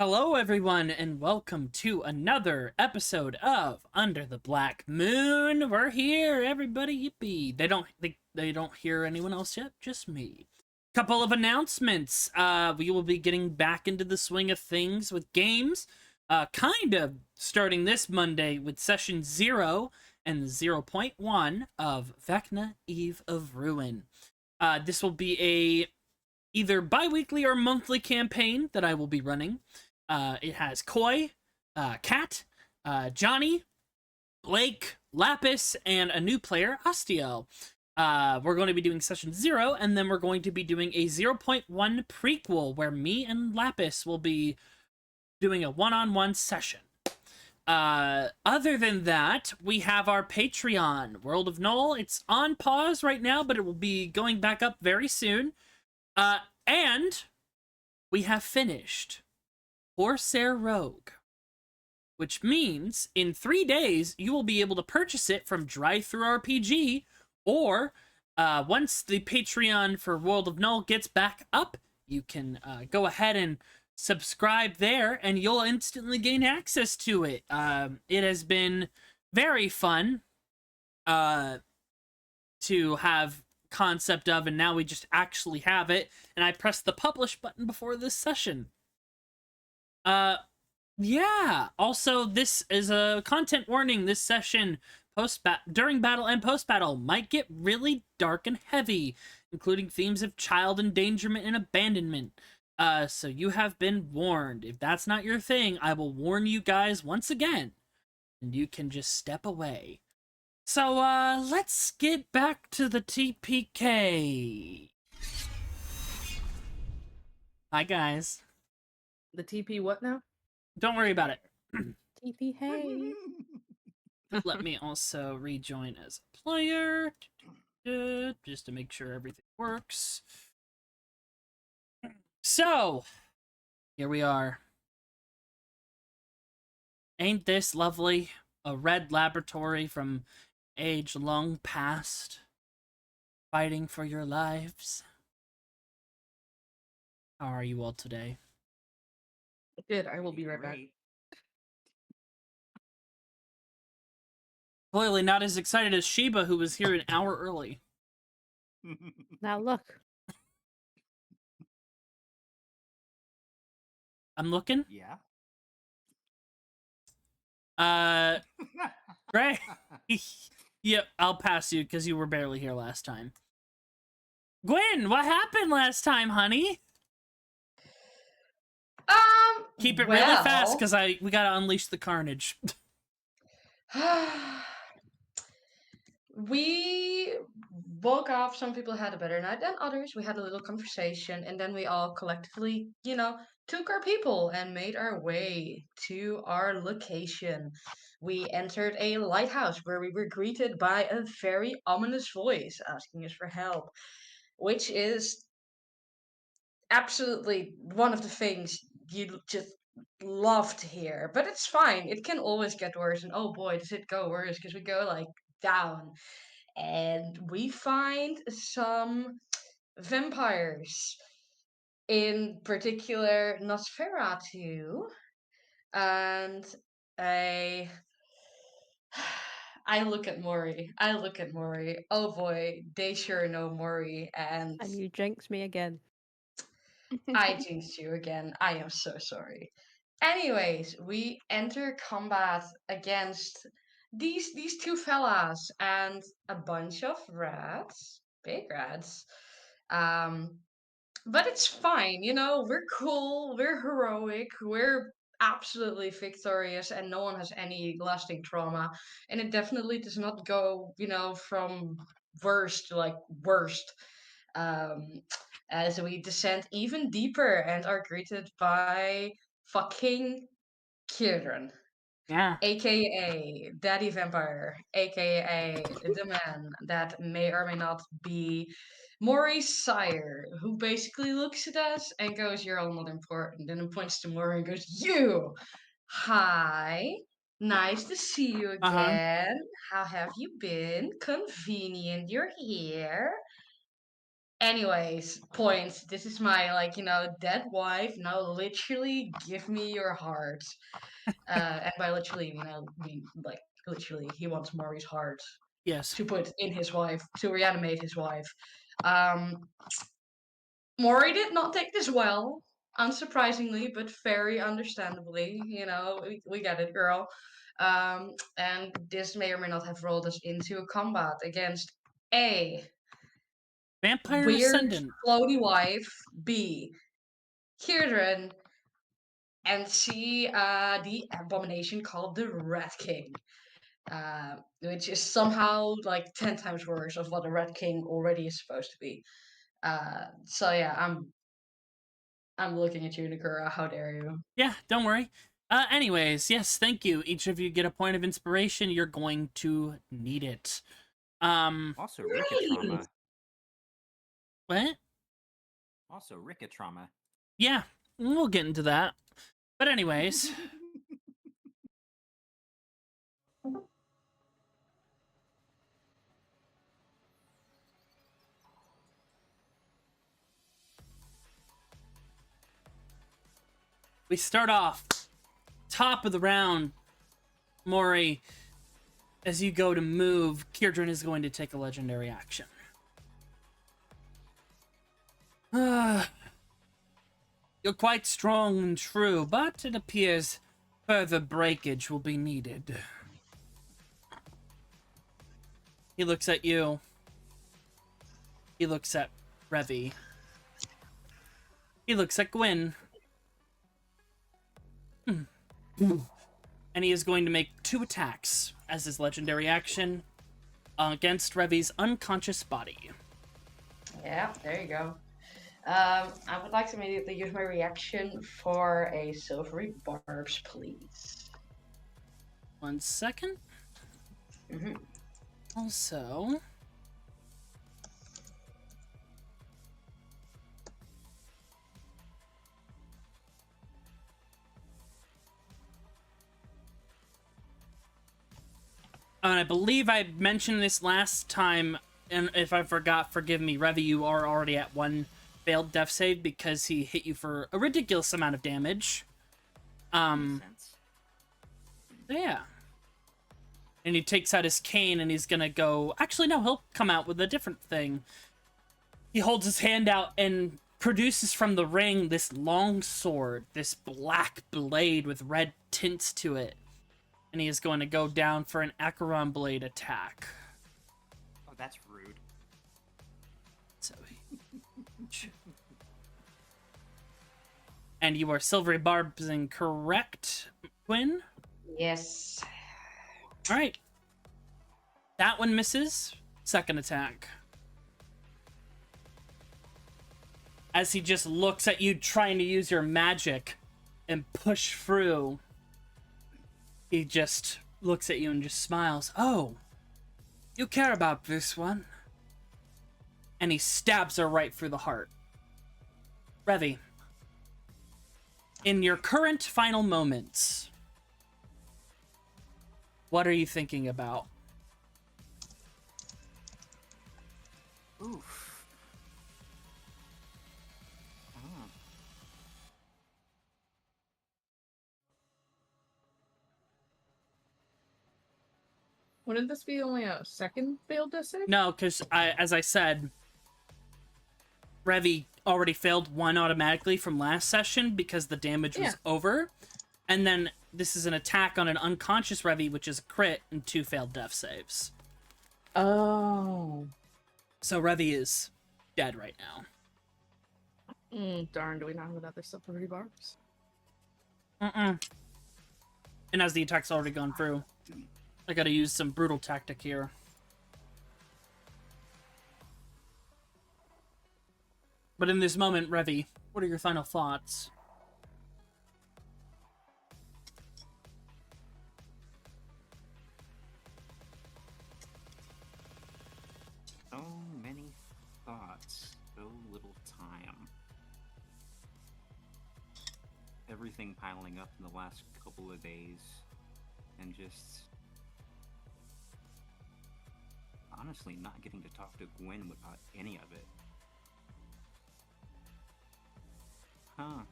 Hello, everyone, and welcome to another episode of Under the Black Moon. We're here, everybody! Yippee! They don't hear anyone else yet, just me. Couple of announcements. We will be getting back into the swing of things with games. Kind of starting this Monday with session 0 and 0.1 of Vecna Eve of Ruin. This will be a either bi-weekly or monthly campaign that I will be running. It has Koi, Kat, Johnny, Blake, Lapis, and a new player, Astiel. We're going to be doing session 0, and then we're going to be doing a 0.1 prequel where me and Lapis will be doing a one-on-one session. Other than that, we have our Patreon, World of Null. It's on pause right now, but it will be going back up very soon. And we have finished Corsair Rogue, which means in 3 days you will be able to purchase it from DriveThruRPG, or once the Patreon for World of Null gets back up, you can go ahead and subscribe there, and you'll instantly gain access to it. It has been very fun to have concept of, and now we just actually have it, and I pressed the publish button before this session. Yeah. Also, this is a content warning. This session, during battle and post-battle, might get really dark and heavy, including themes of child endangerment and abandonment. So you have been warned. If that's not your thing, I will warn you guys once again, and you can just step away. So, let's get back to the TPK. Hi, guys. The TP what now? Don't worry about it. TP hey. Let me also rejoin as a player, just to make sure everything works. So, here we are. Ain't this lovely? A red laboratory from age long past, fighting for your lives. How are you all today? Good, I will be right back. Clearly not as excited as Sheba, who was here an hour early. Now look. I'm looking. Yeah. Great. Yep, I'll pass you because you were barely here last time. Gwen, what happened last time, honey? Keep it really fast because we gotta unleash the carnage. We woke up. Some people had a better night than others. We had a little conversation, and then we all collectively, took our people and made our way to our location. We entered a lighthouse where we were greeted by a very ominous voice asking us for help, which is absolutely one of the things you just love to hear. But it's fine. It can always get worse. And oh boy, does it go worse because we go like down. And we find some vampires, in particular Nosferatu, and I I look at Mori. Oh boy, they sure know Mori, and And you jinxed me again. I jinxed you again. I am so sorry. Anyways, we enter combat against these two fellas and a bunch of rats, big rats. Um, but it's fine, we're cool, we're heroic, we're absolutely victorious, and no one has any lasting trauma. And it definitely does not go, from worst to like worst. Um, as we descend even deeper and are greeted by fucking Kieran, Yeah. aka Daddy Vampire, aka the man that may or may not be Maury's sire, who basically looks at us and goes, "You're all not important," and then points to Maury and goes, "You! Hi! Nice to see you again. How have you been? Convenient you're here." Anyways, point. This is my dead wife. Now literally give me your heart. And by literally, mean like literally he wants Maury's heart Yes. to put in his wife, to reanimate his wife. Maury did not take this well, unsurprisingly, but very understandably. We get it, girl. And this may or may not have rolled us into a combat against A, Vampire weird Ascendant. floaty wife, B, Kieran, and C, the abomination called the Rat King. Which is somehow like 10 times worse of what a Rat King already is supposed to be. So yeah, I'm looking at you, Nakura. How dare you? Yeah, don't worry. Anyways, yes, thank you. Each of you get a point of inspiration. You're going to need it. Also, Rika trauma. What? Also, Rika trauma. Yeah, we'll get into that. But anyways, we start off top of the round. Maury, as you go to move, Kieran is going to take a legendary action. You're quite strong and true, but it appears further breakage will be needed. He looks at you. He looks at Revy. He looks at Gwyn. And he is going to make 2 attacks as his legendary action against Revy's unconscious body. Yeah, there you go. I would like to immediately use my reaction for a silvery barbs, please. 1 second. Mm-hmm. Also, and I believe I mentioned this last time, and if I forgot, forgive me. Revy, you are already at 1 failed death save because he hit you for a ridiculous amount of damage. Makes sense. Yeah. And he takes out his cane and he's gonna go... Actually, no, he'll come out with a different thing. He holds his hand out and produces from the ring this long sword, this black blade with red tints to it. And he is going to go down for an Acheron blade attack. Oh, that's rude. So... And you are silvery barbsing, correct, Quinn? Yes. Alright. That one misses. Second attack. As he just looks at you trying to use your magic and push through, he just looks at you and just smiles. Oh, you care about this one? And he stabs her right through the heart. Revy, in your current final moments, what are you thinking about? Oof. Oh. Wouldn't this be only a second failed death save? No, because as I said, Revy already failed 1 automatically from last session because the damage was over. And then this is an attack on an unconscious Revy, which is a crit, and 2 failed death saves. Oh. So Revy is dead right now. Darn, do we not have another silvery barbs? And as the attack's already gone through, I gotta use some brutal tactic here. But in this moment, Revy, what are your final thoughts? So many thoughts, so little time. Everything piling up in the last couple of days, and just honestly not getting to talk to Gwen about any of it. huh?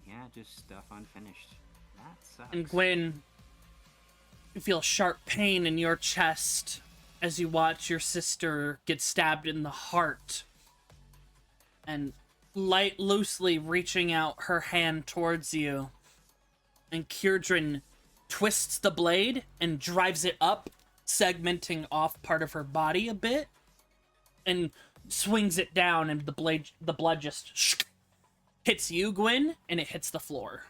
Yeah, just stuff unfinished. That sucks. And Gwen, you feel sharp pain in your chest as you watch your sister get stabbed in the heart. And loosely reaching out her hand towards you. And Kieran twists the blade and drives it up, segmenting off part of her body a bit. And swings it down, and the blood just hits you, Gwen, and it hits the floor.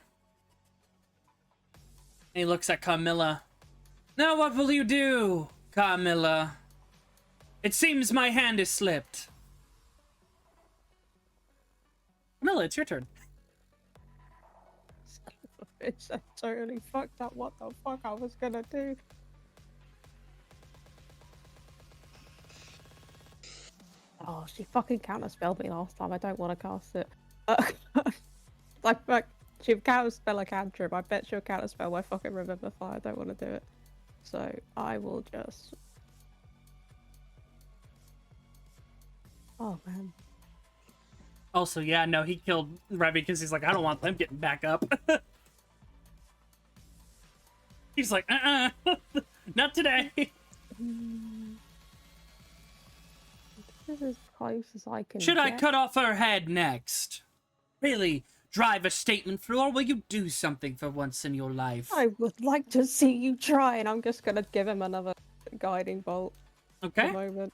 And he looks at Camilla. Now what will you do, Camilla? It seems my hand is slipped. Camilla, it's your turn. Bitch, I totally fucked up what the fuck I was gonna do. Oh, she fucking counterspelled me last time. I don't want to cast it. Like, she counterspell a cantrip. I bet she'll counterspell my fucking Remember Fire. I don't want to do it. So, I will just... Oh, man. Also, yeah, no, he killed Revy because he's like, I don't want them getting back up. He's like, not today. This is as close as I can Should I get. cut off her head next? Really drive a statement through, or will you do something for once in your life? I would like to see you try, and I'm just gonna give him another guiding bolt Okay. at the moment.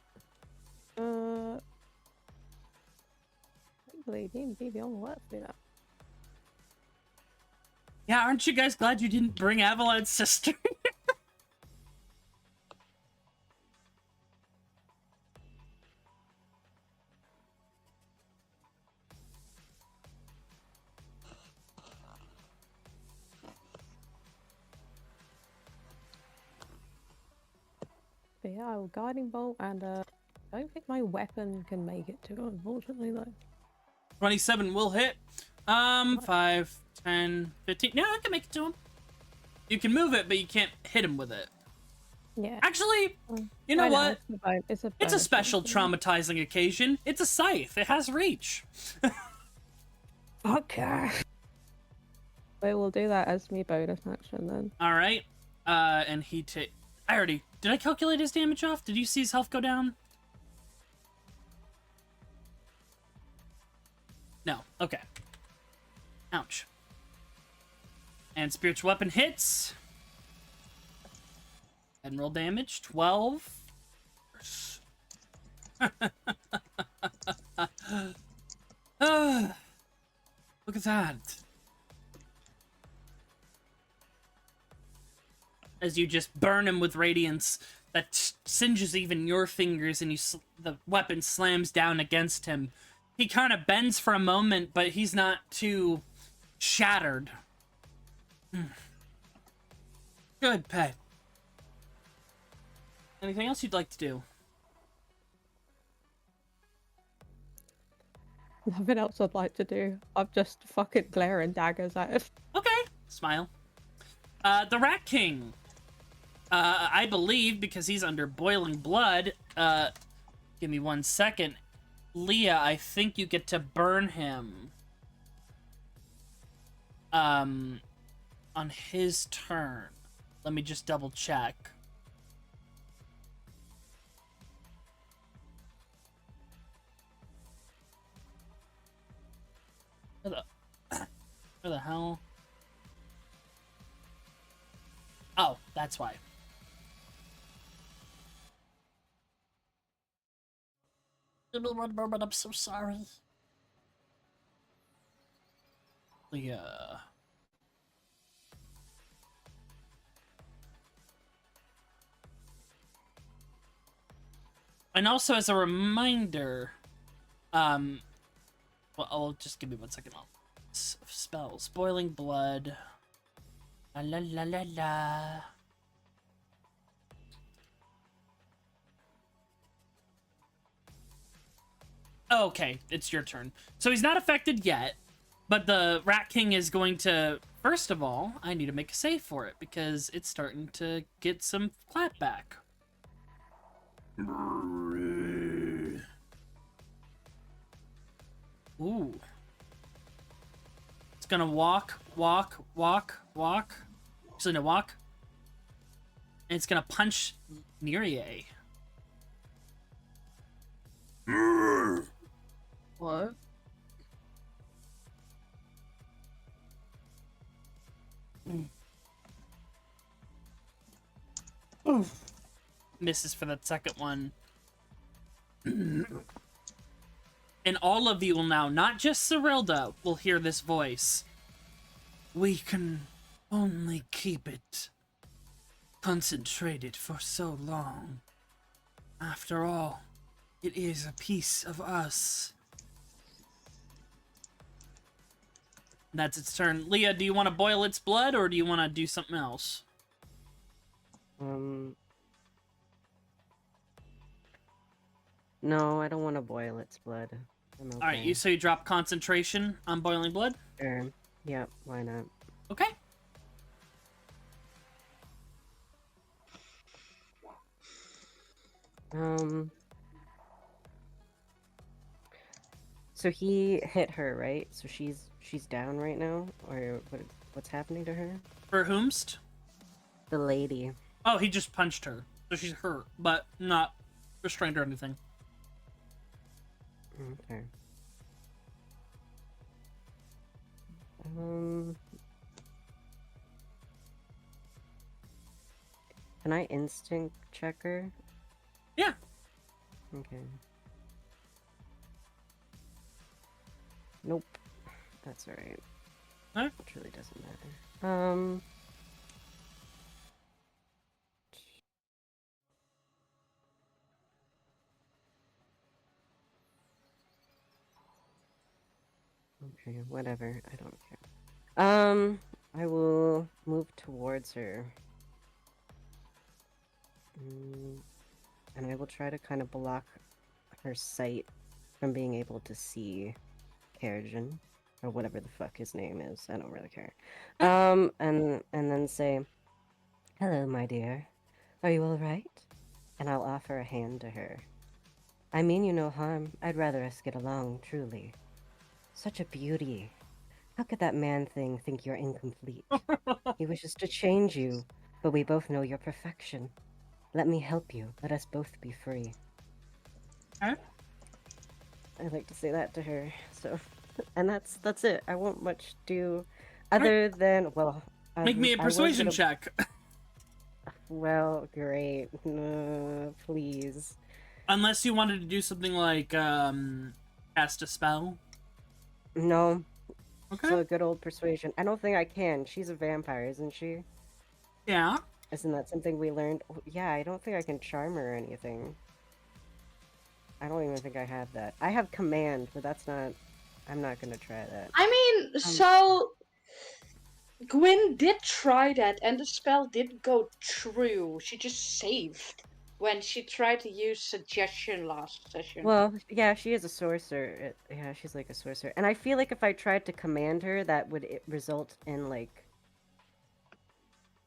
Hopefully, D&D Beyond will let us do that. Yeah, aren't you guys glad you didn't bring Avalon's sister? But yeah, I will guiding bolt, and I don't think my weapon can make it to it, unfortunately, though. 27 will hit. 5, 10, 15. No, I can make it to him. You can move it, but you can't hit him with it. Yeah. Actually, you know what? It's a It's a bonus special weapon. traumatizing occasion. It's a scythe. It has reach. Okay. We will do that as me bonus action then. All right. And he take. I already. Did I calculate his damage off? Did you see his health go down? No. Okay. Ouch. And spiritual weapon hits. And roll damage. 12. Look at that. As you just burn him with radiance that singes even your fingers, and the weapon slams down against him. He kind of bends for a moment, but he's not too shattered. Good, pet. Anything else you'd like to do? Nothing else I'd like to do. I'm just fucking glaring daggers at it. Okay. Smile. The Rat King. I believe, because he's under boiling blood, give me 1 second. Leah, I think you get to burn him. On his turn. Let me just double check. Where the hell? Oh, that's why. Give me 1 moment, I'm so sorry. Leah. And also, as a reminder, well, I'll just give me 1 second. Spells. Boiling blood. La la la la la. Okay, it's your turn. So he's not affected yet, but the Rat King is going to... First of all, I need to make a save for it, because it's starting to get some clap back. Ooh. It's gonna walk. Actually, no, walk. And it's gonna punch Nirie. What? Misses for that second one. And all of you will now, not just Cyrilda, will hear this voice. We can only keep it concentrated for so long. After all, it is a piece of us. That's its turn. Leah, do you want to boil its blood, or do you want to do something else? No, I don't want to boil its blood. I'm okay. Alright, so you drop concentration on boiling blood? Sure. Yep, why not? Okay. So he hit her, right? So she's down right now, or what's happening to her? For whomst? The lady. Oh, he just punched her. So she's hurt, but not restrained or anything. Okay. Can I instinct check her? Yeah. Okay. Nope. That's alright. Alright. It really doesn't matter. Okay, whatever. I don't care. I will move towards her. And I will try to kind of block her sight from being able to see Kerrigan, or whatever the fuck his name is. I don't really care. And then say, "Hello, my dear. Are you all right?" And I'll offer a hand to her. "I mean you no harm. I'd rather us get along, truly. Such a beauty. How could that man thing think you're incomplete? He wishes to change you, but we both know your perfection. Let me help you. Let us both be free." Huh? I like to say that to her. So, and that's it. I won't much do, other than Make me a persuasion check. Well, great. Please. Unless you wanted to do something like cast a spell. No. Okay. So good old persuasion. I don't think I can. She's a vampire, isn't she? Yeah. Isn't that something we learned? Oh, yeah, I don't think I can charm her or anything. I don't even think I have that. I have command, but that's not... I'm not gonna try that. I mean, so Gwyn did try that, and the spell did go through. She just saved when she tried to use suggestion last session. Well, yeah, she is a sorcerer. Yeah, she's like a sorcerer. And I feel like if I tried to command her, that would result in, like,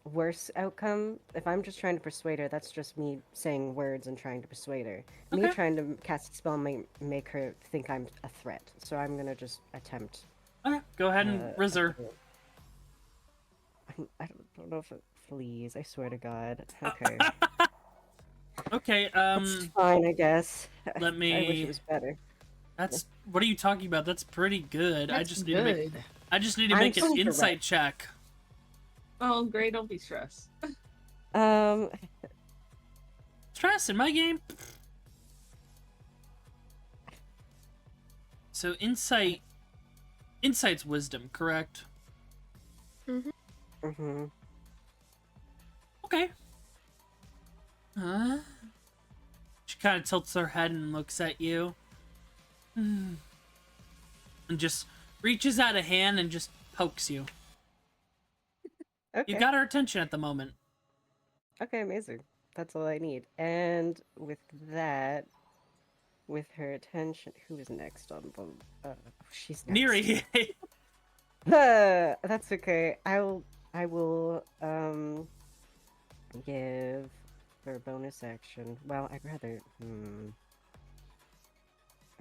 worse outcome. If I'm just trying to persuade her, that's just me saying words and trying to persuade her. Me Okay. trying to cast a spell might make her think I'm a threat. So I'm gonna just attempt. Okay. Go ahead and reserve. I don't know if it... Please, I swear to God. Okay. Okay, It's fine, I guess. let I wish me... it was better. That's... What are you talking about? That's pretty good. I That's just need to make... good. I just need to I'm make an so insight direct. check. Oh, great. Don't be stressed. Stress in my game. So insight... Insight's wisdom, correct? Mm-hmm. Okay. Huh? She kind of tilts her head and looks at you. And just reaches out a hand and just pokes you. Okay. You got her attention at the moment. Okay, amazing. That's all I need. And with that, with her attention, who is next on the? She's next. Neri. That's okay. I will give for a bonus action. Well, I'd rather. I'm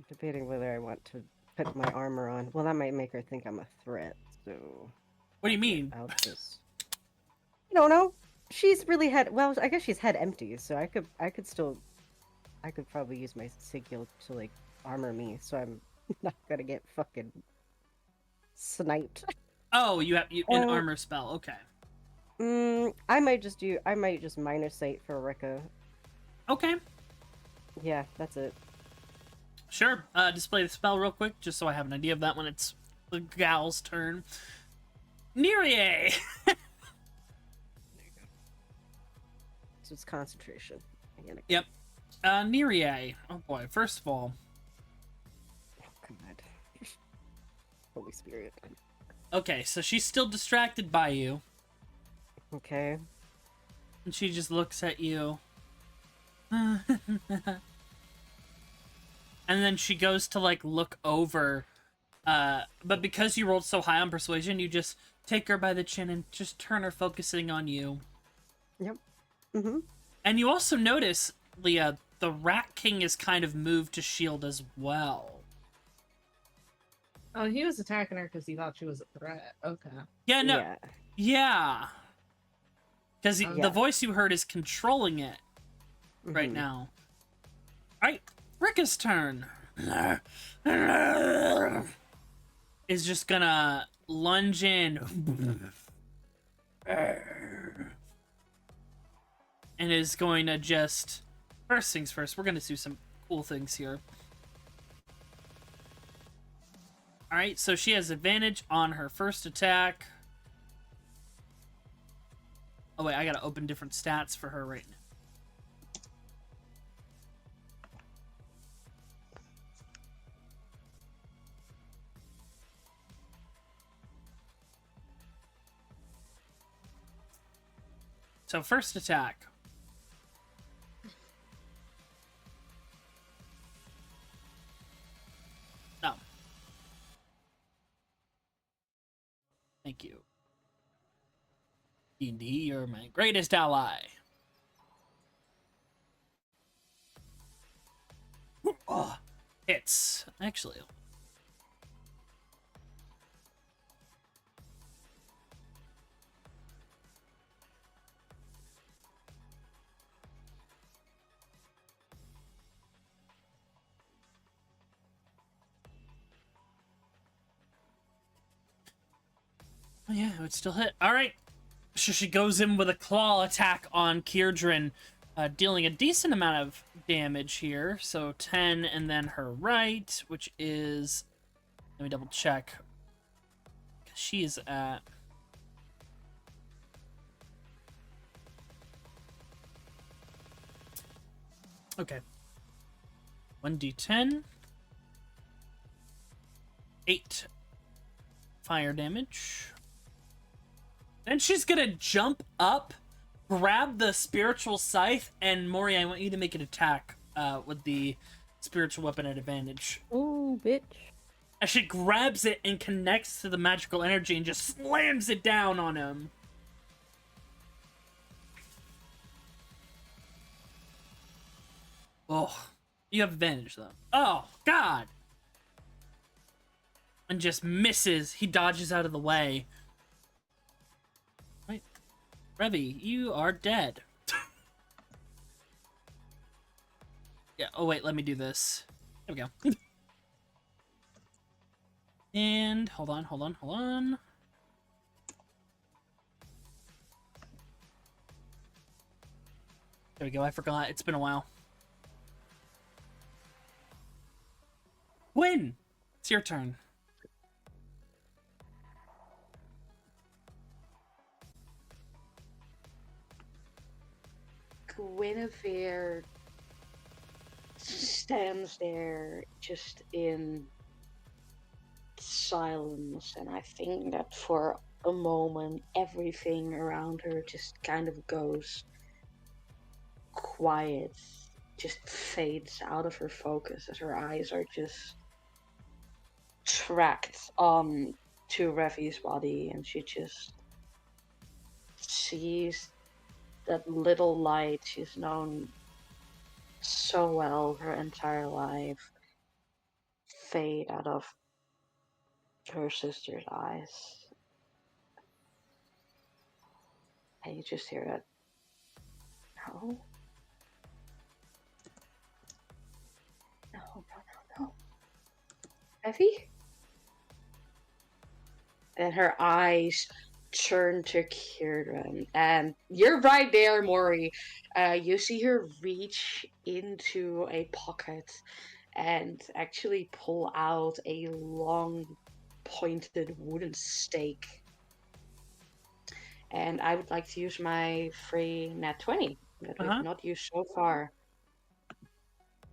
debating whether I want to put my armor on. Well, that might make her think I'm a threat. So What do you mean? I'll just. I don't know. She's really had. Well, I guess she's head empty, so I could still. I could probably use my sigil to like armor me, so I'm not gonna get fucking sniped. Oh, you have an Uh, armor spell. Okay. I might just minor sight for Rika. Okay. Yeah, that's it. Sure. Display the spell real quick, just so I have an idea of that when it's the gal's turn. Nirie! So it's concentration. Again. Yep. Nirie. Oh boy. First of all. Oh God. Holy Spirit. Okay, so she's still distracted by you. Okay. And she just looks at you. And then she goes to like look over. But because you rolled so high on persuasion, you just take her by the chin and just turn her focusing on you. Yep. Mm-hmm. And you also notice, Leah, the Rat King is kind of moved to shield as well. Oh, he was attacking her because he thought she was a threat. Okay. Yeah, no. Yeah. Yeah. Because Oh, the yeah. voice you heard is controlling it right Mhm. now. Alright, Rika's turn. Is just gonna lunge in. And is going to just... First things first, we're gonna do some cool things here. Alright, so she has advantage on her first attack. Oh wait, I gotta open different stats for her right now. So first attack. Oh. Thank you. D&D, you're my greatest ally. Oh, hits. Actually. Oh yeah, it would still hit. Alright. So she goes in with a claw attack on Kierdrin, dealing a decent amount of damage here. So 10 and then her right, which is... Let me double check. She is at... Okay. 1d10. 8 fire damage. Then she's gonna jump up, grab the spiritual scythe, and Mori, I want you to make an attack with the spiritual weapon at advantage. Ooh, bitch. As she grabs it and connects to the magical energy and just slams it down on him. Oh, you have advantage though. Oh, God! And just misses. He dodges out of the way. Right. Revy, you are dead. Yeah, oh wait, let me do this. There we go. And, hold on. There we go, I forgot. It's been a while. Gwyn! It's your turn. Guinevere stands there just in silence, and I think that for a moment everything around her just kind of goes quiet, just fades out of her focus as her eyes are just tracked on to Revi's body, and she just sees that little light she's known so well her entire life fade out of her sister's eyes. And you just hear that. No. No, no, no, no. Effie? And her eyes turn to Kieran. And you're right there, Maury. You see her reach into a pocket and actually pull out a long, pointed wooden stake. And I would like to use my free nat 20 that we've not used so far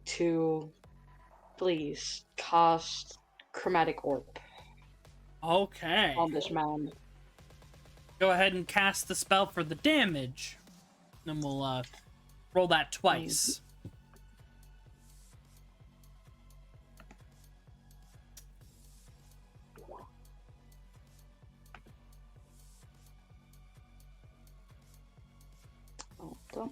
to please cast Chromatic Orb Okay. on this man. Go ahead and cast the spell for the damage. Then we'll roll that twice. Hold on.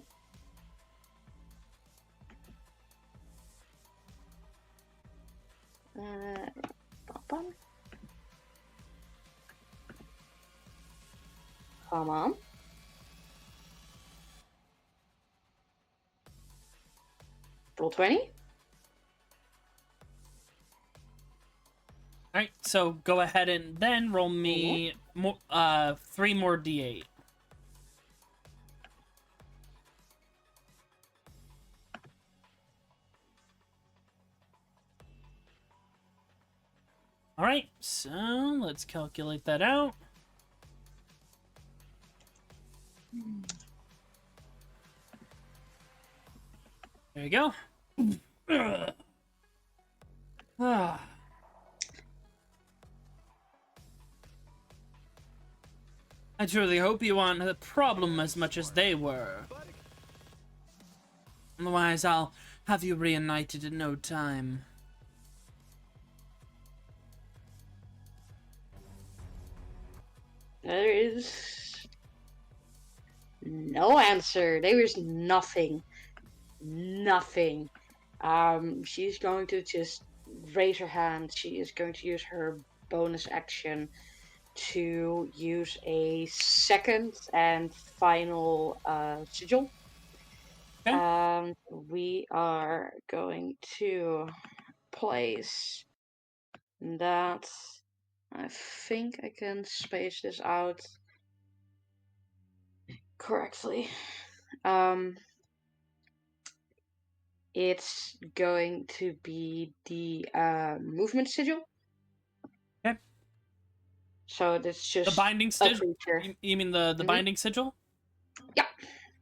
Bum. Come on. Roll 20. Alright, so go ahead and then roll me 3 more d8. Alright, so let's calculate that out. There you go. I truly hope you aren't a problem as much as they were. Otherwise, I'll have you reunited in no time. There is no answer. There is nothing. Nothing. She's going to just raise her hand. She is going to use her bonus action to use a second and final sigil. Okay. We are going to place that. I think I can space this out correctly. It's going to be the movement sigil. Okay. So that's just The binding a sigil? creature. You mean the binding sigil? Yeah,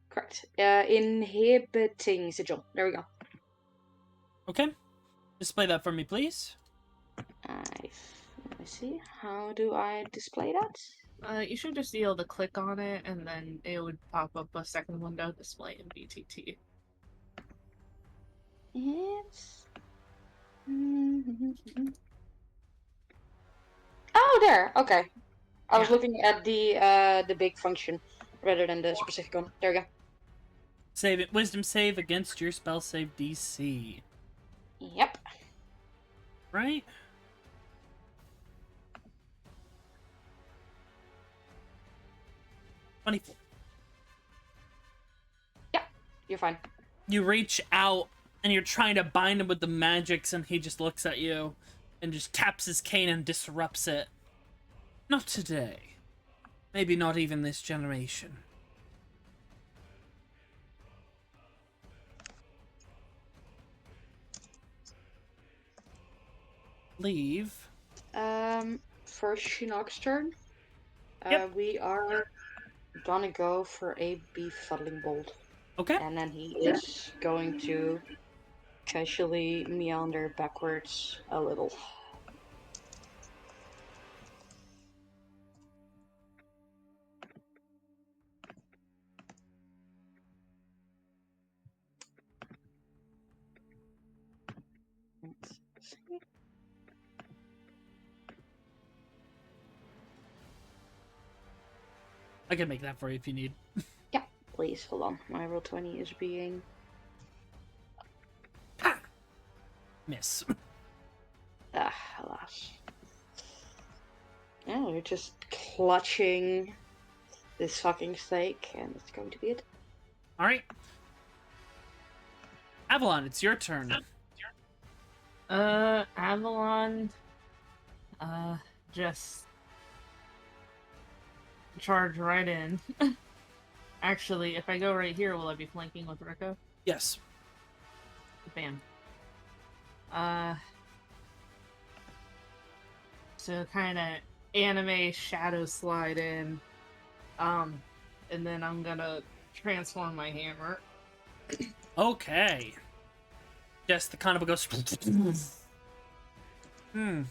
correct. Inhibiting sigil. There we go. Okay. Display that for me, please. Let me see. How do I display that? You should just be able to click on it, and then it would pop up a second window displaying BTT. Yes. Oh, there. Okay. I was looking at the big function rather than the specific one. There we go. Save it. Wisdom save against your spell save DC. Yep. Right? $24. Yeah, you're fine. You reach out and you're trying to bind him with the magics, and he just looks at you and just taps his cane and disrupts it. Not today. Maybe not even this generation. Leave. First Shinnok's turn. Yep. We are gonna go for a befuddling bolt. Okay. And then he is going to casually meander backwards a little. Let's see. I can make that for you if you need. Yeah, please hold on. My roll 20 is being Miss. alas. Yeah, we're just clutching this fucking steak, and it's going to be it. All right. Avalon, it's your turn. Avalon, just charge right in. Actually, if I go right here, will I be flanking with Rico? Yes. Bam. So kind of anime shadow slide in, and then I'm gonna transform my hammer. Okay. Yes, the carnival goes. And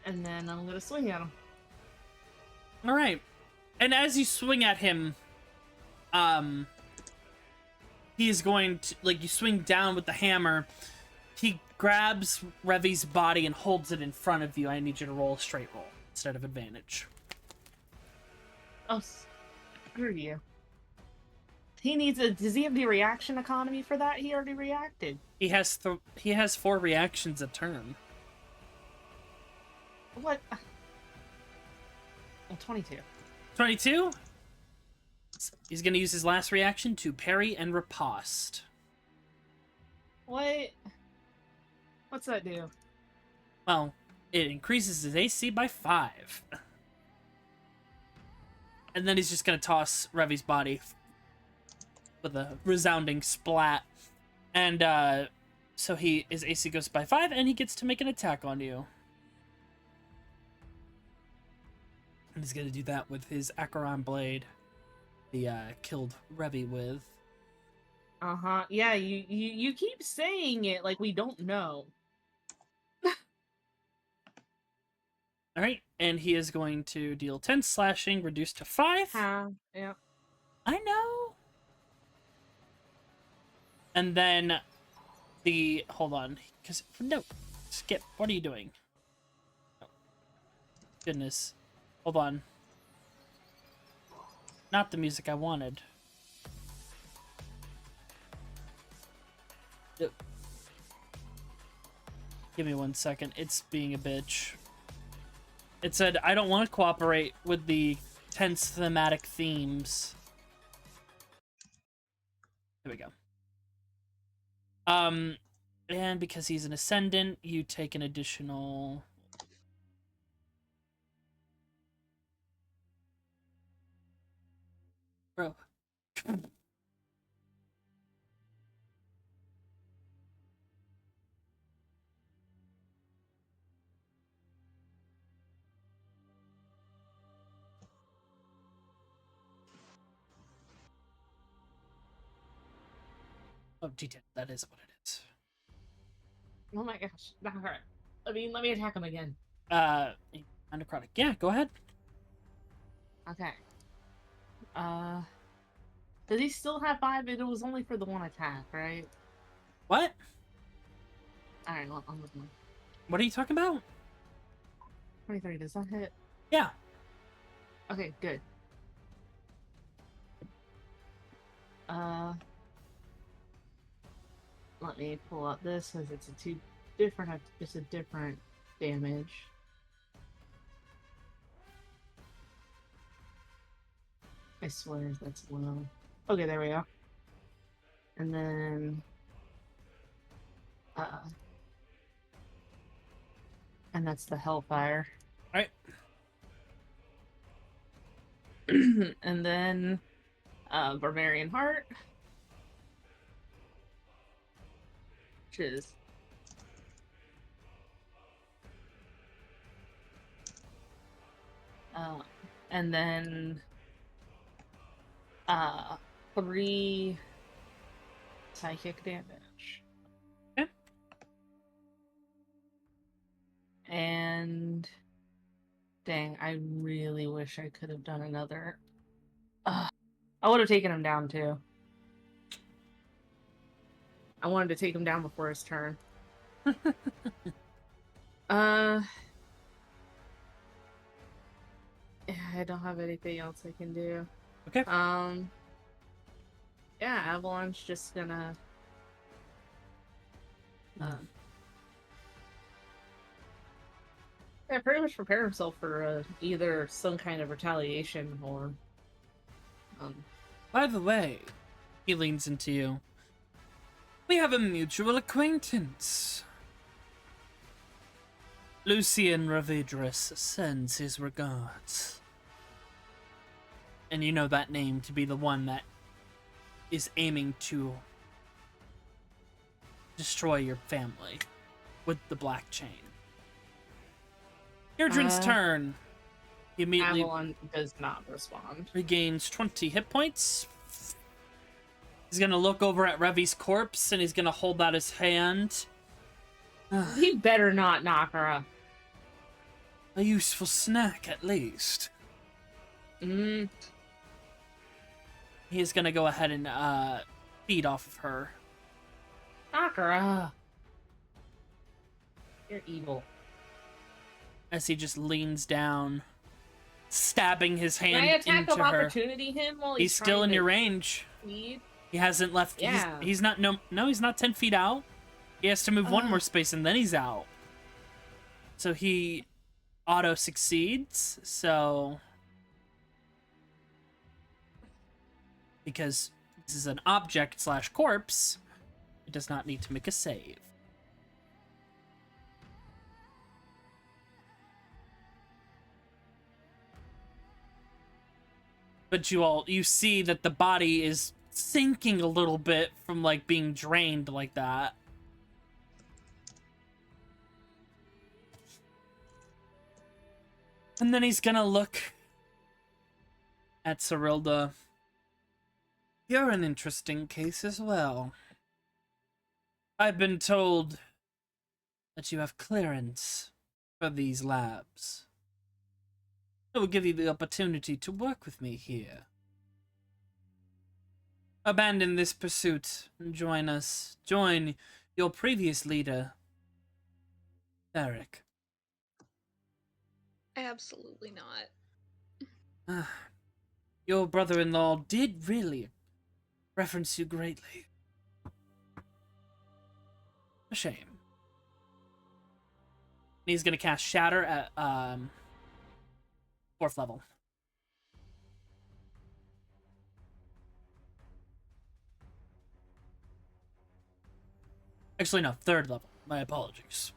then I'm gonna swing at him. All right. And as you swing at him, he is going to, like, you swing down with the hammer. He grabs Revi's body and holds it in front of you. I need you to roll a straight roll instead of advantage. Oh, screw you. He needs a. Does he have the reaction economy for that? He already reacted. He has 4 reactions a turn. What? Oh, 22. 22? He's going to use his last reaction to parry and riposte. What? What's that do? Well, it increases his AC by 5. And then he's just going to toss Revi's body with a resounding splat. And so his AC goes by 5, and he gets to make an attack on you. And he's going to do that with his Acheron blade he killed Revi with. Uh-huh. Yeah, you keep saying it like we don't know. Alright, and he is going to deal 10 slashing, reduced to 5. Yeah. I know! And then hold on, because, no, skip, what are you doing? Oh, goodness. Hold on. Not the music I wanted. Yep. Give me 1 second, it's being a bitch. It said, I don't want to cooperate with the tense thematic themes. There we go. And because he's an ascendant, you take an additional... Bro. Oh, D10, that is what it is. Oh my gosh. That hurt. Let me attack him again. Necrotic. Yeah, go ahead. Okay. Does he still have 5? It was only for the 1 attack, right? What? Alright, well, I'm looking. What are you talking about? 23, does that hit? Yeah. Okay, good. Let me pull up this because it's it's a different damage. I swear that's low. Okay, there we go. And then and that's the Hellfire. Alright. And then Barbarian Heart. Which is and then 3 psychic damage. Okay. And dang, I really wish I could have done another. I would have taken him down too. I wanted to take him down before his turn. Yeah, I don't have anything else I can do. Okay. Yeah, Avalon's just gonna I pretty much prepare himself for either some kind of retaliation or. By the way, he leans into you. We have a mutual acquaintance. Lucian Ravidris sends his regards. And you know that name to be the one that is aiming to destroy your family with the black chain. Irdrin's turn. He immediately Avalon does not respond. regains 20 hit points. He's gonna look over at Revi's corpse and he's gonna hold out his hand. He better not knock her up. A useful snack, at least. Mm. He is gonna go ahead and feed off of her. Knock her up. You're evil. As he just leans down, stabbing his hand Can I attack into of her. opportunity him while He's still trying in to your range. feed? He hasn't left. Yeah. He's not. No, he's not 10 feet out. He has to move one more space and then he's out. So he auto succeeds. So because this is an object slash corpse, it does not need to make a save. But you see that the body is sinking a little bit from like being drained like that. And then he's gonna look at Cyrilda. You're an interesting case as well. I've been told that you have clearance for these labs. It will give you the opportunity to work with me here. Abandon this pursuit and join us. Join your previous leader, Eric. Absolutely not. Your brother-in-law did really reference you greatly. A shame. He's gonna cast Shatter at 4th level. Actually, no, 3rd level. My apologies.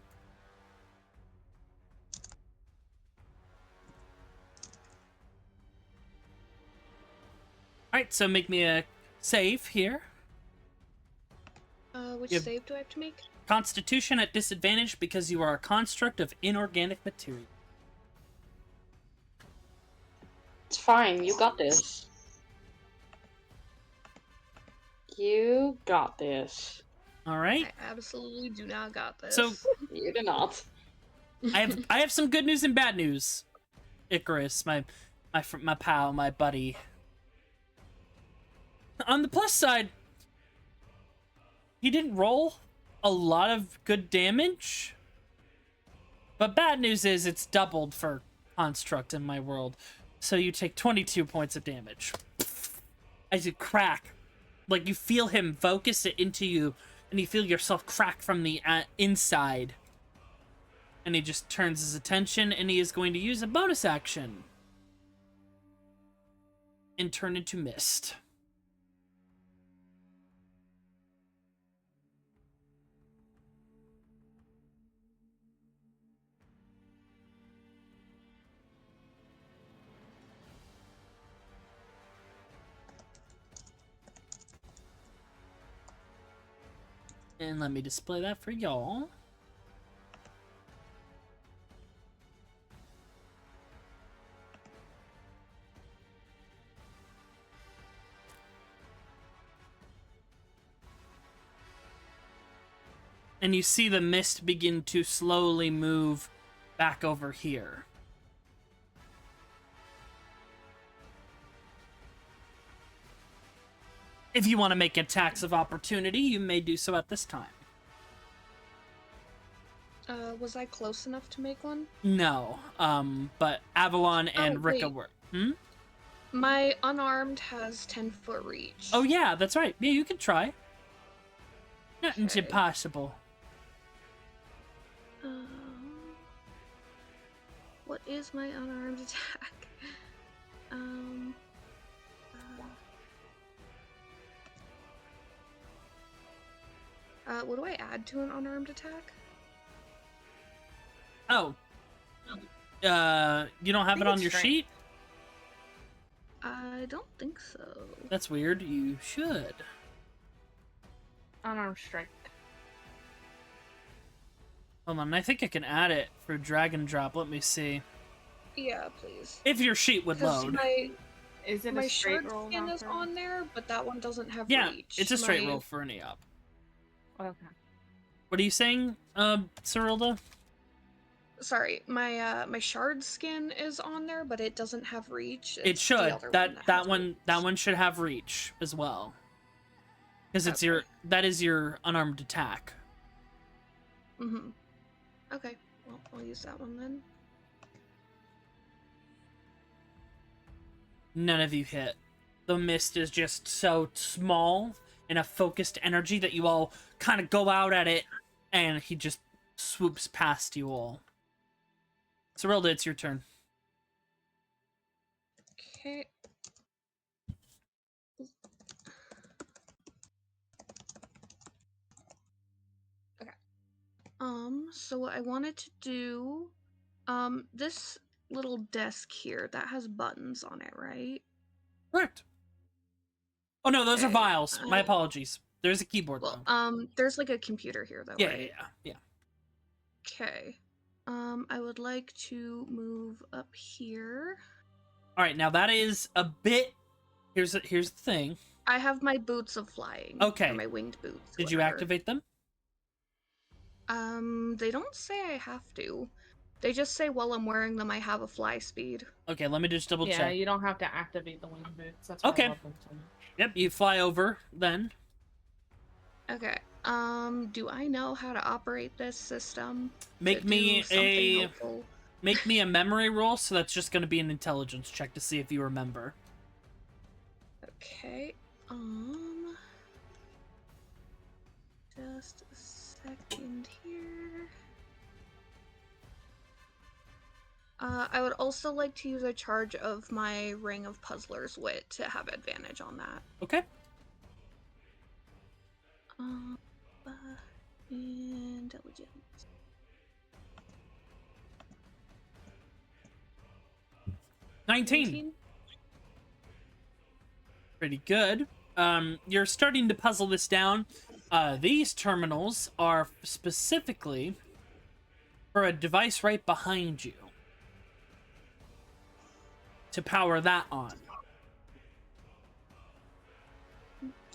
Alright, so make me a save here. Which Yep. save do I have to make? Constitution at disadvantage because you are a construct of inorganic material. It's fine. You got this. You got this. Alright? I absolutely do not got this. So, You do not. I have some good news and bad news. Icarus, my pal, my buddy. On the plus side, he didn't roll a lot of good damage. But bad news is it's doubled for construct in my world. So you take 22 points of damage. As you crack. Like you feel him focus it into you and you feel yourself crack from the inside. And he just turns his attention and he is going to use a bonus action. And turn into mist. And let me display that for y'all. And you see the mist begin to slowly move back over here. If you want to make attacks of opportunity, you may do so at this time. Was I close enough to make one? No, but Avalon and Rika wait. were. My unarmed has 10-foot reach. Oh yeah, that's right. Yeah, you can try. Nothing's Okay. impossible. What is my unarmed attack? What do I add to an unarmed attack? Oh. You don't have think it on it's your strength. sheet? I don't think so. That's weird. You should. Unarmed strike. Hold on, I think I can add it for drag and drop. Let me see. Yeah, please. If your sheet would 'Cause load. Is it my a straight shard roll? skin is Knocker? on there, but that one doesn't have Yeah, reach. it's a straight My- roll for any up. Okay. What are you saying, Cyrilda? Sorry, my shard skin is on there, but it doesn't have reach. It It's the should. other That has one reach. that one should have reach as well. Because it's your Okay. that is your unarmed attack. Mhm. Okay. Well, I'll use that one then. None of you hit. The mist is just so small and a focused energy that you all kind of go out at it, and he just swoops past you all. Cyrilda, it's your turn. Okay. Okay. So what I wanted to do, this little desk here that has buttons on it, right? Correct. Oh no, those are Okay, vials. My uh, apologies. There's a keyboard Well, though. there's like a computer here though, Yeah, right? yeah. Okay. I would like to move up here. All right, now that is a bit. Here's the thing. I have my boots of flying. Okay. Or my winged boots. Did you whatever. activate them? They don't say I have to. They just say while I'm wearing them I have a fly speed. Okay, let me just double Yeah, check. you don't have to activate the wing boots. That's why Okay. I love them so much. Yep, you fly over then. Okay. Do I know how to operate this system? Make To me do something a helpful? make me a memory roll. So that's just going to be an intelligence check to see if you remember. Okay. Just a second here. I would also like to use a charge of my Ring of Puzzler's Wit to have advantage on that. Okay. Intelligence. 19. Pretty good. You're starting to puzzle this down. These terminals are specifically for a device right behind you to power that on.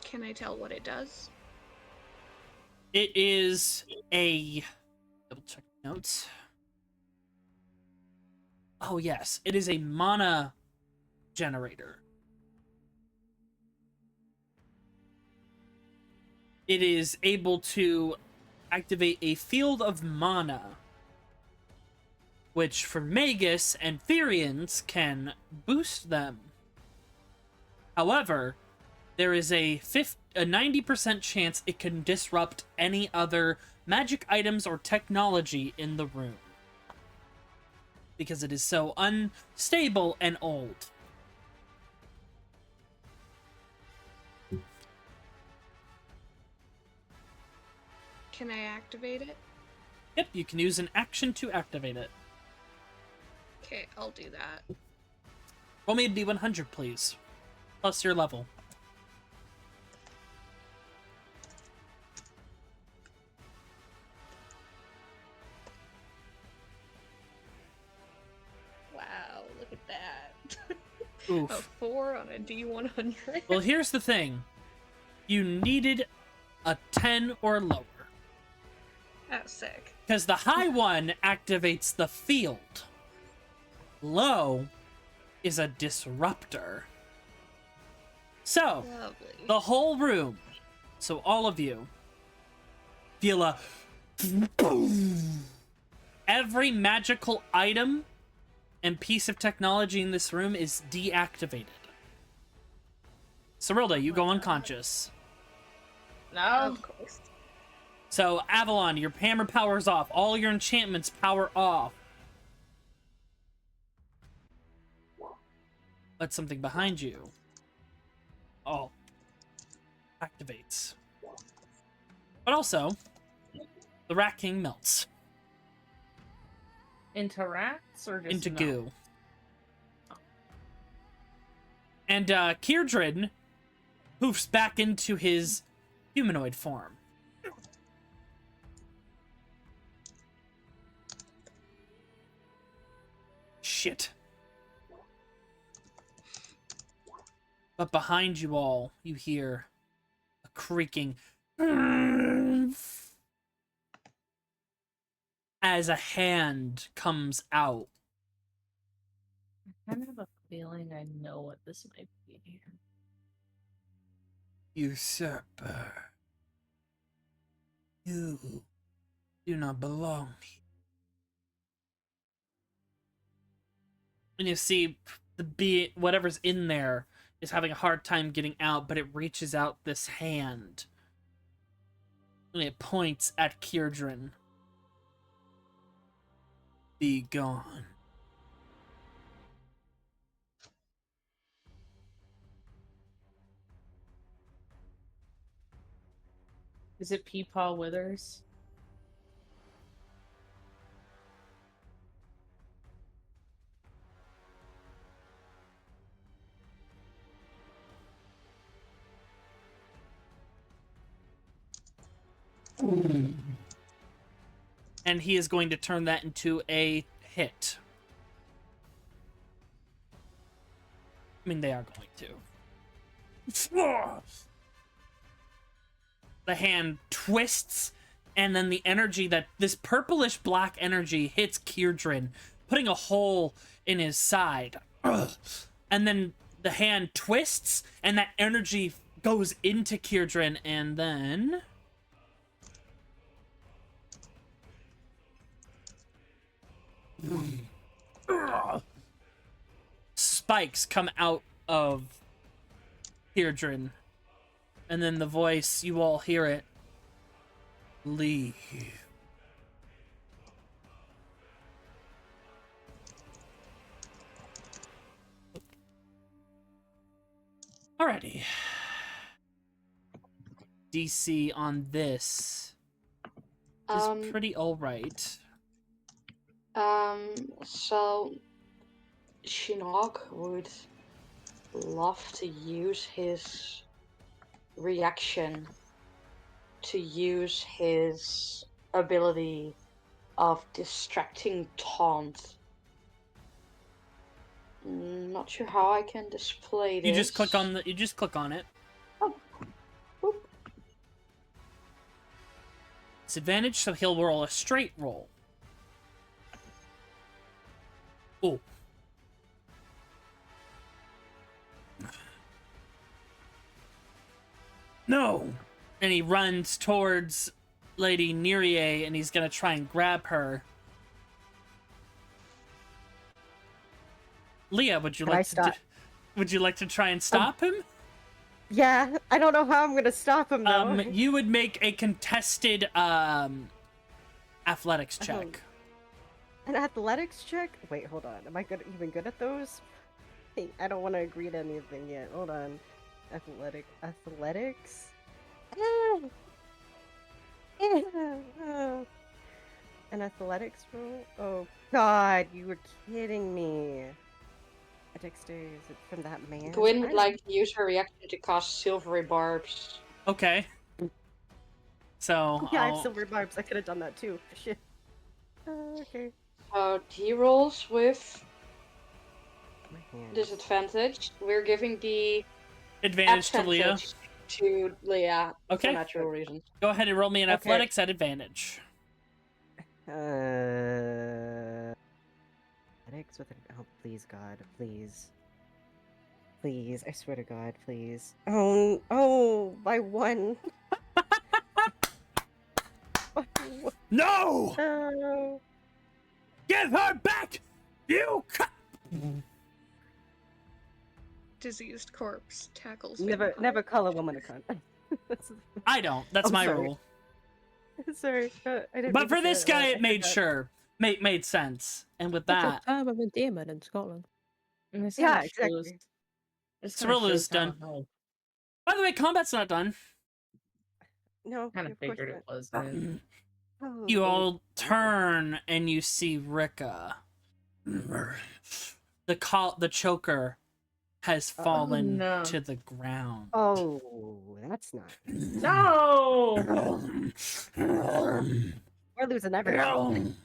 Can I tell what it does? It is a double check notes. Oh yes, it is a mana generator. It is able to activate a field of mana, which for Magus and Therians can boost them. However, there is a 90% chance it can disrupt any other magic items or technology in the room, because it is so unstable and old. Can I activate it? Yep, you can use an action to activate it. Okay, I'll do that. Roll me a D100, please. Plus your level. Wow, look at that. Oof. A 4 on a D100. Well, here's the thing. You needed a 10 or lower. That's sick. Because the high one activates the field. Low is a disruptor. So, Lovely. the whole room, so all of you, feel a boom. Every magical item and piece of technology in this room is deactivated. Cyrilda, you go unconscious. No. Of course. So, Avalon, your hammer powers off. All your enchantments power off. but something behind you activates. But also, the Rat King melts Into rats or just into no? goo. And Kierdrin poofs back into his humanoid form. Shit. But behind you all, you hear a creaking as a hand comes out. I kind of have a feeling I know what this might be. Usurper. You do not belong here. And you see whatever's in there is having a hard time getting out, but it reaches out this hand. And it points at Kierdrin. Be gone. Is it Peepaw Withers? And he is going to turn that into a hit. I mean, they are going to. The hand twists, and then the energy this purplish black energy hits Kierdrin, putting a hole in his side. And then the hand twists, and that energy goes into Kierdrin, and then... spikes come out of Kierdrin. And then the voice, you all hear it. Leave. Alrighty. DC on this is pretty alright. So Shinnok would love to use his reaction to use his ability of distracting taunt. Not sure how I can display this. You just click on it. Oh. Boop. It's advantage, so he'll roll a straight roll. Oh. No! And he runs towards Lady Nerie, and he's gonna try and grab her. Leah, would you like to try and stop him? Yeah, I don't know how I'm gonna stop him though. You would make a contested athletics check. An athletics check? Wait, hold on. Am I even good at those? Hey, I don't want to agree to anything yet. Hold on. Athletics? An athletics roll? Oh god, you were kidding me. A dexterity, is it from that man? Gwyn would like to use her reaction to cast silvery barbs. Okay. So yeah, I have silver barbs. I could have done that too. Shit. Okay. He rolls with disadvantage. We're giving the advantage to Leah. To Leah. Okay. For natural reasons. Go ahead and roll me an athletics at advantage. Athletics with an... Oh, please, God. Please. Please. I swear to God, please. Oh, by one. No! Oh. Give her back! You Diseased corpse tackles. Never call a woman a cunt. I don't. That's my rule. Sorry, I didn't. But for this guy, it made sense. And with that, That's a term of endearment in Scotland. And this Yeah, actually exactly. Cirilla's done. By the way, combat's not done. No, Kind of of course figured it not. was. Oh, You the- all turn and you see Rika. The choker has fallen no. to the ground. Oh, that's not. No! We're losing everything.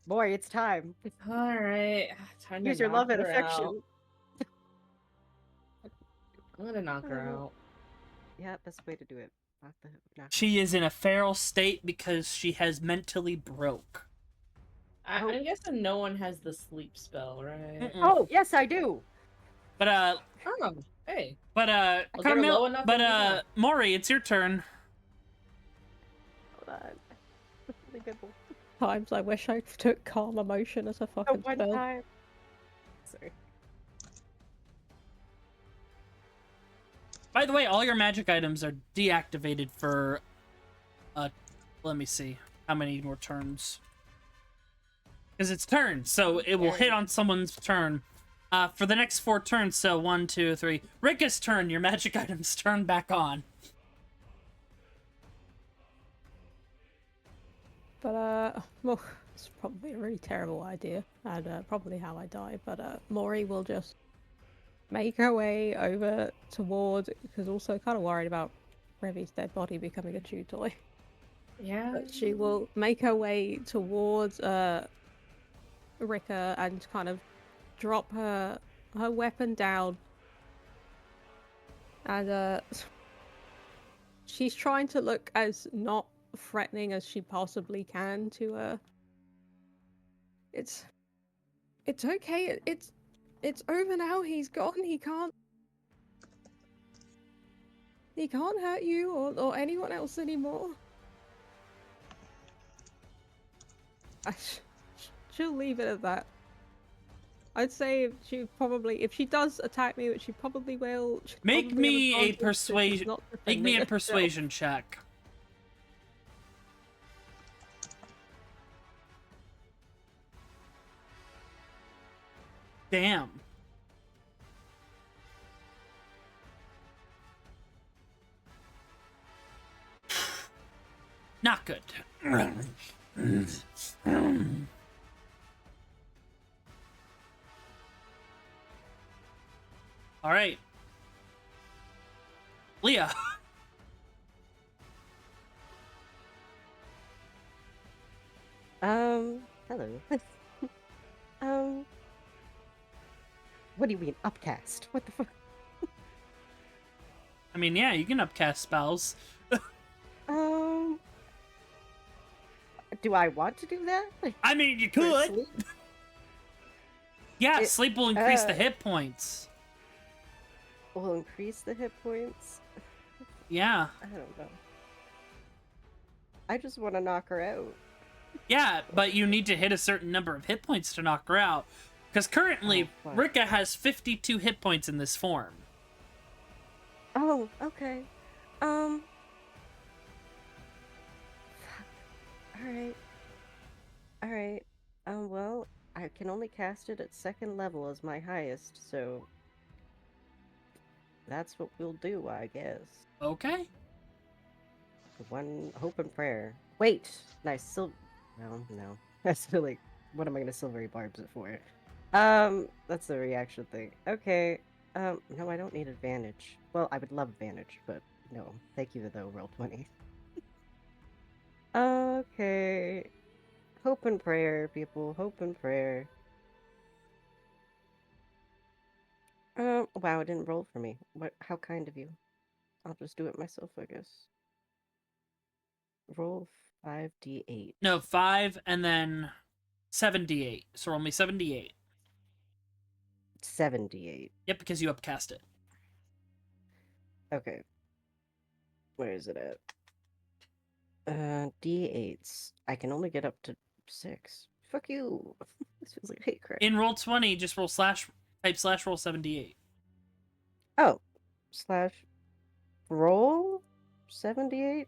Boy, it's time. Alright. Time to Use your knock love and her affection. out. I'm gonna knock her out. Yeah, best way to do it. Knock She is in a feral state because she has mentally broke. I'm guessing no one has the sleep spell, right? Oh, yes, I do. But Oh, hey. but Was there low enough in there? Maury, it's your turn. Hold on. Really good one. Times I wish I took calm emotion as a fucking One spell. time. Sorry. By the way, all your magic items are deactivated for let me see how many more turns. Because it's turns, so it will hit on someone's turn. For the next 4 turns, so 1, 2, 3. Rika's turn, your magic items turn back on. But, well, it's probably a really terrible idea, and probably how I die, but Maury will just make her way over toward, because also kind of worried about Revy's dead body becoming a chew toy. Yeah. But she will make her way towards Rika and kind of drop her weapon down. And she's trying to look as not threatening as she possibly can to It's okay. It's over now. He's gone. He can't hurt you or anyone else anymore. She'll leave it at that. I'd say if she does attack me, which she probably will. Make me a persuasion. Make me a persuasion check. Damn. Not good. All right. Leah. Hello. What do you mean, upcast? What the fuck? I mean, yeah, you can upcast spells. Do I want to do that? I mean, you For could. sleep? Yeah, sleep will increase the hit points. Will increase the hit points? Yeah. I don't know. I just want to knock her out. Yeah, but you need to hit a certain number of hit points to knock her out. Because currently, fuck. Rika has 52 hit points in this form. Oh, okay. Fuck. Alright. Well, I can only cast it at 2nd level as my highest, so that's what we'll do, I guess. Okay. One hope and prayer. Wait! Nice. No. That's still like, what am I gonna silvery barbs it for? That's the reaction thing. Okay. No, I don't need advantage. Well, I would love advantage, but no. Thank you though, roll 20. Okay. Hope and prayer, people. Hope and prayer. Wow, it didn't roll for me. What? How kind of you. I'll just do it myself, I guess. Roll 5d8. No, 5 and then 7d8. So roll me 7d8. 78. Yep, because you upcast it. Okay. Where is it at? D8s. I can only get up to 6. Fuck you. This feels like hate crap. In roll 20, just roll type / roll 7d8. Oh. / roll 78?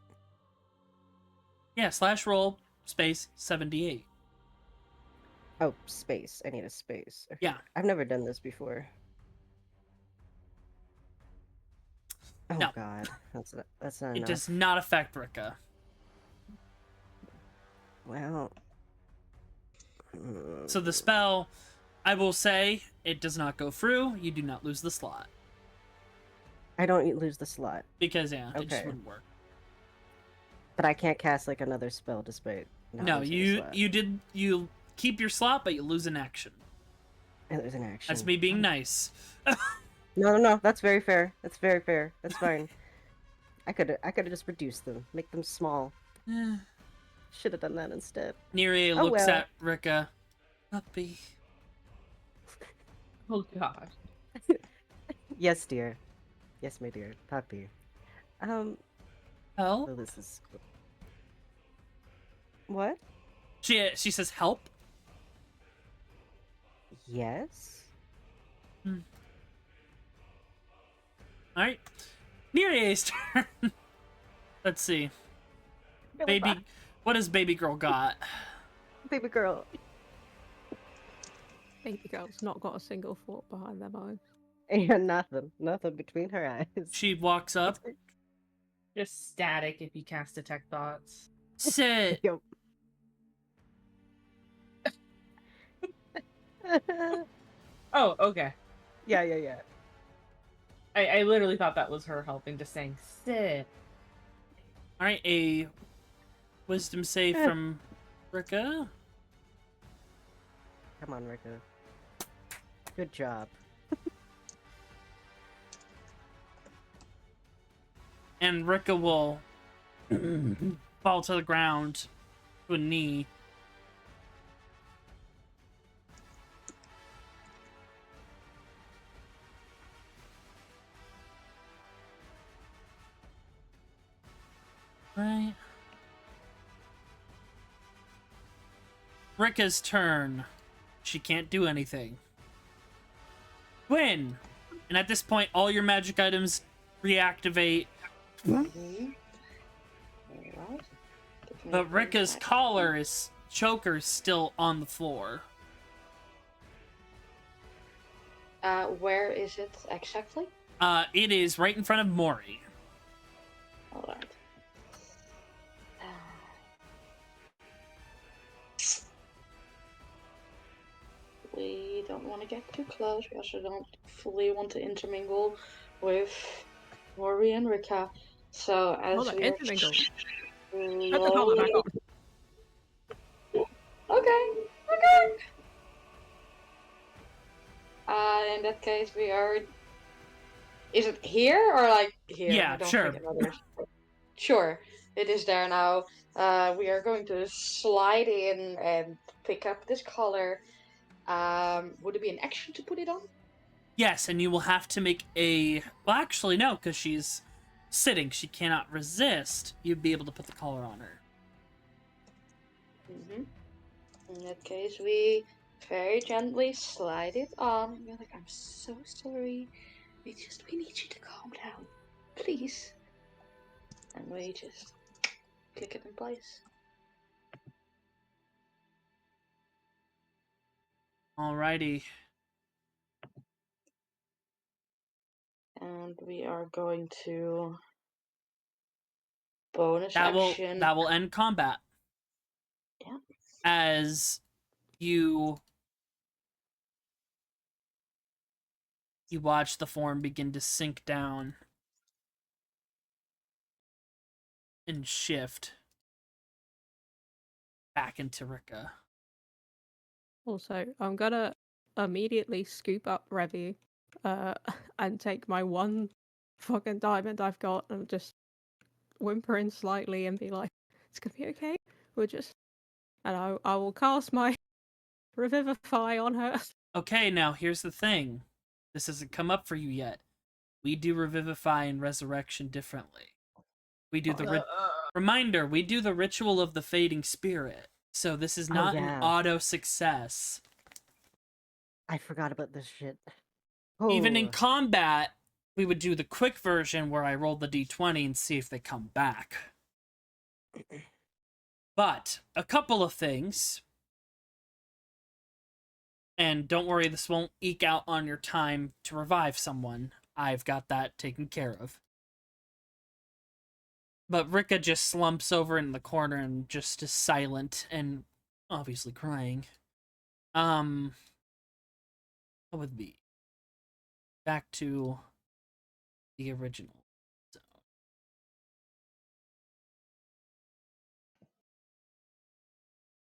Yeah, / roll space 7d8. Oh, space. I need a space. Okay. Yeah. I've never done this before. Oh No. god. That's not It enough. does not affect Rika. Well. So the spell, I will say, it does not go through. You do not lose the slot. I don't lose the slot. Because, yeah, it just Okay. wouldn't work. But I can't cast like another spell despite not No, losing a slot. you keep your slot, but you lose an action. And there's an action. That's me being nice. No. That's very fair. That's very fair. That's fine. I could have just reduced them, make them small. Should have done that instead. Neri Oh, looks well. at Rika. Puppy. Oh god. Yes, dear. Yes, my dear. Puppy. Oh? So this is... What? She says help. Yes? Alright. Neri's turn. Let's see. Baby, what has baby girl got? Baby girl. Baby girl's not got a single thought behind their mind. And nothing. Nothing between her eyes. She walks up. Just static if you cast detect thoughts. Sit. Yo. Oh, okay. Yeah. I literally thought that was her helping, just saying sit. Alright, a wisdom save from Rika. Come on, Rika. Good job. And Rika will fall to the ground to a knee. Right. Rika's turn. She can't do anything. Win! And at this point, all your magic items reactivate. Mhm. Alright. But Rika's collar is choker's still on the floor. Where is it exactly? It is right in front of Mori. Alright. We don't want to get too close. We also don't fully want to intermingle with Mori and Rika. So as Hold on, we are intermingle. Put the slowly... collar back on. Okay. In that case, we are. Is it here or like here? Yeah, I don't sure. think another- Sure, it is there now. We are going to slide in and pick up this collar. Would it be an action to put it on? Yes, and you will have to make a... Well, actually, no, because she's sitting. She cannot resist. You'd be able to put the collar on her. Mm-hmm. In that case, we very gently slide it on. And we're like, I'm so sorry. We need you to calm down. Please. And we just click it in place. Alrighty. And we are going to bonus That action. will end combat. Yeah. As you watch the form begin to sink down and shift back into Rika. Also, I'm gonna immediately scoop up Revy, and take my one fucking diamond I've got and just whimpering slightly and be like, "It's gonna be okay. We'll just," and I will cast my revivify on her. Okay, now here's the thing. This hasn't come up for you yet. We do revivify and resurrection differently. We do the reminder. We do the ritual of the fading spirit. So this is not an auto success. I forgot about this shit. Even in Oh. combat, we would do the quick version where I roll the d20 and see if they come back. But a couple of things. And don't worry, this won't eke out on your time to revive someone. I've got that taken care of. But Rika just slumps over in the corner and just is silent and obviously crying. What would be back to the original. So.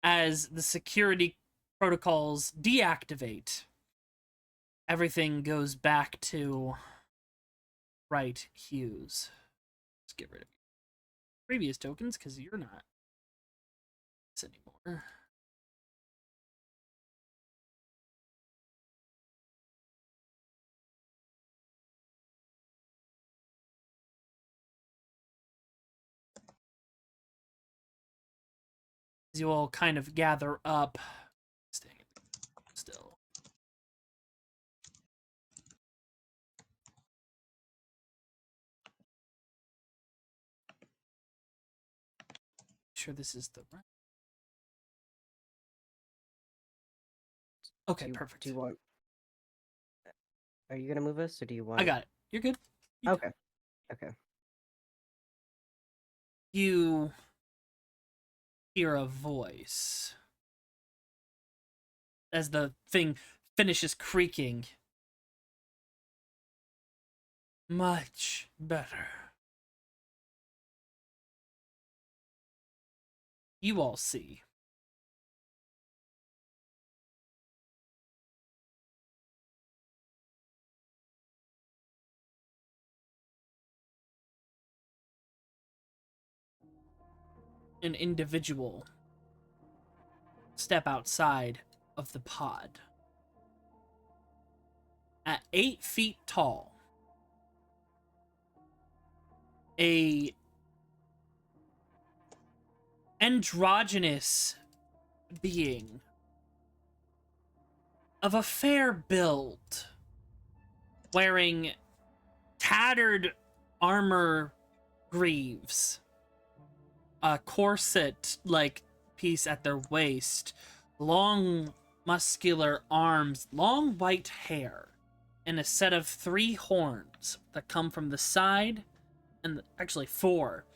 As the security protocols deactivate, everything goes back to right hues. Let's get rid of previous tokens because you're not this anymore. You all kind of gather up, staying still. Sure, this is the right. Okay, perfect. Do you want? Are you gonna move us, or do you want? I got it. You're good. Okay. Okay. You hear a voice as the thing finishes creaking. Much better. You all see. An individual step outside of the pod. At 8 feet tall, a androgynous being of a fair build, wearing tattered armor greaves, a corset-like piece at their waist, long muscular arms, long white hair, and a set of 3 horns that come from the side, and actually 4,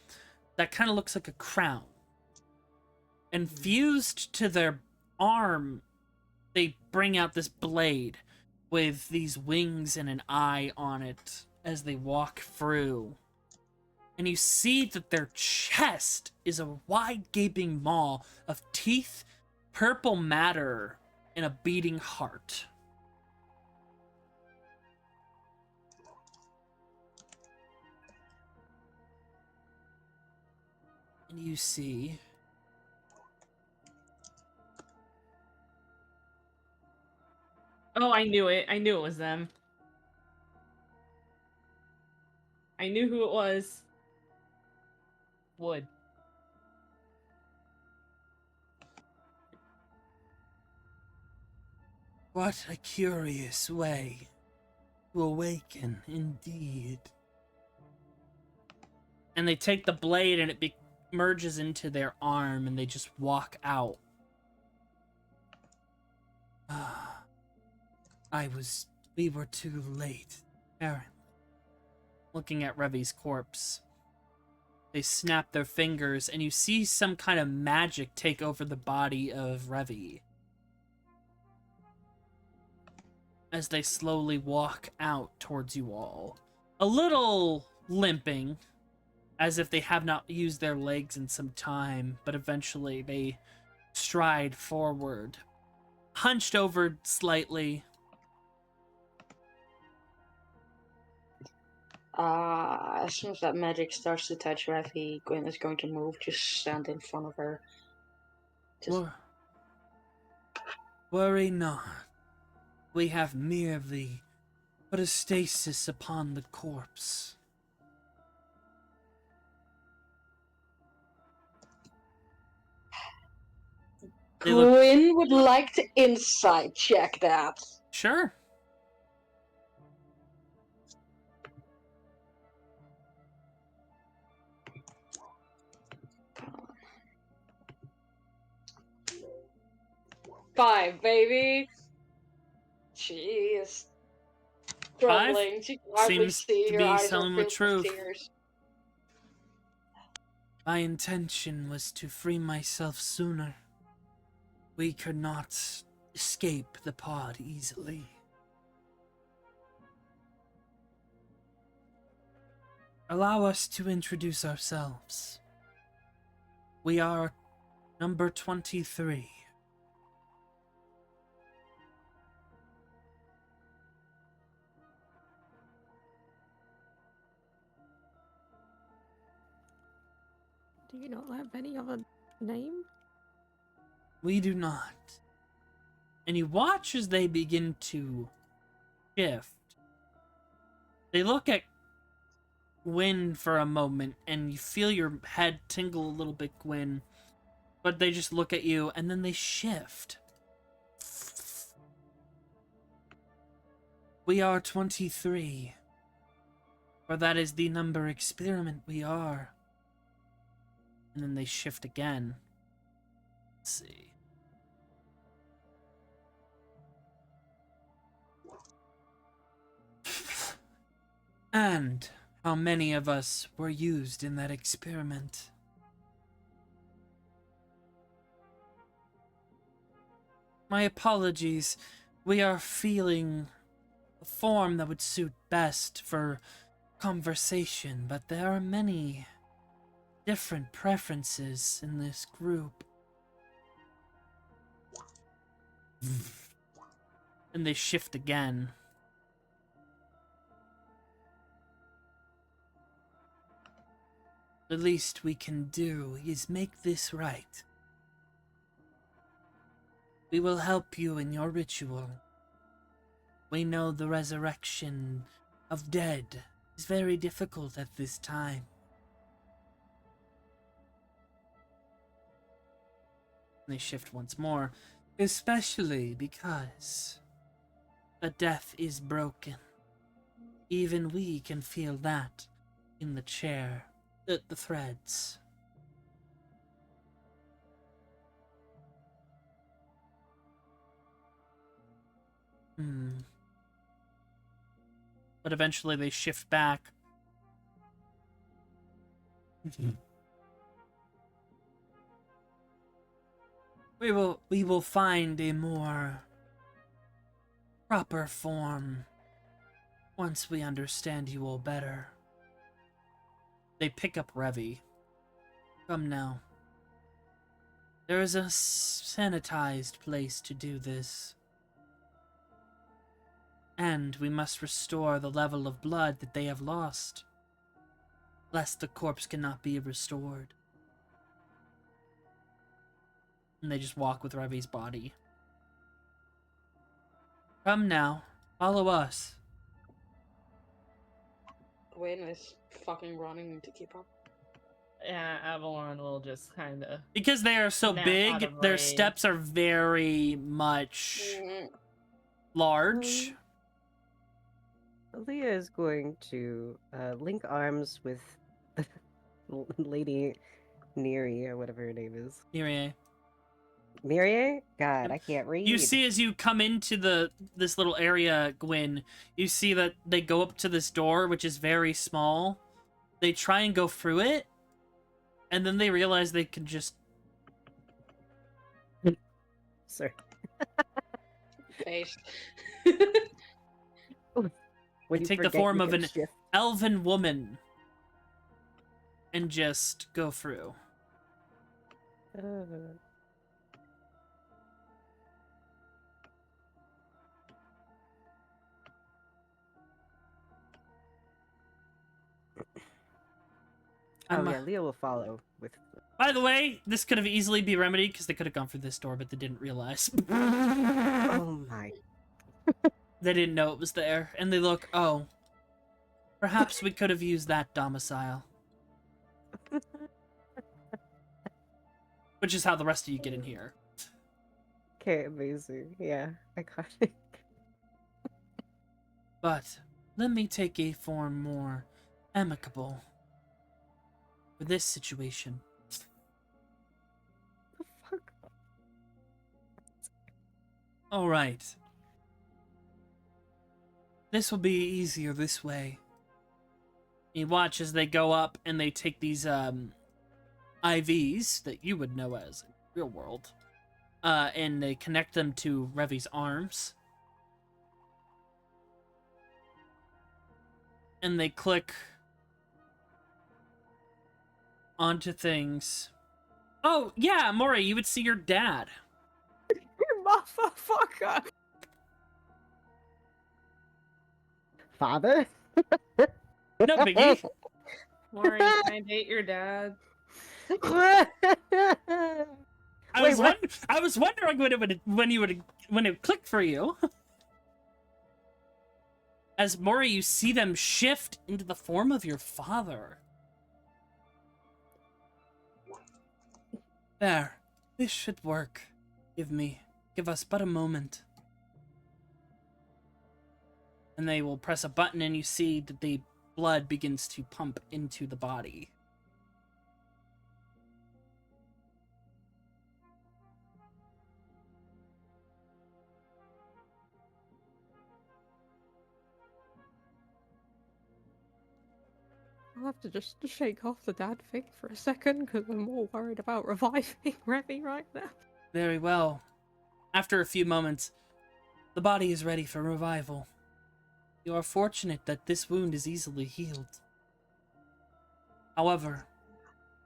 that kind of looks like a crown. And fused to their arm, they bring out this blade with these wings and an eye on it as they walk through. And you see that their chest is a wide gaping maw of teeth, purple matter, and a beating heart. And you see Oh, I knew it. I knew it was them. I knew who it was. Wood. what a curious way to awaken, indeed. And they take the blade and it merges into their arm and they just walk out. We were too late, apparently. Looking at Revi's corpse. They snap their fingers and you see some kind of magic take over the body of Revi. As they slowly walk out towards you all. A little limping, as if they have not used their legs in some time, but eventually they stride forward. Hunched over slightly. As soon as that magic starts to touch Rafi, Gwen is going to move, just stand in front of her. Just... Worry not. We have merely put a stasis upon the corpse. Gwen would like to insight check that. Sure. Five, baby. She is struggling. She can hardly seems see. to Her be eyes are telling the filled with truth. tears. My intention was to free myself sooner. We could not escape the pod easily. Allow us to introduce ourselves. We are number 23. Do you not have any other name? We do not. And you watch as they begin to shift. They look at Gwyn for a moment, and you feel your head tingle a little bit, Gwyn. But they just look at you, and then they shift. We are 23. For that is the number experiment we are. And then they shift again. Let's see. And how many of us were used in that experiment? My apologies. We are feeling a form that would suit best for conversation, but there are many different preferences in this group. And they shift again. The least we can do is make this right. We will help you in your ritual. We know the resurrection of dead is very difficult at this time. And they shift once more, especially because the death is broken. Even we can feel that in the chair, the threads. But eventually they shift back. We will find a more proper form once we understand you all better. They pick up Revi. Come now. There is a sanitized place to do this. And we must restore the level of blood that they have lost, lest the corpse cannot be restored. And they just walk with Revi's body. Come now, follow us. Gwyn is fucking running to keep up. Yeah, Avalon will just kind of. Because they are so Snap out big, of their rage. steps are very much large. Leah is going to link arms with Lady Neri, or whatever her name is. Mirie. Mirie? God, I can't read. You see as you come into this little area, Gwyn, you see that they go up to this door, which is very small. They try and go through it, and then they realize they can just... Sorry. Face. They take the form of an elven woman and just go through. Oh yeah, Leah will follow with. By the way, this could have easily been remedied because they could have gone through this door, but they didn't realize. Oh my. They didn't know it was there, and they look, oh, perhaps we could have used that domicile. Which is how the rest of you get in here. Okay, amazing. Yeah, iconic. But let me take a form more amicable for this situation. The fuck? All right. This will be easier this way. You watch as they go up and they take these IVs that you would know as in the real world, and they connect them to Revi's arms. And they click onto things. Oh, yeah, Mori, you would see your dad. You motherfucker! Father? No biggie. Maury, can I date your dad? I was wondering when it would click for you. As Mori, you see them shift into the form of your father. There. This should work. Give us but a moment. And they will press a button and you see that the blood begins to pump into the body. I'll have to just shake off the dad thing for a second, because I'm more worried about reviving Remy right now. Very well. After a few moments, the body is ready for revival. You are fortunate that this wound is easily healed. However,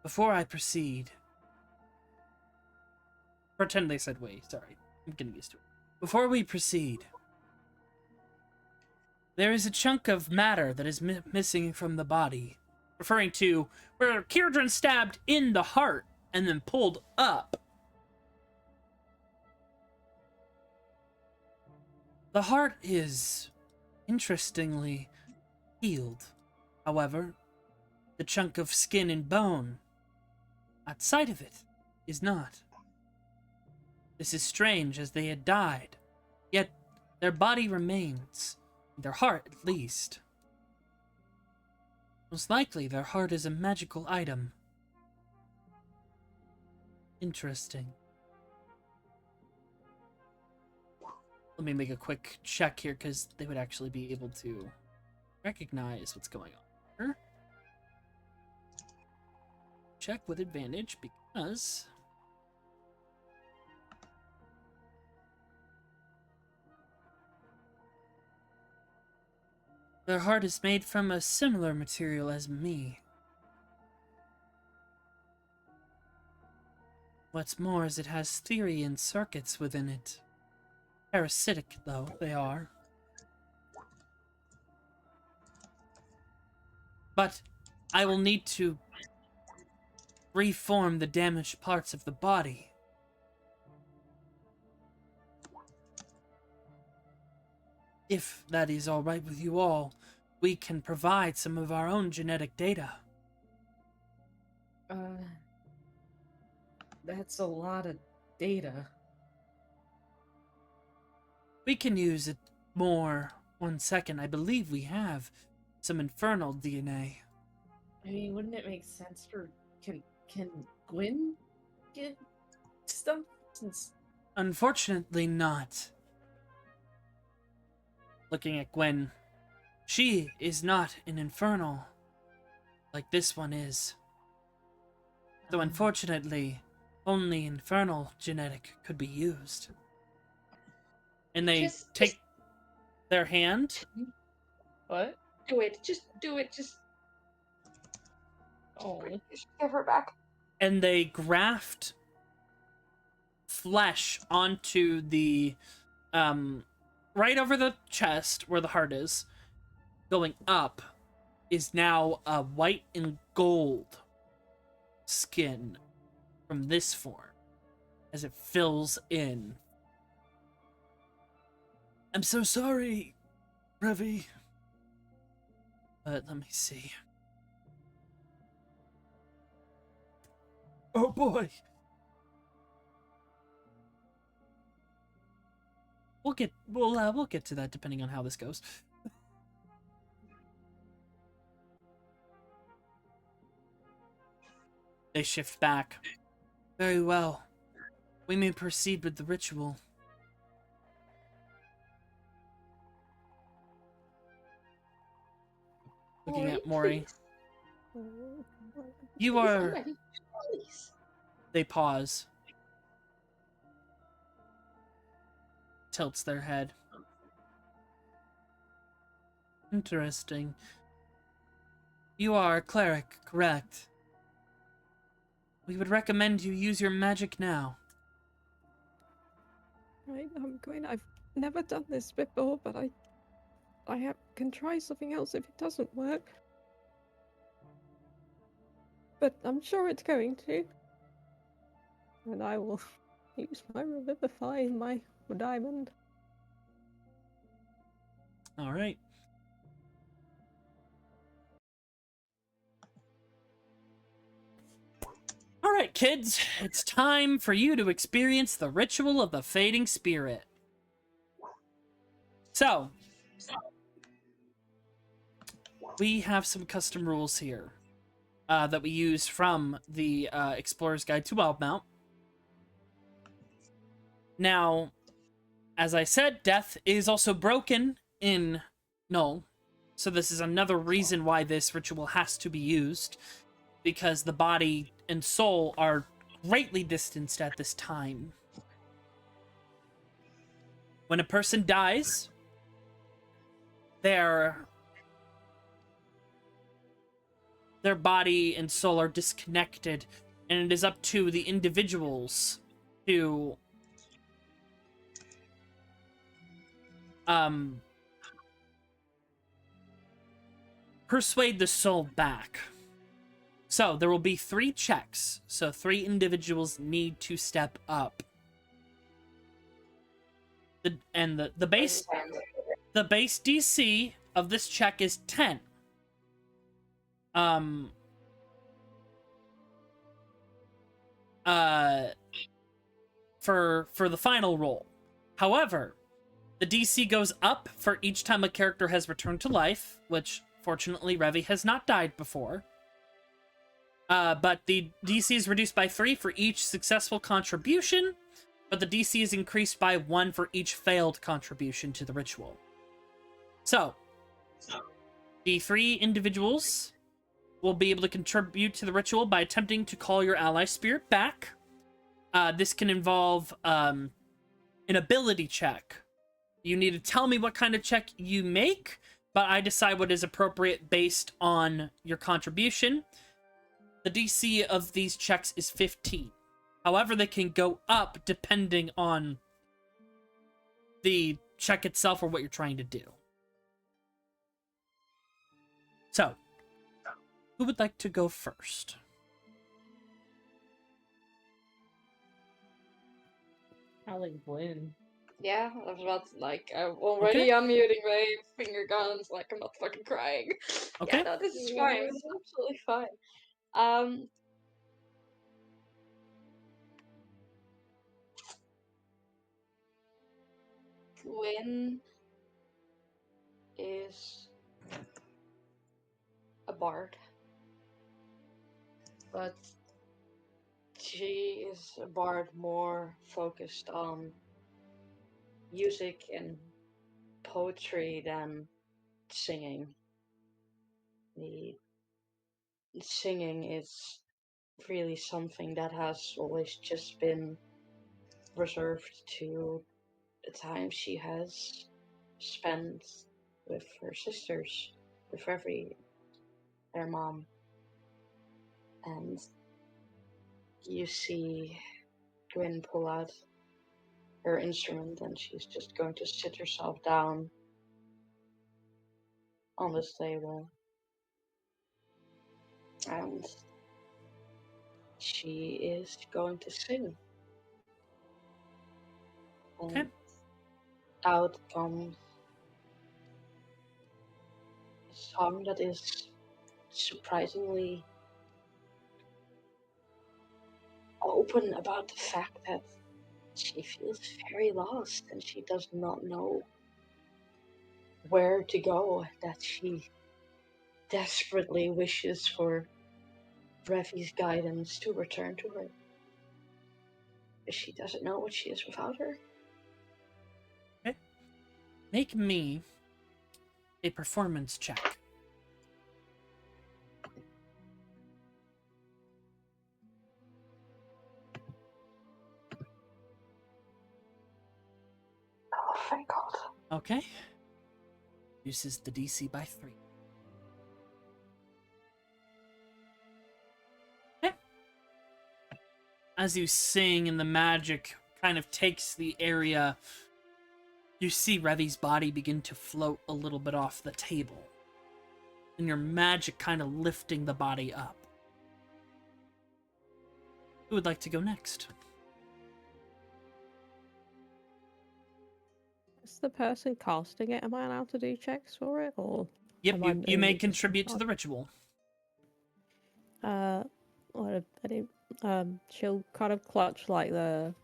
before I proceed... Pretend they said wait, sorry. I'm getting used to it. Before we proceed, there is a chunk of matter that is missing from the body. Referring to where Kieran stabbed in the heart and then pulled up. The heart is, interestingly, healed. However, the chunk of skin and bone outside of it is not. This is strange, as they had died, yet their body remains, their heart at least. Most likely, their heart is a magical item. Interesting. Let me make a quick check here, because they would actually be able to recognize what's going on here. Check with advantage, because... their heart is made from a similar material as me. What's more is it has theory and circuits within it. Parasitic, though, they are. But I will need to reform the damaged parts of the body. If that is all right with you all, we can provide some of our own genetic data. That's a lot of data. We can use it more. 1 second, I believe we have some infernal DNA. I mean, wouldn't it make sense for... Can Gwen get stuff? Since... Unfortunately not. Looking at Gwen, she is not an infernal like this one is. So unfortunately, only infernal genetic could be used. And they take their hand. What? Do it. Just do it. Just. Oh. Just give her back. And they graft flesh onto the, right over the chest where the heart is. Going up is now a white and gold skin from this form as it fills in. I'm so sorry, Revi. But let me see. Oh boy. We'll get to that depending on how this goes. They shift back. Very well. We may proceed with the ritual. looking at Maury, Mori. You are... Please. They pause. Tilts their head. Interesting. You are a cleric, correct? We would recommend you use your magic now. Right, I'm going. I've never done this before, but can try something else if it doesn't work. But I'm sure it's going to. And I will use my revivify in my diamond. All right. All right, kids. It's time for you to experience the ritual of the fading spirit. So, we have some custom rules here that we use from the Explorer's Guide to Wildmount. Now, as I said, death is also broken in Null. So this is another reason why this ritual has to be used, because the body and soul are greatly distanced at this time. When a person dies, their body and soul are disconnected, and it is up to the individuals to persuade the soul back. So there will be 3 checks. So 3 individuals need to step up. The base DC of this check is 10. For the final roll. However, the DC goes up for each time a character has returned to life, which fortunately Revi has not died before. But the DC is reduced by 3 for each successful contribution, but the DC is increased by 1 for each failed contribution to the ritual. So, the 3 individuals will be able to contribute to the ritual by attempting to call your ally spirit back. This can involve an ability check. You need to tell me what kind of check you make, but I decide what is appropriate based on your contribution. The DC of these checks is 15. However, they can go up depending on the check itself or what you're trying to do. So, who would like to go first? Probably Gwen. Yeah, I was about to, I'm already unmuting my finger guns, I'm not fucking crying. Okay. Yeah, no, this is fine. This is absolutely fine. Gwen is a bard, but she is a bard more focused on music and poetry than singing. The singing is really something that has always just been reserved to the time she has spent with her sisters, with Revi, their mom. And you see Gwyn pull out her instrument and she's just going to sit herself down on this table. And she is going to sing. And Okay. out comes a song that is surprisingly open about the fact that she feels very lost and she does not know where to go, that she desperately wishes for Revi's guidance to return to her. But she doesn't know what she is without her. Okay. Make me a performance check. Okay. Reduces the DC by 3. Okay. As you sing and the magic kind of takes the area, you see Revi's body begin to float a little bit off the table. And your magic kind of lifting the body up. Who would like to go next? Is the person casting it? Am I allowed to do checks for it, or? Yep, am I you may only just contribute to in the ritual. What I do? She'll kind of clutch like the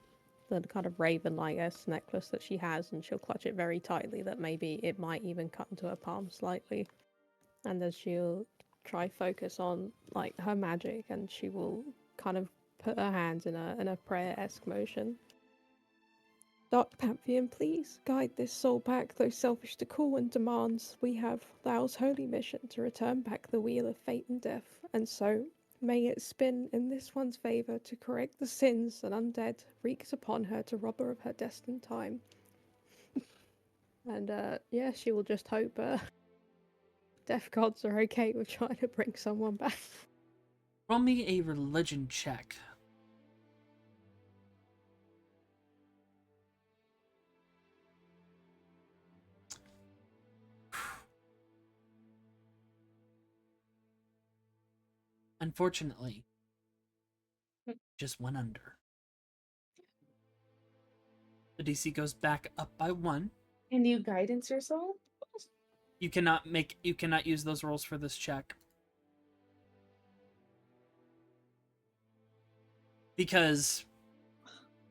kind of raven like necklace that she has, and she'll clutch it very tightly. That maybe it might even cut into her palm slightly, and then she'll try focus on like her magic, and she will kind of put her hands in a prayer-esque motion. Dark Pantheon, please guide this soul back, though selfish to call and demands. We have thou's holy mission to return back the wheel of fate and death, and so may it spin in this one's favour to correct the sins and undead wreaked upon her to rob her of her destined time. And yeah, she will just hope death gods are okay with trying to bring someone back. Roll me a religion check. Unfortunately, just went under. The DC goes back up by 1. Can you guidance yourself? You cannot use those rolls for this check. Because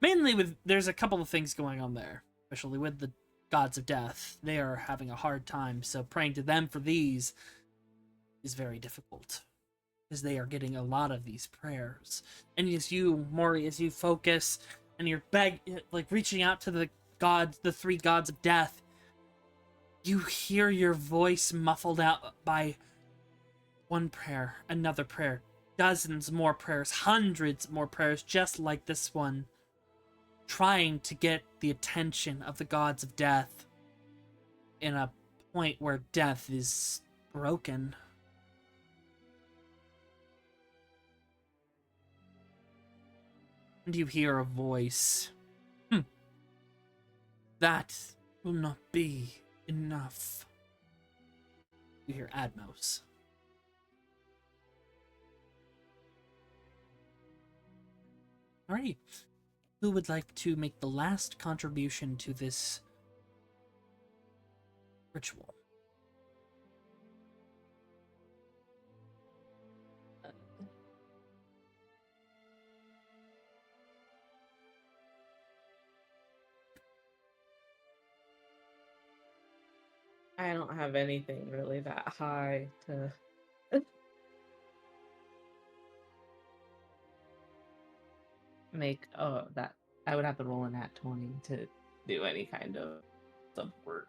mainly there's a couple of things going on there, especially with the gods of death. They are having a hard time, so praying to them for these is very difficult. Because they are getting a lot of these prayers. And as you, Mori, as you focus and you're reaching out to the gods, the 3 gods of death, you hear your voice muffled out by one prayer, another prayer, dozens more prayers, hundreds more prayers just like this one, trying to get the attention of the gods of death in a point where death is broken. And you hear a voice. That will not be enough. You hear Admos. Alright. Who would like to make the last contribution to this ritual? I don't have anything really that high to make that I would have to roll a nat 20 to do any kind of work.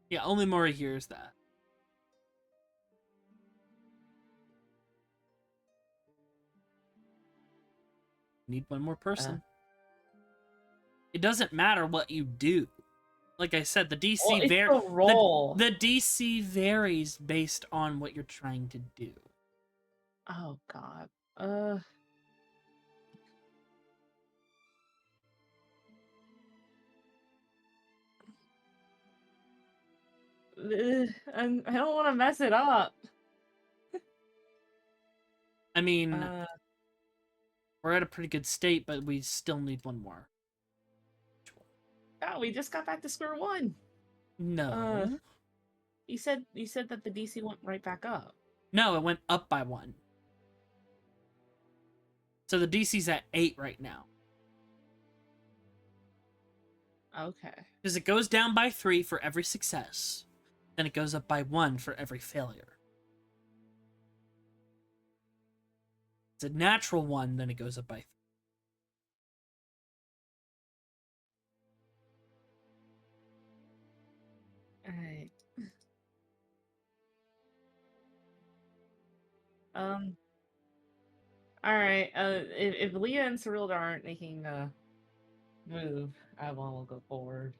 Yeah, only Mori hears that. Need one more person. It doesn't matter what you do. Like I said, the DC the DC varies based on what you're trying to do. Oh god. I don't want to mess it up. I mean, we're at a pretty good state, but we still need one more. Oh, we just got back to square one. No. You said that the DC went right back up. No, it went up by 1. So the DC's at 8 right now. Okay. Because it goes down by 3 for every success. Then it goes up by 1 for every failure. It's a natural 1, then it goes up by 3. Alright. Alright, if Leah and Cyrilda aren't making a move, I will go forward.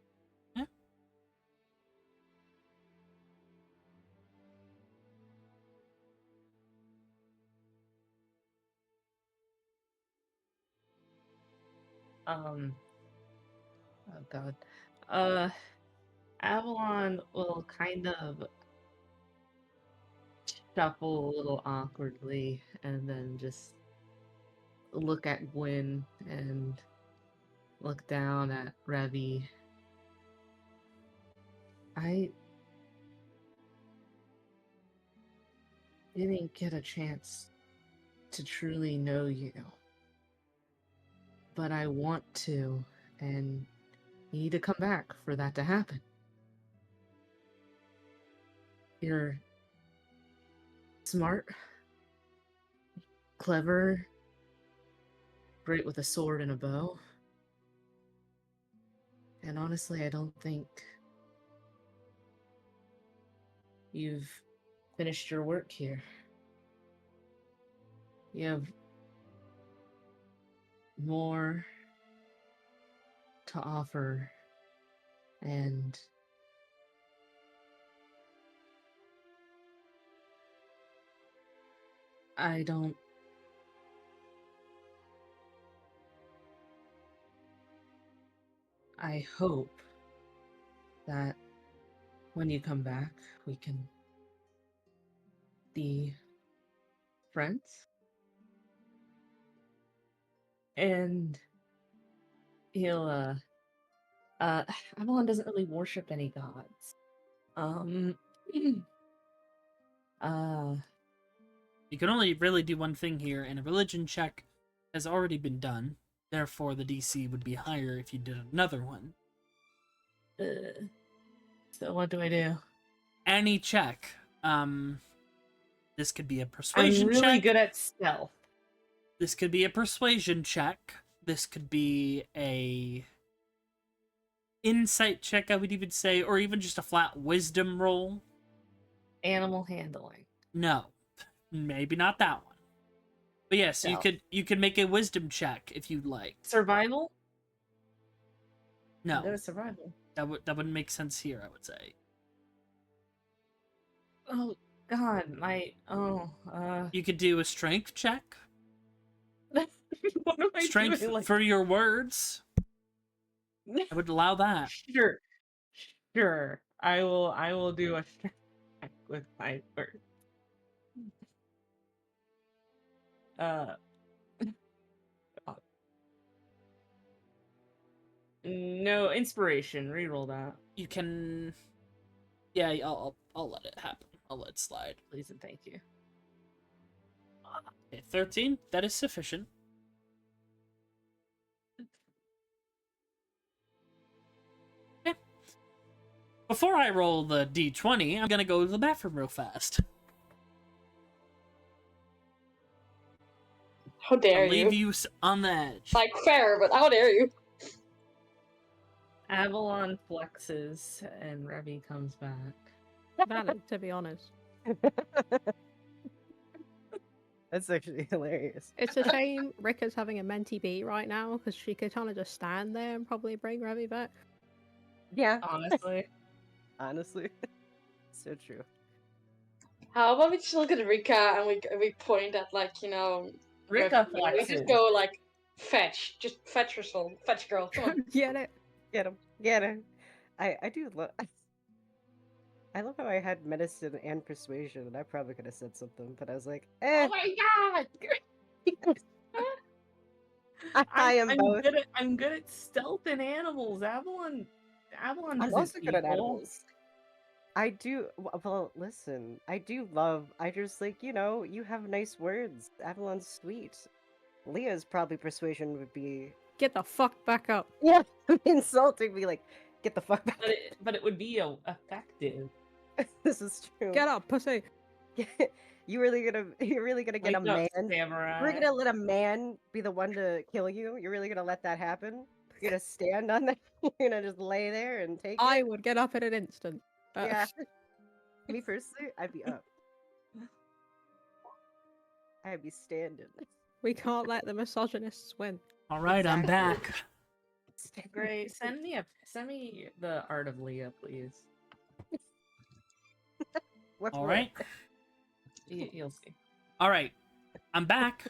Oh god. Avalon will kind of shuffle a little awkwardly and then just look at Gwyn and look down at Revi. I didn't get a chance to truly know you, but I want to, and you need to come back for that to happen. You're smart, clever, great with a sword and a bow. And honestly, I don't think you've finished your work here. You have more to offer, and I hope that when you come back, we can be friends. And he'll, Avalon doesn't really worship any gods. You can only really do one thing here, and a religion check has already been done. Therefore, the DC would be higher if you did another one. So what do I do? Any check. This could be a persuasion I'm really check. good at stealth. This could be a persuasion check. This could be a insight check, I would even say, or even just a flat wisdom roll. Animal handling. No, maybe not that one. But yes, Stealth. you could make a wisdom check if you'd like. Survival? No, There's survival. that wouldn't make sense here, I would say. Oh god, You could do a strength check. what am I Strength doing? for your words. I would allow that. Sure. I will do a strength check with my words. No inspiration. Reroll that, You can. Yeah, I'll let it happen. I'll let it slide. please and thank you. Okay, 13. That is sufficient. Okay. Before I roll the d20, I'm gonna go to the bathroom real fast. How dare I'll leave you? you on the edge. Like, fair, but how dare you? Avalon flexes and Revi comes back. Valid, to be honest. That's actually hilarious. It's a shame Rika's having a mentee beat right now because she could kind of just stand there and probably bring Revi back. Yeah, Honestly. honestly. So true. How about we just look at Rika and we point at, like, you know, Rika we flexes. just go like, fetch, just fetch yourself, fetch girl, come on. Get it? Get him. Get him. I do love. I love how I had medicine and persuasion, and I probably could have said something, but I was like, Oh my god! I am both. I'm good at stealth and animals. Avalon I'm doesn't also good at people. animals. I do. Well, listen. I do love. I just like, you know. You have nice words. Avalon's sweet. Leah's probably persuasion would be. Get the fuck back up. Yeah, insulting me. Like, get the fuck back. But it would be effective. This is true. Get up, pussy. You're really gonna get a Wake up, man. samurai. We're gonna let a man be the one to kill you. You're really gonna let that happen? You're gonna stand on that? You're gonna just lay there and take I it? would get up in an instant. Yeah. Me personally, I'd be up. I'd be standing. We can't let the misogynists win. All right, I'm back. Great. Send me the art of Leah, please. What's All what? right. You'll see. All right. I'm back.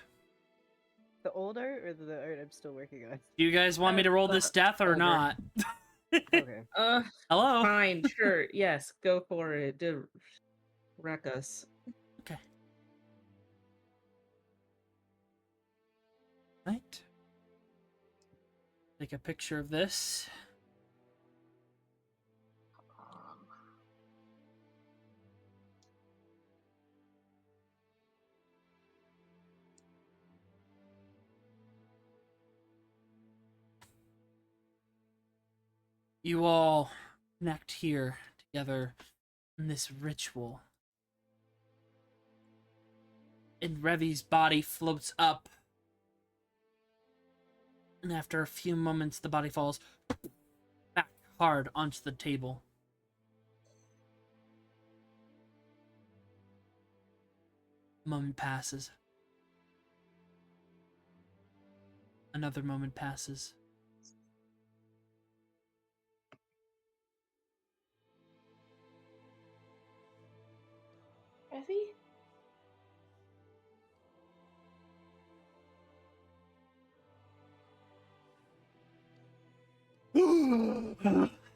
the old art or the art I'm still working on? Do you guys want me to roll this death or older. not? Okay. Hello? Fine, sure, yes, go for it. To wreck us. Okay. Right. Take a picture of this. You all connect here together in this ritual. And Revi's body floats up. And after a few moments, the body falls back hard onto the table. A moment passes. Another moment passes. Effie?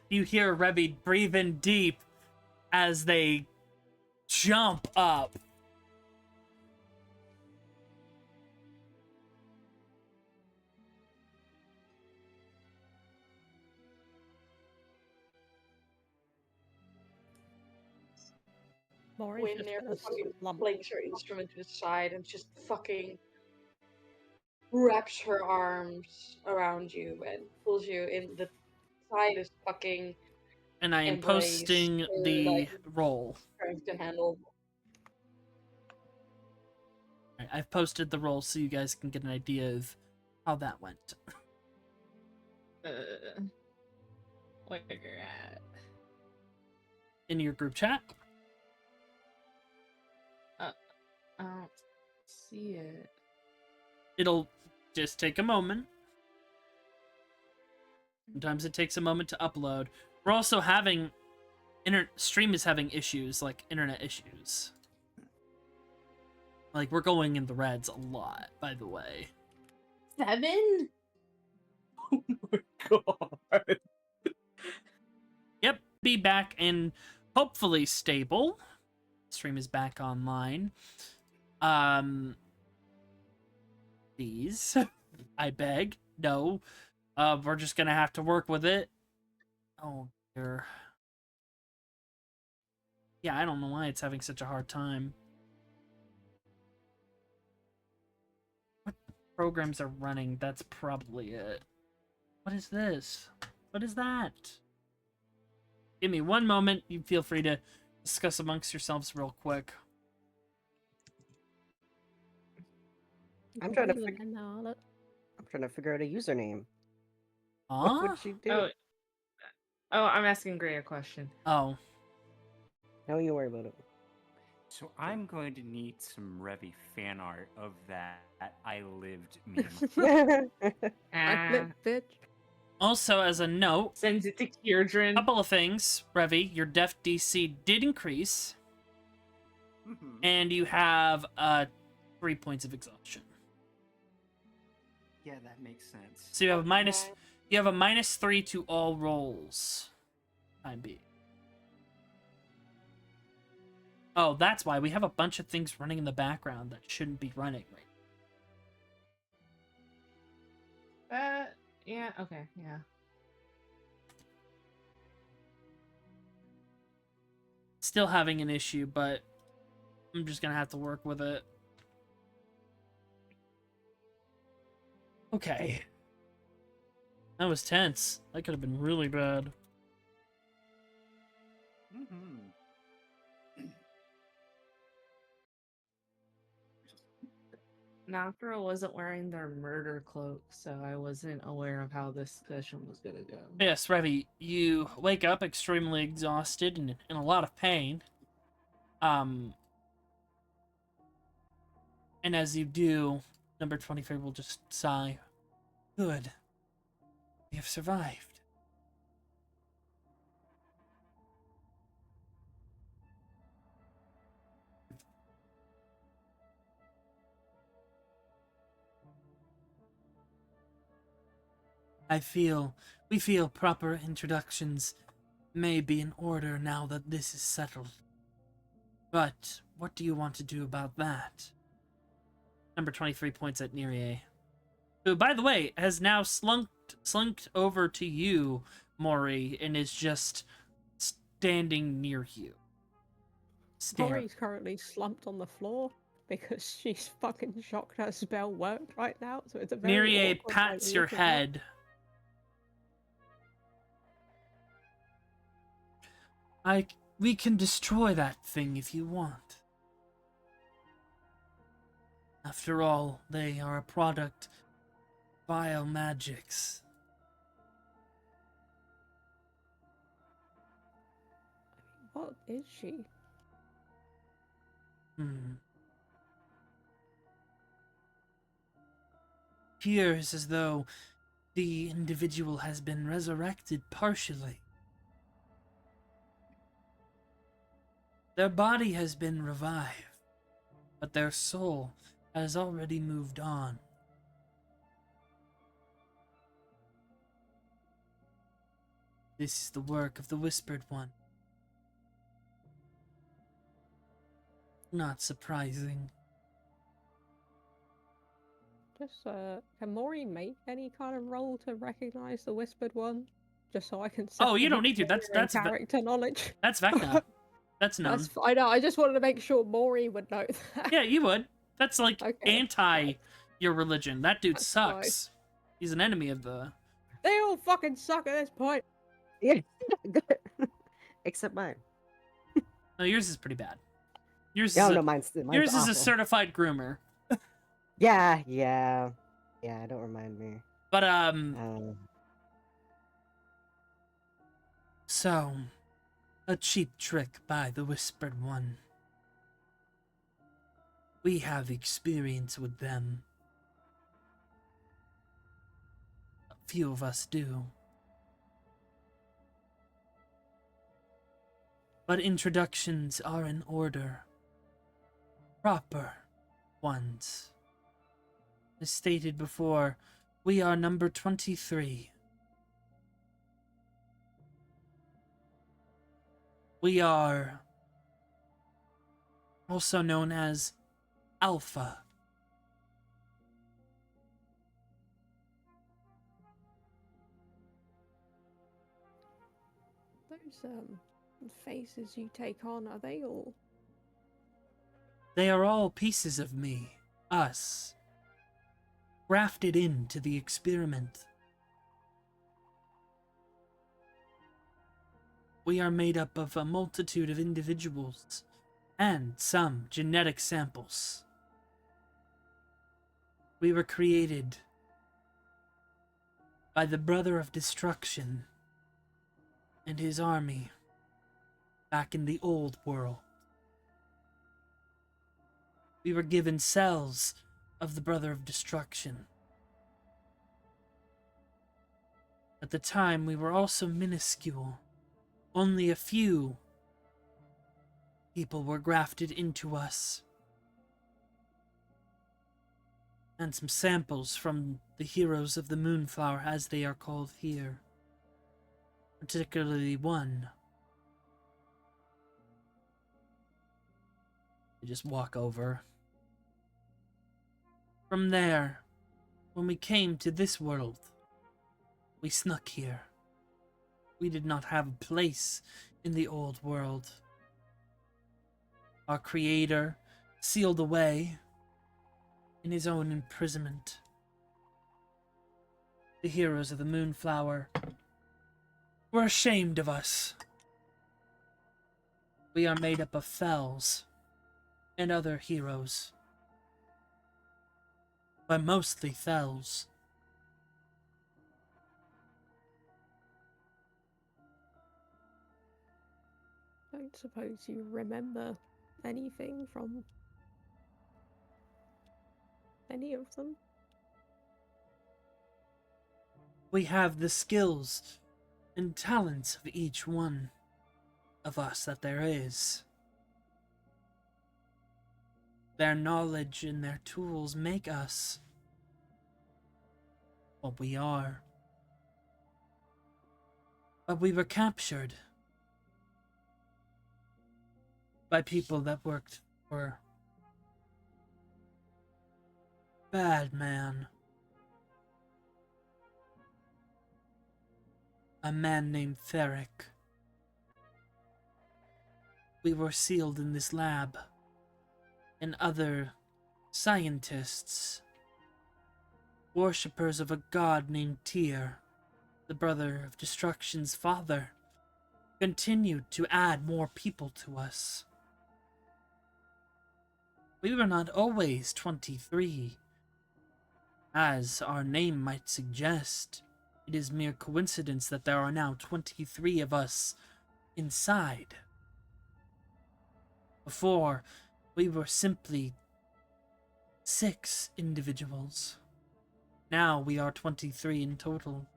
You hear Revi breathe in deep as they jump up. Maury's Win just there gonna fucking slump. flings her instrument to the side and just fucking wraps her arms around you and pulls you in the tightest fucking And I am embrace posting her, the like, roll. strength can handle. Alright, I've posted the roll so you guys can get an idea of how that went. Where you're at? In your group chat. I don't see it. It'll just take a moment. Sometimes it takes a moment to upload. We're also having stream is having issues, like internet issues. Like we're going in the reds a lot, by the way. 7? Oh my god. Yep, be back and hopefully stable. Stream is back online. Please, I beg. No, we're just gonna have to work with it. Oh dear. Yeah, I don't know why it's having such a hard time. What programs are running? That's probably it. What is this? What is that? Give me one moment. You feel free to discuss amongst yourselves real quick. I'm trying to Breathe figure. in there, alot. I'm trying to figure out a username. What Huh? would she do? Oh, I'm asking Gray a question. Oh. Don't you worry about it. So I'm going to need some Revi fan art of that I lived meme. I flip, bitch. Also, as a note, Sends it to Kieran. couple of things, Revi. Your def DC did increase, and you have 3 points of exhaustion. Yeah, that makes sense. So you have a -3 to all rolls. Time being. Oh, that's why we have a bunch of things running in the background that shouldn't be running right. Yeah, okay, yeah. Still having an issue, but I'm just gonna have to work with it. Okay. That was tense. That could have been really bad. Nocturnal wasn't wearing their murder cloak, so I wasn't aware of how this session was gonna go. Yes, Revi, you wake up extremely exhausted and in a lot of pain. And as you do, number 23 will just sigh. Good. We have survived. We feel proper introductions may be in order now that this is settled. But what do you want to do about that? Number 23 points at Nirie, who, by the way, has now slunked over to you, Mori, and is just standing near you. Mori's currently slumped on the floor because she's fucking shocked her spell worked right now, so it's a very Nirie awkward way pats to your look at that. head. We can destroy that thing if you want. After all, they are a product of biomagics. What is she? Appears as though the individual has been resurrected partially. Their body has been revived, but their soul has already moved on. This is the work of the Whispered One. Not surprising. Just, can Mori make any kind of roll to recognize the Whispered One? Just so I can Oh, you separate don't need to. Mori and character knowledge. That's Vecna. That's known. I know, I just wanted to make sure Mori would know that. Yeah, you would. That's like Okay, anti your religion. That dude That's sucks. He's an enemy of the... They all fucking suck at this point. Yeah, good. Except mine. No, yours is pretty bad. Yours Yeah, is no, mine's yours is awful. a certified groomer. Yeah. Don't remind me. But so, a cheap trick by the Whispered One. We have experience with them. A few of us do. But introductions are in order. Proper ones. As stated before, we are number 23. We are also known as Alpha. Those faces you take on, are they all? They are all pieces of me, us, grafted into the experiment. We are made up of a multitude of individuals and some genetic samples. We were created by the Brother of Destruction and his army back in the old world. We were given cells of the Brother of Destruction. At the time, we were also minuscule. Only a few people were grafted into us. And some samples from the heroes of the Moonflower, as they are called here. Particularly one. We just walk over. From there, when we came to this world, we snuck here. We did not have a place in the old world. Our creator sealed away in his own imprisonment. The heroes of the Moonflower were ashamed of us. We are made up of Fells and other heroes, but mostly Fells. Don't suppose you remember anything from any of them? We have the skills and talents of each one of us that there is. Their knowledge and their tools make us what we are. But we were captured by people that worked for bad man. A man named Theric. We were sealed in this lab, and other scientists, worshippers of a god named Tyr, the brother of Destruction's father, continued to add more people to us. We were not always 23. As our name might suggest, it is mere coincidence that there are now 23 of us inside. Before, we were simply 6 individuals. Now we are 23 in total.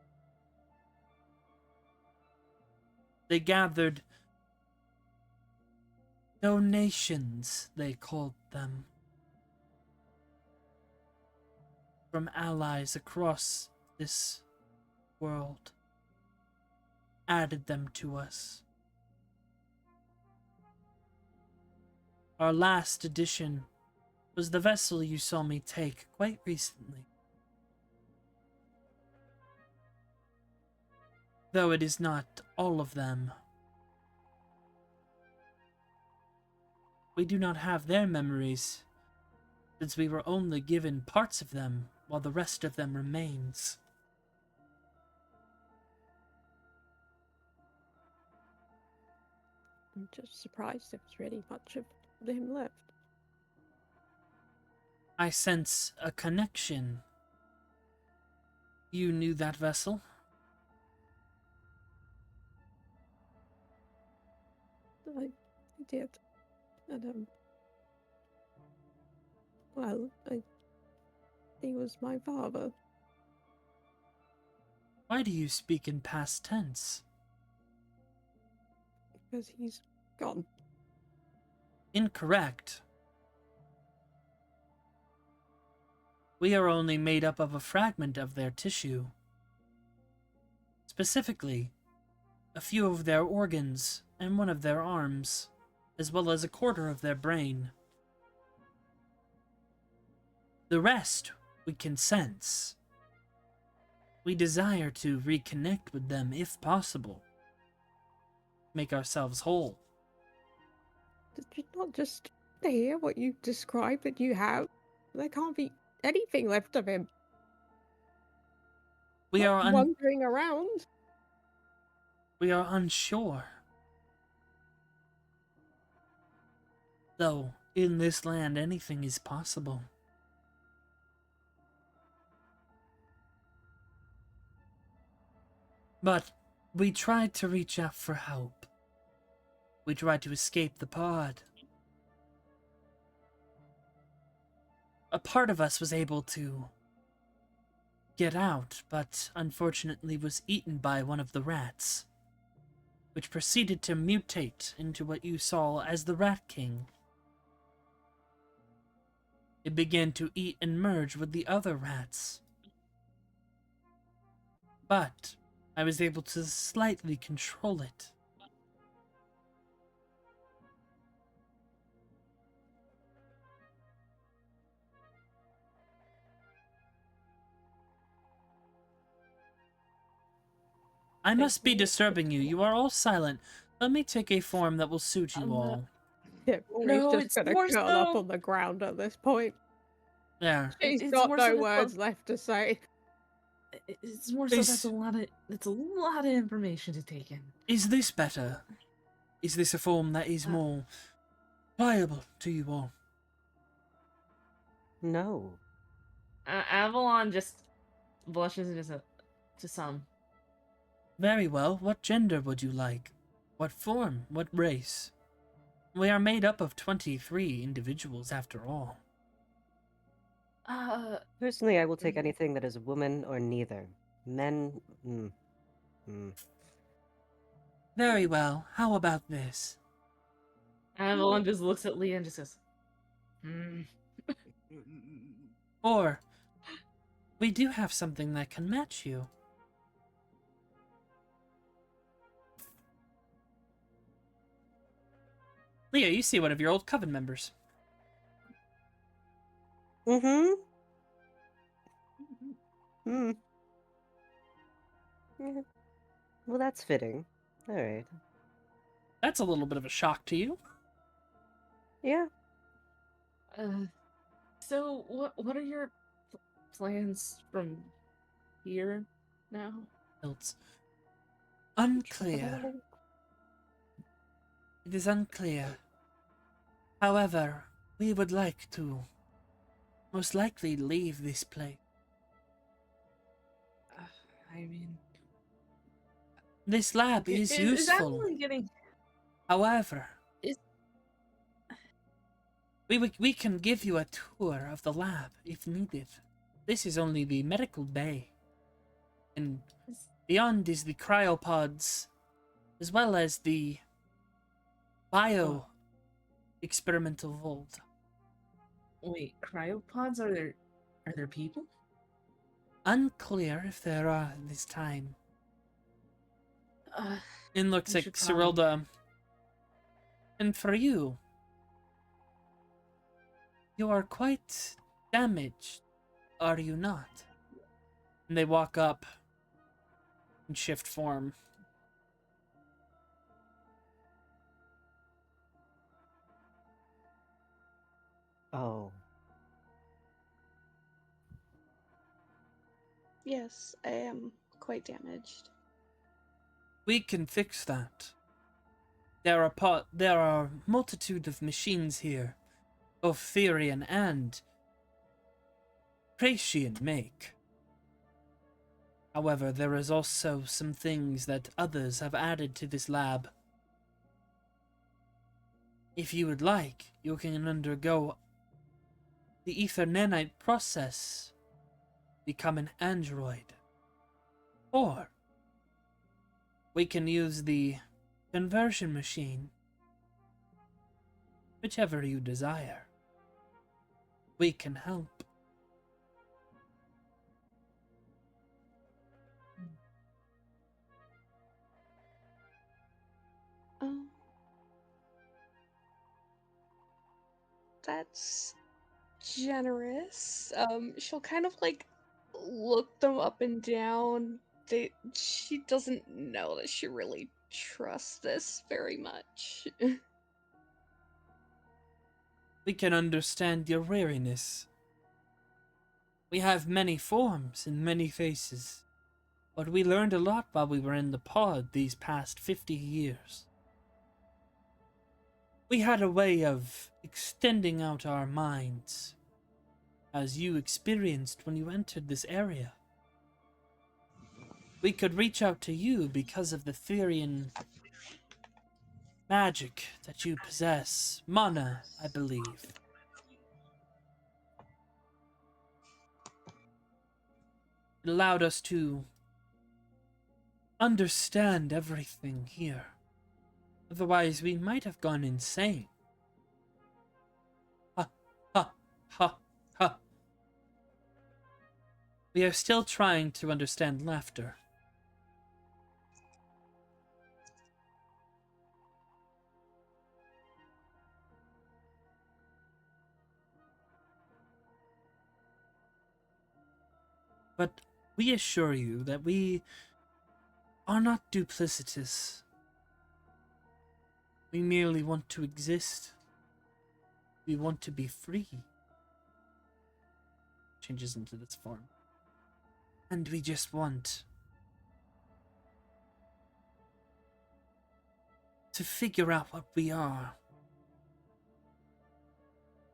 They gathered donations, they called them, from allies across this world, added them to us. Our last addition was the vessel you saw me take quite recently. Though it is not all of them. We do not have their memories, since we were only given parts of them, while the rest of them remains. I'm just surprised there was really much of him left. I sense a connection. You knew that vessel? I did. And, well, he was my father. Why do you speak in past tense? Because he's gone. Incorrect. We are only made up of a fragment of their tissue. Specifically, a few of their organs and one of their arms, as well as a quarter of their brain. The rest we can sense. We desire to reconnect with them if possible. Make ourselves whole. Did you not just hear what you described that you have? There can't be anything left of him. We are wandering around. We are unsure. Though, in this land, anything is possible. But we tried to reach out for help. We tried to escape the pod. A part of us was able to get out, but unfortunately was eaten by one of the rats, which proceeded to mutate into what you saw as the Rat King. It began to eat and merge with the other rats. But I was able to slightly control it. I must be disturbing you. You are all silent. Let me take a form that will suit you all. Yeah, Rory's just gonna curl up on the ground at this point. There. She's It's got more no so that words left to say. It's more so that's a lot of information to take in. Is this better? Is this a form that is more pliable to you all? No. Avalon just blushes to some. Very well. What gender would you like? What form? What race? We are made up of 23 individuals after all. Personally, I will take anything that is woman or neither. Men, Very well. How about this? Avalon just looks at Leah and just says, Or, we do have something that can match you. Leah, you see one of your old coven members. Mm-hmm. Hmm. Yeah. Well, that's fitting. All right. That's a little bit of a shock to you. Yeah. So what are your plans from here now? It's unclear. It is unclear. However, we would like to most likely leave this place. I mean, This lab is useful. Adeline getting? However, Is- we can give you a tour of the lab if needed. This is only the medical bay. And beyond is the cryopods, as well as the bio experimental vault. Wait, cryopods? Are there people? Unclear if there are this time. And looks we like should probably- Cyrilda. And for you, you are quite damaged, are you not? And they walk up and shift form. Oh. Yes, I am quite damaged. We can fix that. There are multitude of machines here, of Therian and Thracian make. However, there is also some things that others have added to this lab. If you would like, you can undergo the ether nanite process, become an android. Or we can use the conversion machine, whichever you desire. We can help. That's generous. She'll kind of like look them up and down. She doesn't know that she really trusts this very much. We can understand your weariness. We have many forms and many faces, but we learned a lot while we were in the pod these past 50 years. We had a way of extending out our minds, as you experienced when you entered this area. We could reach out to you because of the Therian magic that you possess. Mana, I believe. It allowed us to understand everything here. Otherwise, we might have gone insane. Ha, ha, ha, ha. We are still trying to understand laughter. But we assure you that we are not duplicitous. We merely want to exist. We want to be free. Changes into this form. And we just want to figure out what we are.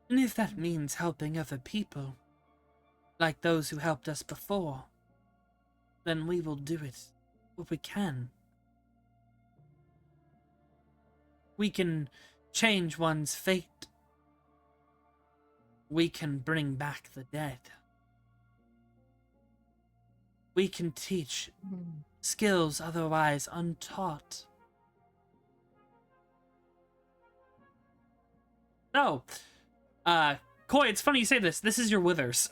And if that means helping other people, like those who helped us before, then we will do it, what we can. We can change one's fate. We can bring back the dead. We can teach skills otherwise untaught. Oh, Koi, it's funny you say this. This is your withers.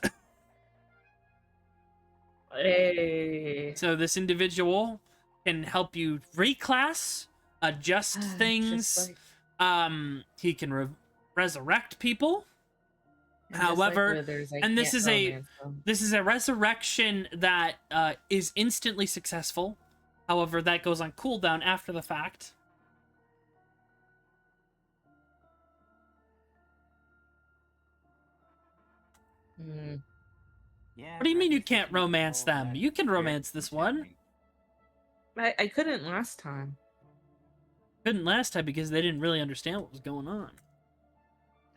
Hey. So this individual can help you reclass, adjust things, Just like He can resurrect people. And just like However, Withers, I and can't romance them. this is a resurrection that is instantly successful. However, that goes on cooldown after the fact. Mm. Yeah. What do you mean you practice can't doesn't romance involve them? that You can very romance this one. encountering. I couldn't last time. Couldn't last time because they didn't really understand what was going on.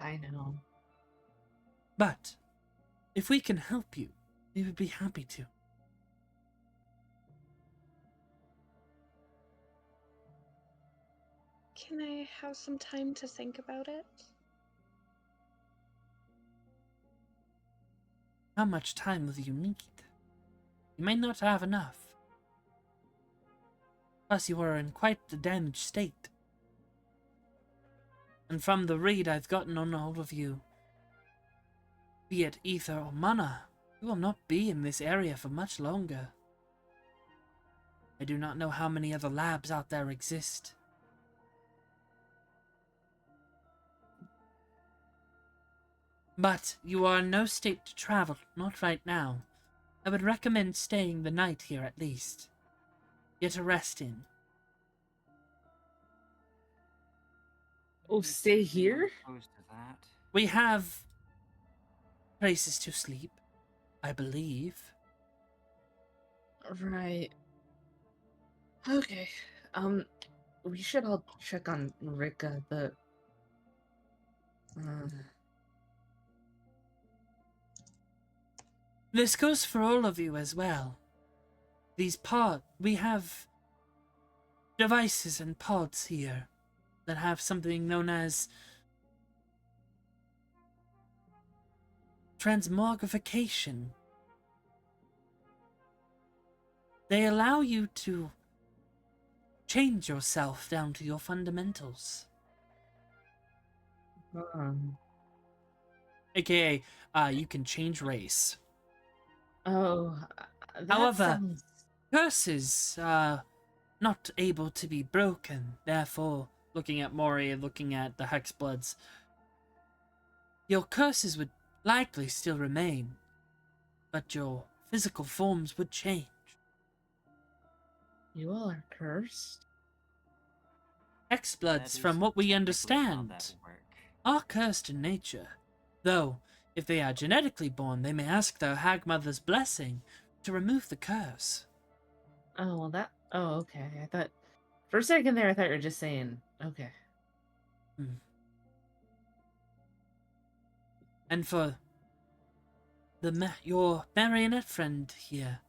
I know. But if we can help you, we would be happy to. Can I have some time to think about it? How much time will you need? You may not have enough. Plus, you are in quite a damaged state. And from the read I've gotten on all of you, be it ether or mana, you will not be in this area for much longer. I do not know how many other labs out there exist. But you are in no state to travel, not right now. I would recommend staying the night here at least. Get a rest in. Oh, stay here? Opposed to that. We have places to sleep, I believe. Right. Okay. We should all check on Rika, but This goes for all of you as well. We have devices and pods here that have something known as transmogrification. They allow you to change yourself down to your fundamentals. AKA, you can change race. Oh, that However, sounds... curses are not able to be broken. Therefore, looking at Mori and looking at the Hexbloods, your curses would likely still remain, but your physical forms would change. You all are cursed? Hexbloods, That from is what we technically how understand, that will work. are cursed in nature. Though, if they are genetically born, they may ask their hag mother's blessing to remove the curse. Oh, well that... Oh, okay. I thought... For a second there, I thought you were just saying... Okay. And for your marionette friend here,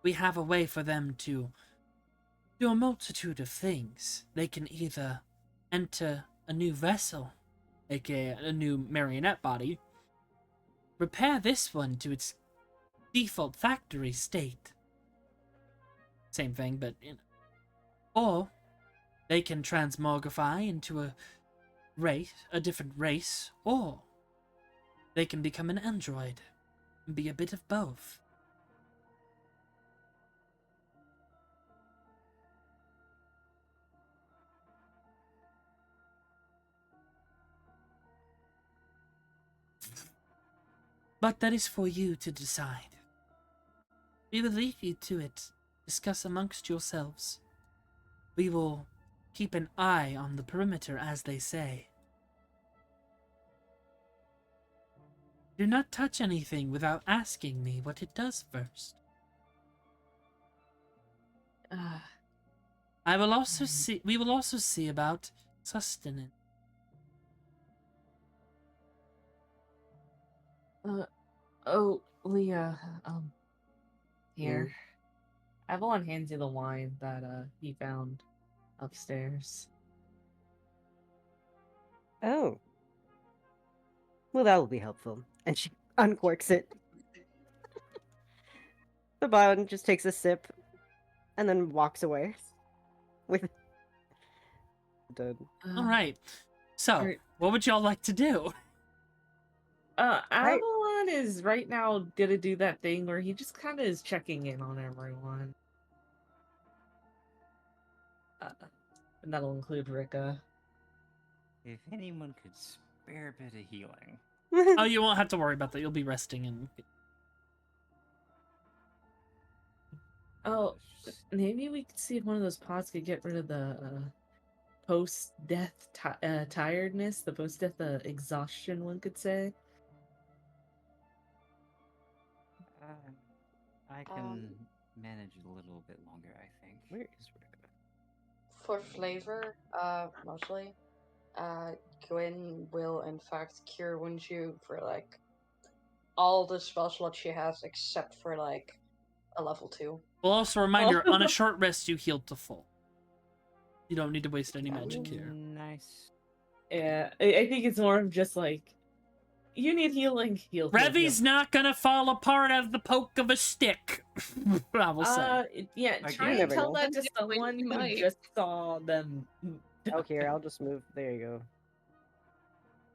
we have a way for them to do a multitude of things. They can either enter a new vessel, aka a new marionette body, repair this one to its default factory state. Same thing, but or they can transmogrify into a different race, or they can become an android and be a bit of both. But that is for you to decide. We will leave you to it. Discuss amongst yourselves. We will keep an eye on the perimeter, as they say. Do not touch anything without asking me what it does first. I will also see. We will also see about sustenance. Oh, Leah, here. Avalon hands you the wine that, he found upstairs. Oh. Well, that will be helpful. And she uncorks it. The bottom just takes a sip and then walks away with done. Alright. So, what would y'all like to do? Avalon is right now gonna do that thing where he just kind of is checking in on everyone. And that'll include Rika. If anyone could spare a bit of healing. Oh, you won't have to worry about that. You'll be resting and. Oh, maybe we could see if one of those pods could get rid of the post-death tiredness, the post-death exhaustion, one could say. I can manage a little bit longer, I think. Where is Rika? For flavor, mostly, Gwyn will in fact cure wound you for like all the spell slots she has except for like a level 2. Well, also reminder: on a short rest, you healed to full. You don't need to waste any Ooh. magic here. Nice. Yeah, I think it's more of just like, you need healing, heal. Revy's not gonna fall apart as the poke of a stick. I will say. Yeah, Again. try You and never tell know. that to Yeah, when someone you who might. just saw them. Oh, here, I'll just move. There you go.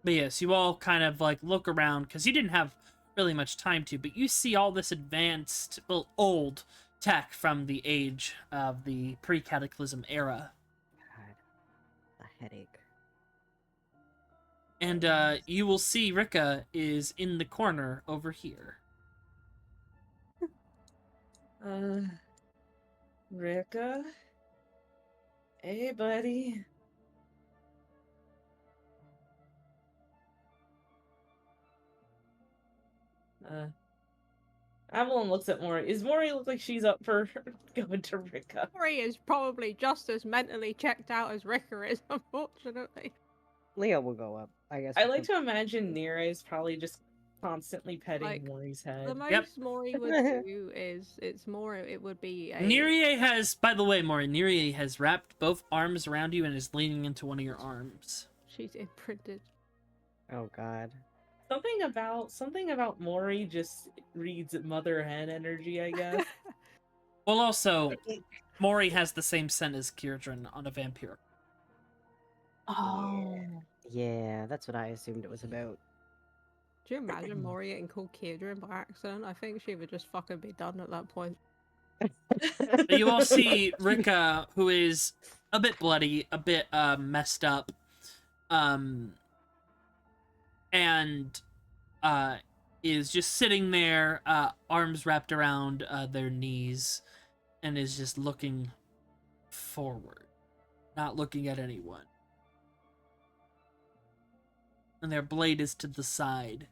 But yes, you all kind of like look around because you didn't have really much time to, but you see all this advanced, well, old tech from the age of the pre-cataclysm era. God, a headache. And you will see Rika is in the corner over here. Rika? Hey, buddy. Avalon looks at Mori. Is Mori look like she's up for going to Rika? Mori is probably just as mentally checked out as Rika is, unfortunately. Leo will go up, I guess. I like to imagine Nira is probably just constantly petting Like, Mori's The head. most Mori would do is it would be a Nirie has, by the way, Mori, Nirie has wrapped both arms around you and is leaning into one of your arms. she's imprinted. Oh God. Something about Mori just reads mother hen energy, I guess. Well, also, Mori has the same scent as Kirdrin on a vampire. Oh. Yeah, that's what I assumed it was about. Do you imagine Mori getting called Kidrin by accident? I think she would just fucking be done at that point. But you all see Rika, who is a bit bloody, a bit messed up, and is just sitting there, arms wrapped around their knees, and is just looking forward, not looking at anyone. And their blade is to the side.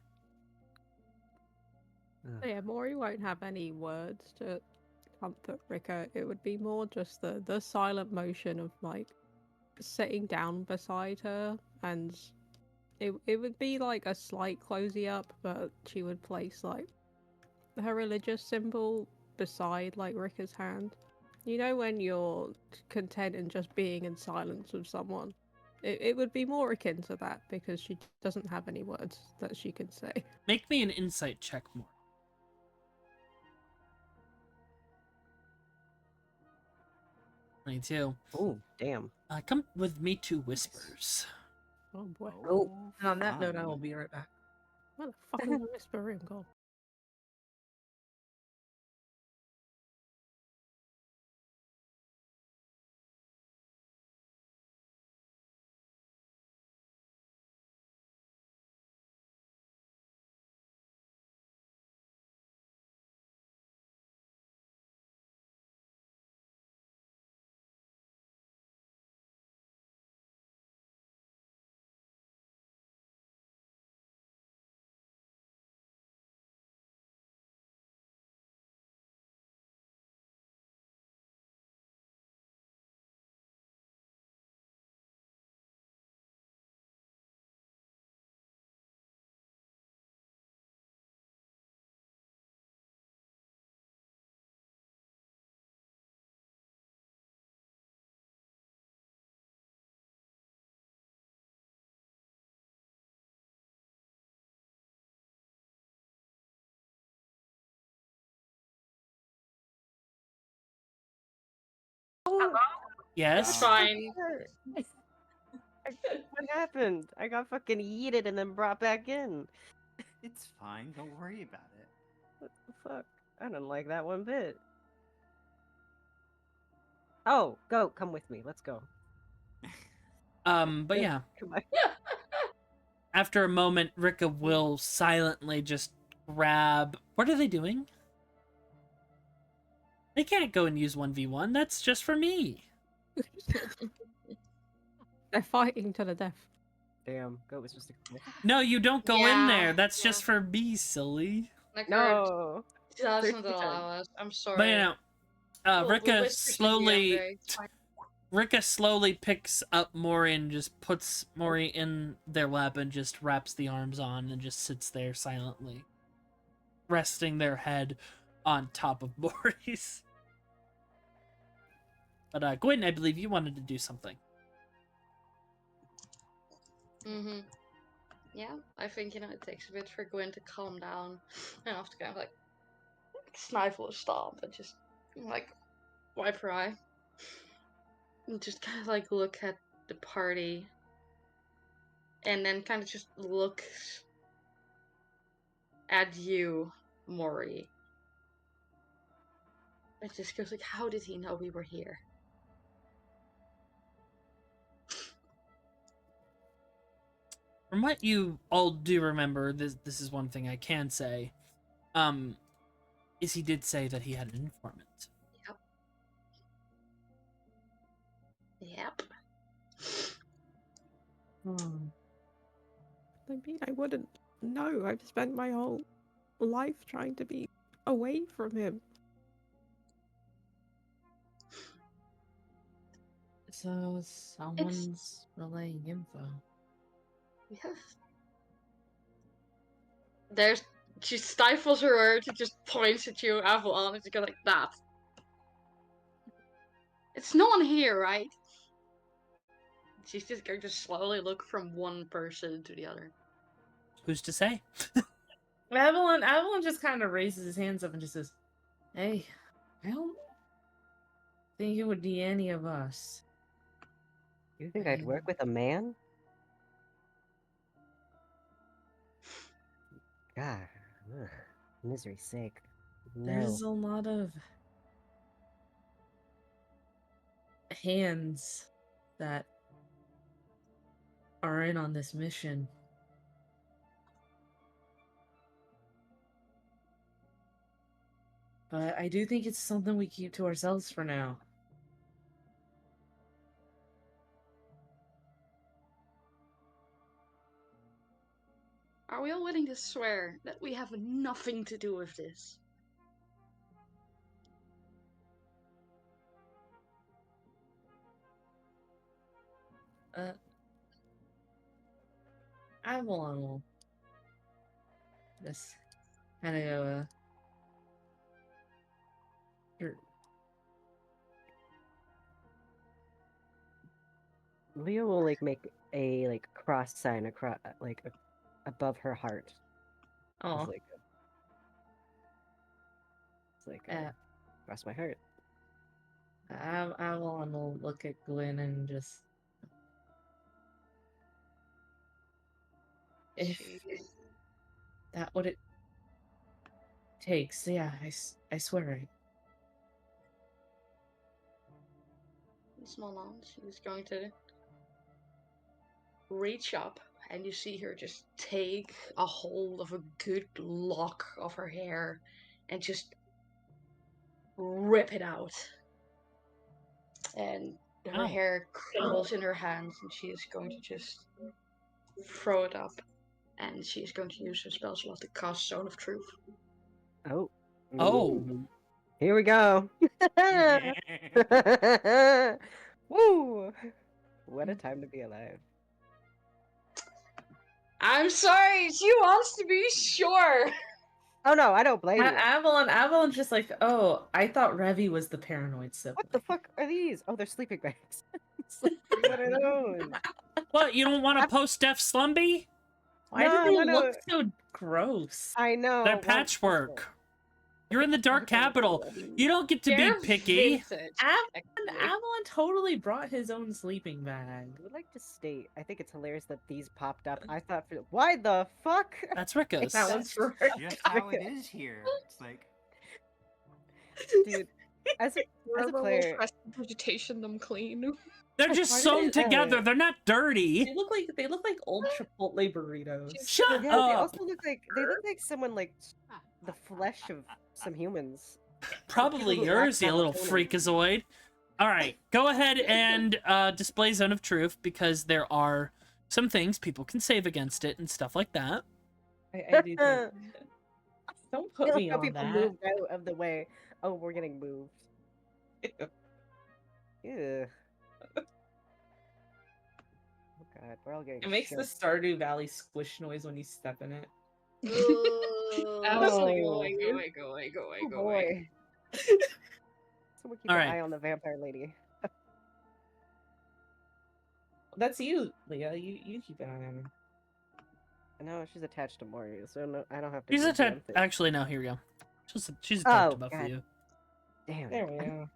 So yeah, Mori won't have any words to comfort Rika. It would be more just the silent motion of like sitting down beside her, and it would be like a slight closey up, but she would place like her religious symbol beside like Rika's hand. You know when you're content in just being in silence with someone? It would be more akin to that because she doesn't have any words that she can say. Make me an insight check, more. 22. Oh, damn. Come with me to Whispers. Oh boy. Oh, and on that note, I fine. will be right back. Where the fuck is the whisper room gone? Yes? Fine. What happened? I got fucking yeeted and then brought back in. It's fine. Don't worry about it. What the fuck? I didn't like that one bit. Oh, go. Come with me. Let's go. But yeah, Come on. after a moment, Rika will silently just grab. What are they doing? They can't go and use 1v1. That's just for me. They're fighting to the death. Damn, goat was just a cliff. No, you don't go in Yeah, there. That's yeah. just for me, silly. Like, No. doesn't 30%. allow us. I'm sorry. But you know, We'll Rika whisper to the DMJ, it's fine. Rika slowly picks up Mori and just puts Mori in their lap and just wraps the arms on and just sits there silently, resting their head on top of Mori's. But Gwen, I believe you wanted to do something. Mm-hmm. Yeah, I think, it takes a bit for Gwen to calm down. And I have to kind of like sniffle a stomp and just like wipe her eye. And just kind of like look at the party. And then kind of just look at you, Mori. It just goes like, how did he know we were here? From what you all do remember, this is one thing I can say. Is he did say that he had an informant. Yep. I mean, I wouldn't know. I've spent my whole life trying to be away from him. So someone's relaying info. Yes. She stifles her words and just points at you, Avalon, and just goes like that. It's no one here, right? She's just going to slowly look from one person to the other. Who's to say? Avalon just kind of raises his hands up and just says, "Hey, I don't think it would be any of us." You think I'd work with a man? God, ugh, misery's sake. No. There's a lot of hands that are in on this mission. But I do think it's something we keep to ourselves for now. Are we all willing to swear that we have nothing to do with this? Avalon will just kind of go, sure. Leo will make a cross sign across above her heart. Oh, Cross my heart. Avalon will look at Gwen and just, if that what it takes, yeah, I swear. Small on, she's going to reach up, and you see her just take a hold of a good lock of her hair and just rip it out. And her hair crumbles in her hands, and she is going to just throw it up. And she is going to use her spell slot to cast Zone of Truth. Oh. Oh. Here we go. Woo! What a time to be alive. I'm sorry, she wants to be sure. Oh no, I don't blame you. Avalon's just like, oh, I thought Revy was the paranoid sibling. What the fuck are these? Oh, they're sleeping bags. What are those? What, you don't want a post-death slumby? Why do they look so gross? I know. They're patchwork. You're in the Dark Capital. You don't get to be picky. Avalon totally brought his own sleeping bag. I would like to state, I think it's hilarious that these popped up. I thought, why the fuck? That's Ricko's. That one's for Just how it is here. It's like, dude, as a player, Vegetation them clean. They're just Why do sewn they- together. They're not dirty. They look like old Chipotle burritos. Shut Yeah, they up. also look like someone like the flesh of some humans. Probably people who lack yours, you little melatonin. freakazoid. All right, go ahead and display Zone of Truth, because there are some things people can save against it and stuff like that. I do think. Don't put I me like how on people that. moved out of the way. Oh, we're getting moved. Ew. Oh god, we're all getting It makes the shook. Stardew Valley squish noise when you step in it. Absolutely. Oh. Go away. Oh boy. Someone keep All an right. eye on the vampire lady. That's you, Leah. You keep an eye on her. No, she's attached to Mori, so no, I don't have to. She's do the attached. damn thing. Actually, no. Here we go. She's attached Oh, above God. you. Damn. There we go.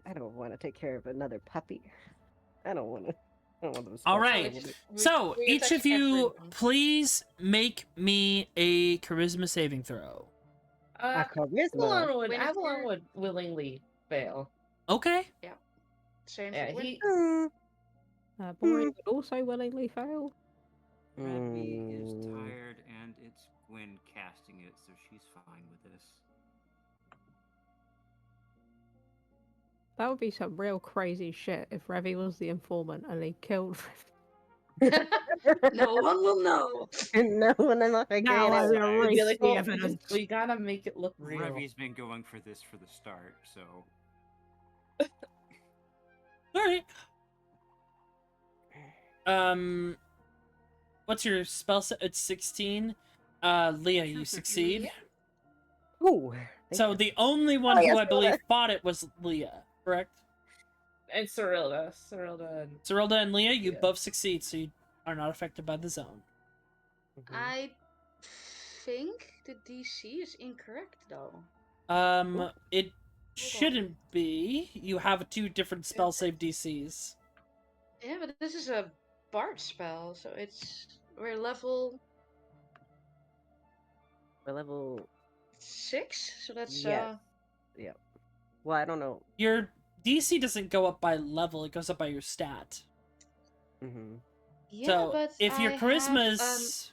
I don't want to take care of another puppy. I don't want to. I don't want them. All small right. children. So we each attack of you, everyone. please make me a charisma saving throw. Charisma. Avalon would willingly fail. Okay. Same Yeah, for Win. he. Mori would also willingly fail. Redby is Mm. tired, and it's Gwen casting it, so she's fine with this. That would be some real crazy shit if Revy was the informant and he killed No one will know. No one am I Now I getting. will We'd be erase like, the well, evidence. we gotta make it look real. Revy's been going for this for the start, so All right. What's your spell set? It's 16. Leah, you succeed. Ooh. So the only one Oh, who yes, I believe Leah. fought it was Leah, correct? And Cyrilda. And Zerilda and Leah, you Yeah. both succeed, so you are not affected by the zone. I think the DC is incorrect though. It shouldn't be. You have two different spell save DCs. Yeah, but this is a bard spell, so we're level We're level. 6, so that's Yes. Well, I don't know. Your DC doesn't go up by level; it goes up by your stat. Mm-hmm. yeah, So but if your I charisma have, is,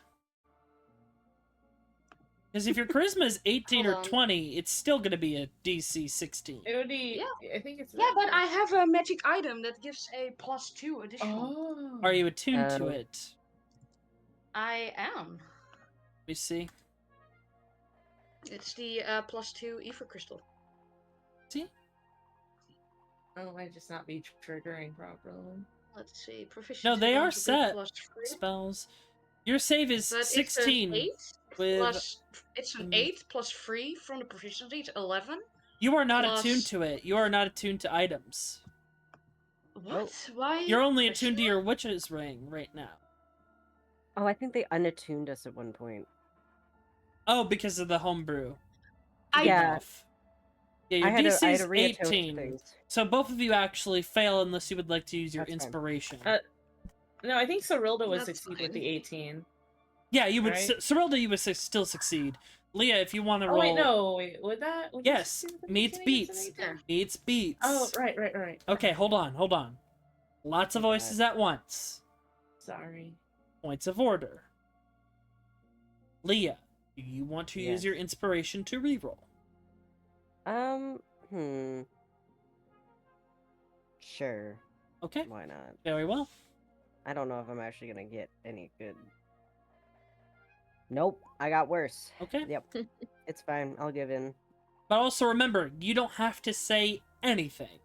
because if your charisma is 18 or Hold on. 20, it's still going to be a DC 16. it would be. Yeah. I think it's. Yeah, but I have a magic item that gives a +2 additional. Oh. Are you attuned to Oh. it? I am. We see. It's the +2 Ether Crystal. See? Oh, might just not be triggering properly. Let's see. Proficiency No, they are bonus will be set +3, spells. Your save is but 16. It's an um, 8 plus 3 from the proficiency. It's 11. You are not plus- attuned to it. You are not attuned to items. What? Why? You're only Are attuned to you- your witch's ring right now. Oh, I think they unattuned us at one point. Oh, because of the homebrew. Yeah. Yeah, your I had DC to is reattune to 18. things. So both of you actually fail unless you would like to use your That's fine. inspiration. No, I think Cyrilda would That's succeed fine. with the 18. Yeah, you would. Right. Cyrilda, you would still succeed. Leah, if you want to Oh roll. wait, no, wait, would that? Would you Yes, succeed with an meets 18 against beats. an 18? Beats beats. Oh, right. Okay, hold on. Lots of Okay. voices at once. Sorry. Points of order. Leah, do you want to use Yes. your inspiration to reroll? Sure. Okay, Why not? very well. I don't know if I'm actually gonna get any good. Nope, I got worse. Okay. Yep. It's fine. I'll give in. But also remember, you don't have to say anything.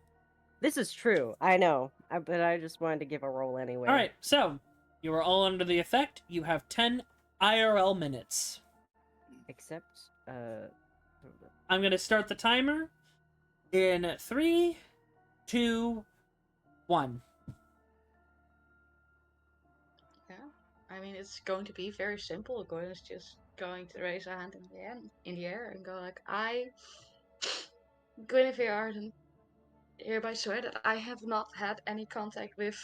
This is true. I know. But I just wanted to give a roll anyway. All right, so you are all under the effect. You have 10 IRL minutes. Except, I'm going to start the timer in 3, 2, 1. Yeah. I mean, it's going to be very simple. Gordon is just going to raise a hand in the air and go like, I, Guinevere Arden, hereby swear that I have not had any contact with.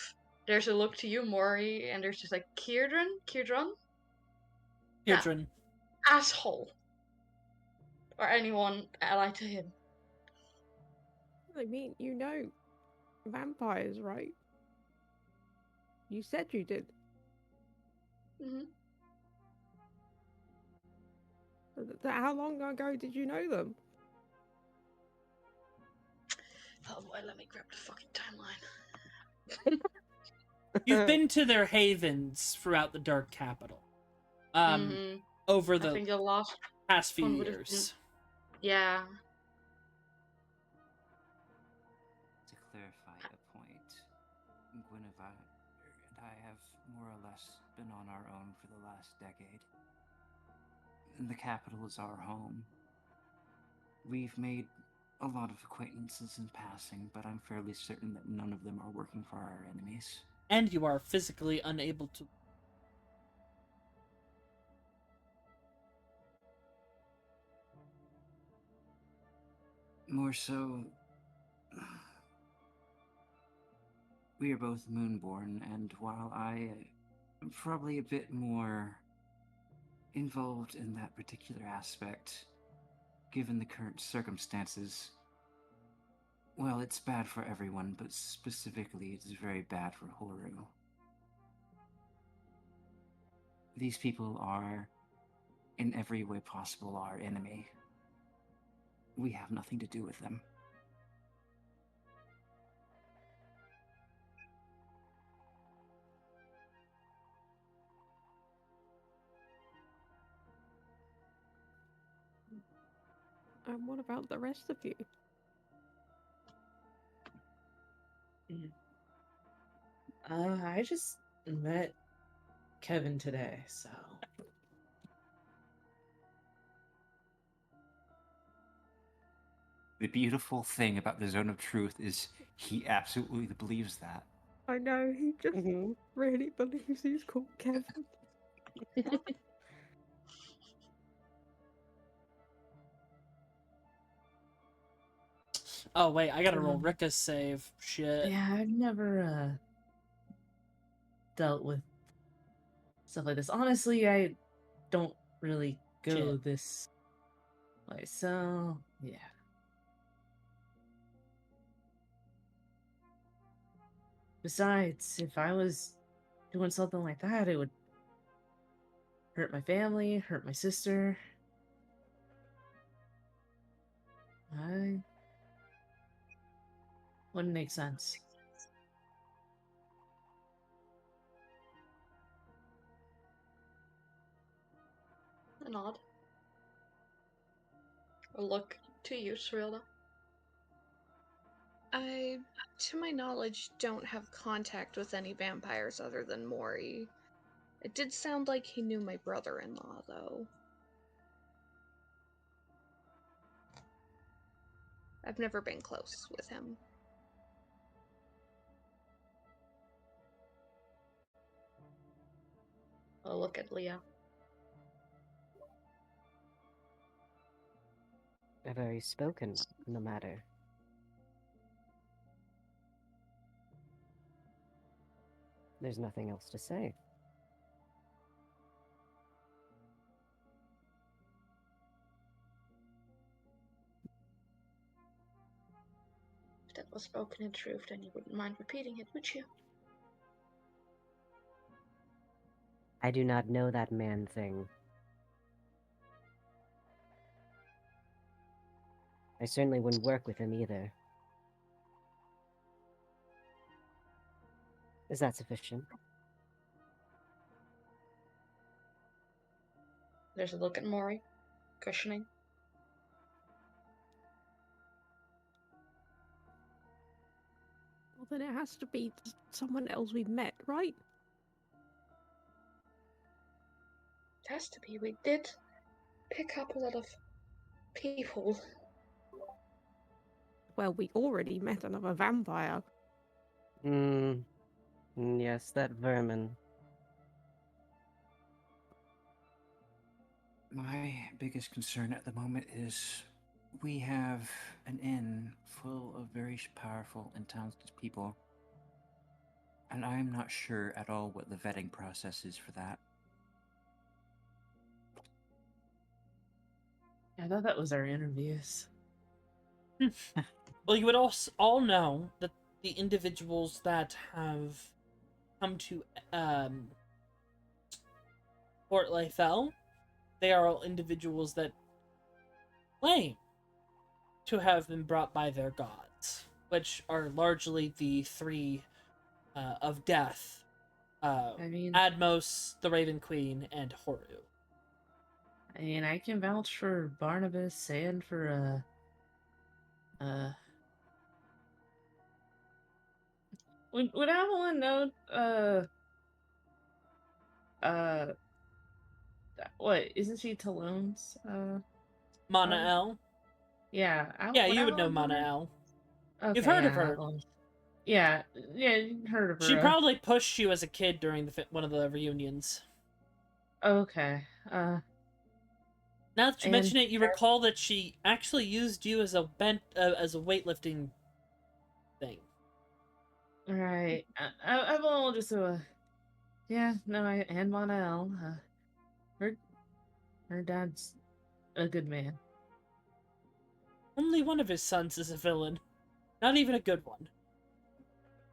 There's a look to you, Mori, and there's just like Kieran, Yeah. Piedron. asshole, or anyone allied to him. I mean, you know, vampires, right? You said you did. Hmm. How long ago did you know them? Oh boy, let me grab the fucking timeline. You've been to their havens throughout the Dark Capital. Mm-hmm. Over I the think the last past few one would have been. years. Yeah. To clarify a point, Guinevere and I have more or less been on our own for the last decade. The capital is our home. We've made a lot of acquaintances in passing, but I'm fairly certain that none of them are working for our enemies. And you are physically unable to. More so, we are both Moonborn, and while I am probably a bit more involved in that particular aspect, given the current circumstances, well, it's bad for everyone, but specifically it's very bad for Horu. These people are, in every way possible, our enemy. We have nothing to do with them. And what about the rest of you? I just met Kevin today, so. The beautiful thing about the Zone of Truth is he absolutely believes that. I know, he just Mhm. really believes he's called Kevin. Oh wait, I gotta roll Rika's save. Shit. Yeah, I've never dealt with stuff like this. Honestly, I don't really go Shit. this way, so yeah. Besides, if I was doing something like that, it would hurt my family, hurt my sister. I wouldn't make sense. A nod. A look to you, Cerilda. I, to my knowledge, don't have contact with any vampires other than Mori. It did sound like he knew my brother-in-law, though. I've never been close with him. A look at Leah. Have already spoken on the matter. There's nothing else to say. If that was spoken in truth, then you wouldn't mind repeating it, would you? I do not know that man thing. I certainly wouldn't work with him either. Is that sufficient? There's a look at Mori, cushioning. Well, then it has to be someone else we've met, right? It has to be. We did pick up a lot of people. Well, we already met another vampire. Yes, that vermin. My biggest concern at the moment is we have an inn full of very powerful and talented people, and I'm not sure at all what the vetting process is for that. I thought that was our interviews. Well, you would all know that the individuals that have come to Port Leifel, they are all individuals that claim to have been brought by their gods, which are largely the three of death. I mean, Admos, the Raven Queen, and Horu. I can vouch for Barnabas and for would Avalon know uh what, isn't she Talon's Mana daughter? El. Yeah, Yeah, would you would know Avalon know Mana her? El. You've Okay, heard of yeah, her. Avalon. Yeah, heard of She her. probably pushed you as a kid during one of the reunions. Okay. Now that you And mention it, you recall that she actually used you as a weightlifting thing. right. Avalon will just yeah, no, and Monel. Her dad's a good man. Only one of his sons is a villain. Not even a good one.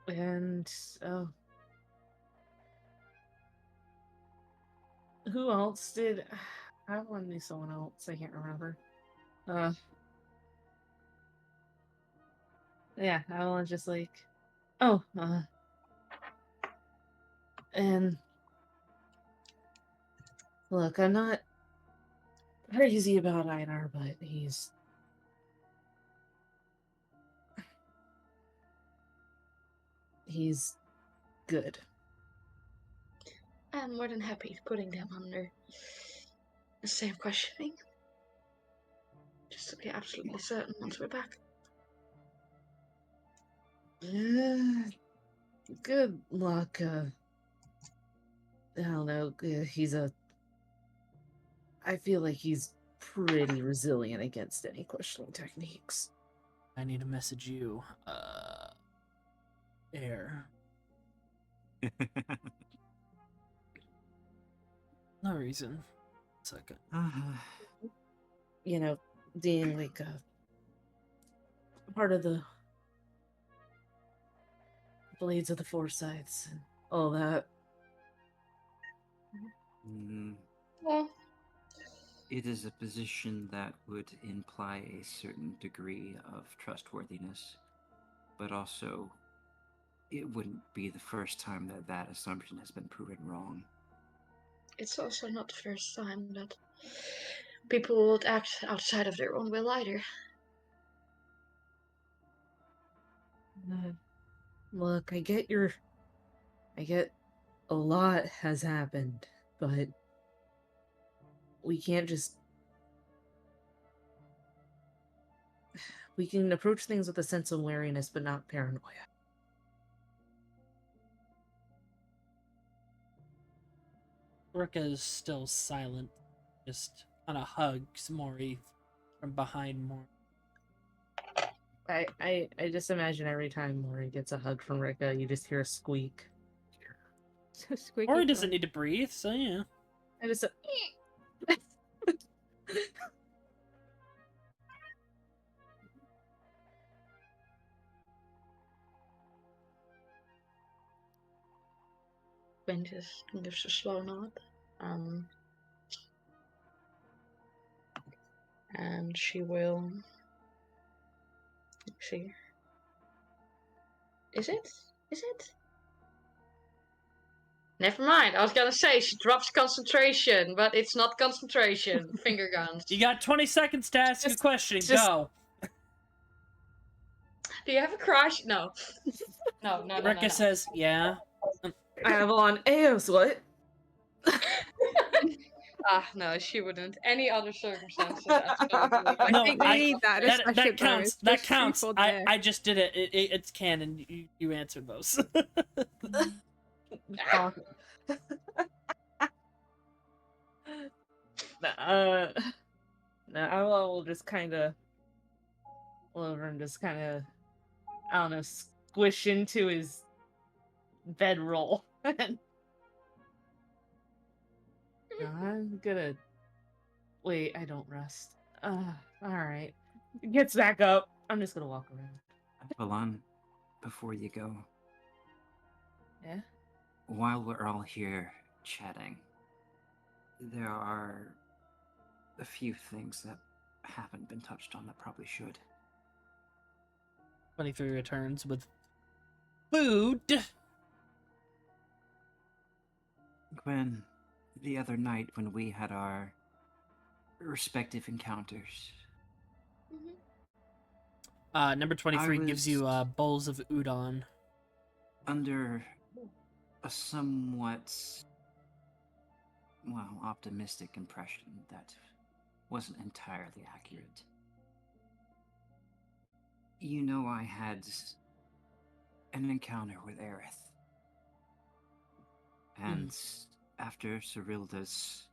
And who else did Avalon knew someone else? I can't remember. Yeah, Avalon's just like, oh, and look, I'm not crazy about Einar, but he's good. I'm more than happy putting them under the same questioning. Just to be absolutely certain once we're back. Good luck. I don't know. I feel like he's pretty resilient against any questioning techniques. I need to message you. Air. No reason. Second. You know, being like part of the Blades of the Foresights and all that. Well, It is a position that would imply a certain degree of trustworthiness, but also it wouldn't be the first time that that assumption has been proven wrong. it's also not the first time that people would act outside of their own will either. Look, I get a lot has happened, but we can't just. We can approach things with a sense of wariness, but not paranoia. Rika is still silent. Just kind of hugs Mori from behind Mori. I just imagine every time Mori gets a hug from Rika, you just hear a squeak. So squeaky. Mori doesn't need to breathe, so yeah. I just Gwen just gives a slow nod. And she will. Let's see. Is it? Is it? Never mind. I was gonna say she drops concentration, but it's not concentration. Finger guns. You got 20 seconds to ask a question. Go. Do you have a crush? No. No. Rika says, yeah. Avalon Eos, what? No, she wouldn't. Any other circumstances, absolutely. I No, think we need that. as a that ship counts. bonus, That just truth counts. or I dare. just did it. It's canon. You answered those. No, Avalon will just kind of over and just kind of, I don't know, squish into his bedroll. I'm gonna wait. I don't rest. All right. Gets back up. I'm just gonna walk around. Avalon, before you go, Yeah. while we're all here chatting, there are a few things that haven't been touched on that probably should. 23 returns with food. Gwen, the other night when we had our respective encounters, Number 23 gives you was- bowls of udon. under a somewhat, well, optimistic impression that wasn't entirely accurate. You know, I had an encounter with Aerith. And after Cyrilda's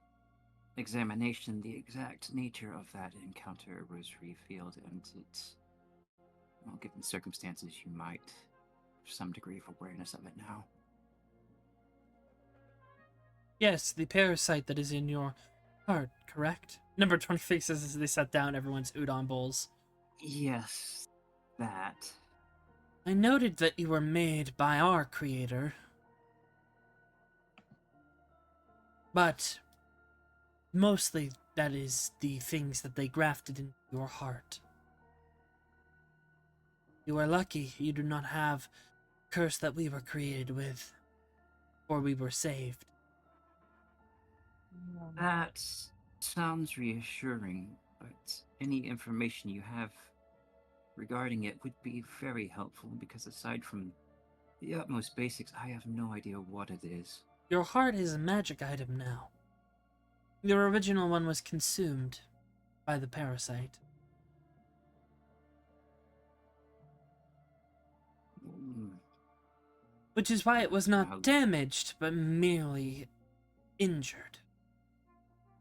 examination, the exact nature of that encounter was revealed, and it's, well, given circumstances, you might have some degree of awareness of it now. Yes, the parasite that is in your heart, correct? Number 23 says as they set down everyone's udon bowls. Yes, that. I noted that you were made by our creator. But mostly that is the things that they grafted into your heart. You are lucky you do not have the curse that we were created with, or we were saved. That sounds reassuring, but any information you have regarding it would be very helpful, because aside from the utmost basics, I have no idea what it is. Your heart is a magic item now. Your original one was consumed by the parasite. Which is why it was not damaged, but merely injured.